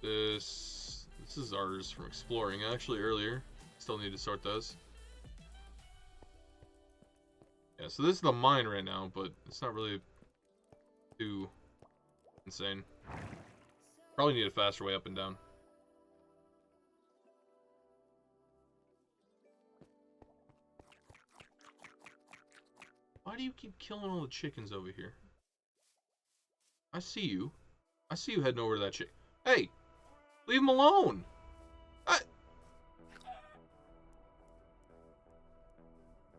This is ours from exploring actually earlier. Still need to sort those. Yeah, so this is the mine right now, but it's not really too insane. Probably need a faster way up and down. Why do you keep killing all the chickens over here? I see you. I see you heading over to that chick. Hey! Leave him alone!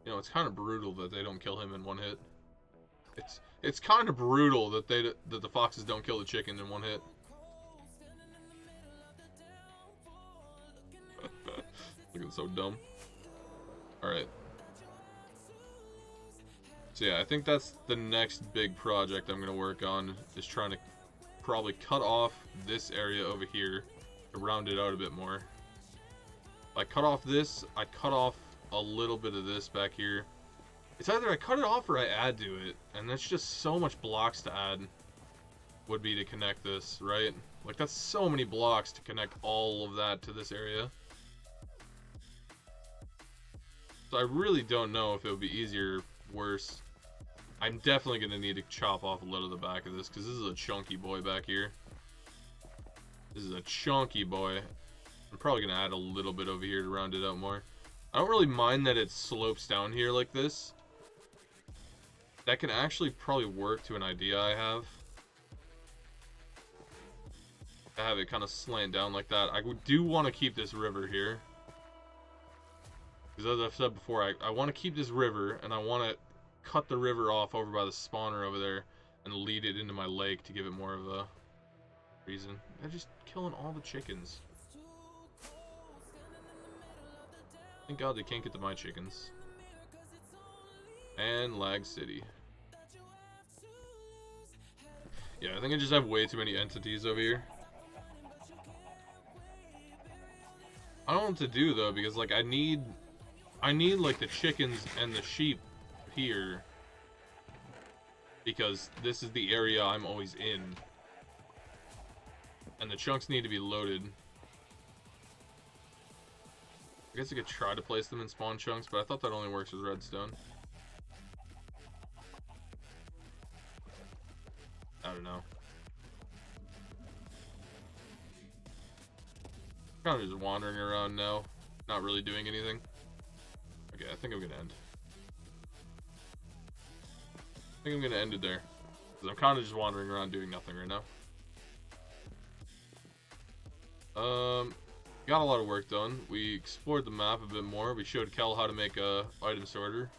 You know, it's kind of brutal that they don't kill him in one hit. It's kind of brutal that that the foxes don't kill the chicken in one hit. Looking so dumb. Alright. So yeah, I think that's the next big project I'm going to work on, is trying to probably cut off this area over here to round it out a bit more. If I cut off this, I cut off a little bit of this back here. It's either I cut it off or I add to it, and that's just so much blocks to add would be to connect this, right? Like, that's so many blocks to connect all of that to this area. So I really don't know if it would be easier or worse. I'm definitely going to need to chop off a little of the back of this, because this is a chunky boy back here. This is a chunky boy. I'm probably going to add a little bit over here to round it out more. I don't really mind that it slopes down here like this. That can actually probably work to an idea I have. To have it kind of slant down like that. I do want to keep this river here. Because as I've said before, I want to keep this river, and I want to cut the river off over by the spawner over there and lead it into my lake to give it more of a reason. They're just killing all the chickens. Thank God they can't get to my chickens. And Lag City. Yeah, I think I just have way too many entities over here. I don't know what to do though, because like I need like the chickens and the sheep here, because this is the area I'm always in, and the chunks need to be loaded. I guess I could try to place them in spawn chunks, but I thought that only works with redstone. I don't know. Kind of just wandering around now, not really doing anything. Okay, I think I'm gonna end. I think I'm gonna end it there, because I'm kind of just wandering around doing nothing right now. Got a lot of work done. We explored the map a bit more. We showed Kel how to make a item sorter.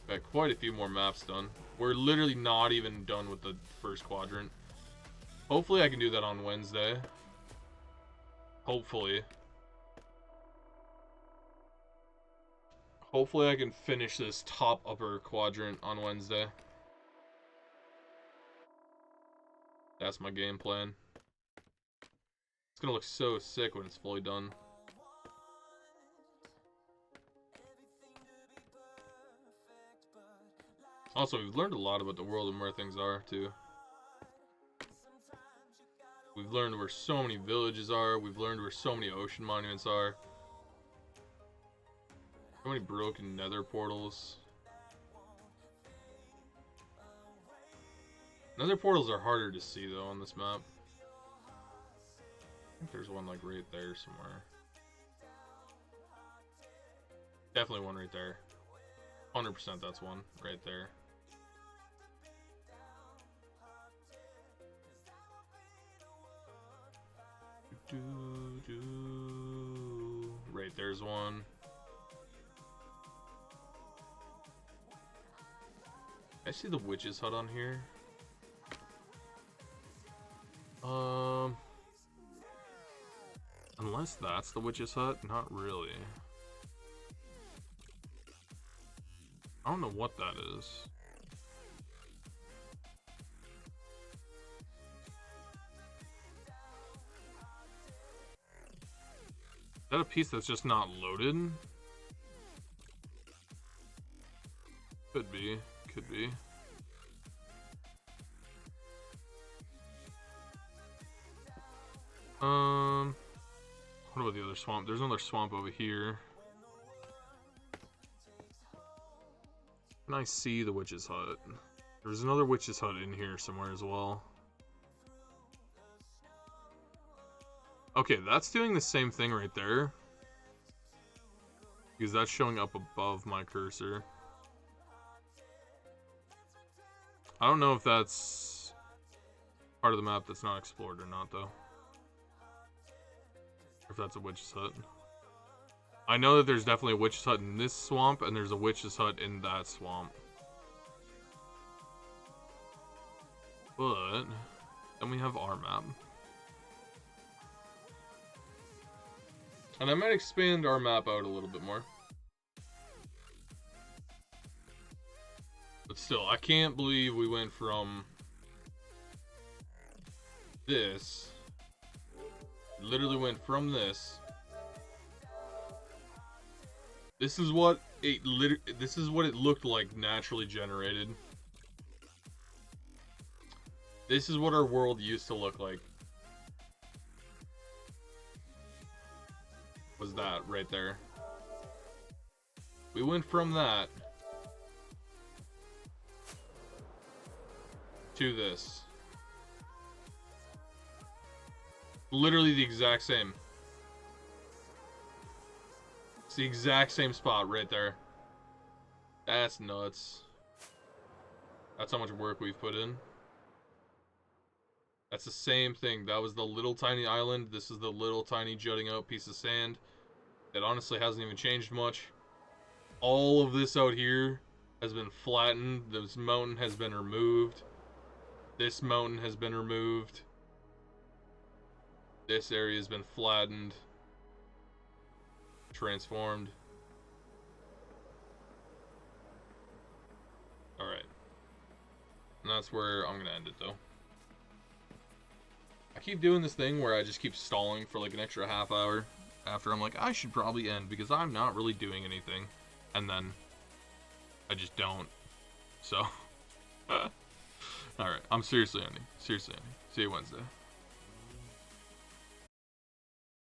Got quite a few more maps done. We're literally not even done with the first quadrant. Hopefully I can do that on Wednesday. Hopefully. Hopefully I can finish this top upper quadrant on Wednesday. That's my game plan. It's gonna look so sick when it's fully done. Also, we've learned a lot about the world and where things are, too. We've learned where so many villages are. We've learned where so many ocean monuments are. So many broken nether portals. Nether portals are harder to see, though, on this map. I think there's one, like, right there somewhere. Definitely one right there. 100% that's one right there. Right there's one. I see the witch's hut on here. Unless that's the witch's hut, not really. I don't know what that is. Is that a piece that's just not loaded? Could be. Could be. What about the other swamp? There's another swamp over here. Can I see the witch's hut? There's another witch's hut in here somewhere as well. Okay, that's doing the same thing right there. Because that's showing up above my cursor. I don't know if that's part of the map that's not explored or not, though. If that's a witch's hut. I know that there's definitely a witch's hut in this swamp, and there's a witch's hut in that swamp. But then we have our map. And I might expand our map out a little bit more. But still, I can't believe we went from this. Literally went from this. This is what it looked like naturally generated. This is what our world used to look like. Was that right there. We went from that to this. Literally the exact same. It's the exact same spot right there. That's nuts. That's how much work we've put in. That's the same thing. That was the little tiny island. This is the little tiny jutting out piece of sand. That honestly hasn't even changed much. All of this out here has been flattened. This mountain has been removed. This mountain has been removed. This area has been flattened, transformed. Alright. And that's where I'm gonna end it, though. I keep doing this thing where I just keep stalling for like an extra half hour after I'm like, I should probably end because I'm not really doing anything. And then I just don't. So, alright, I'm seriously ending. Seriously ending. See you Wednesday.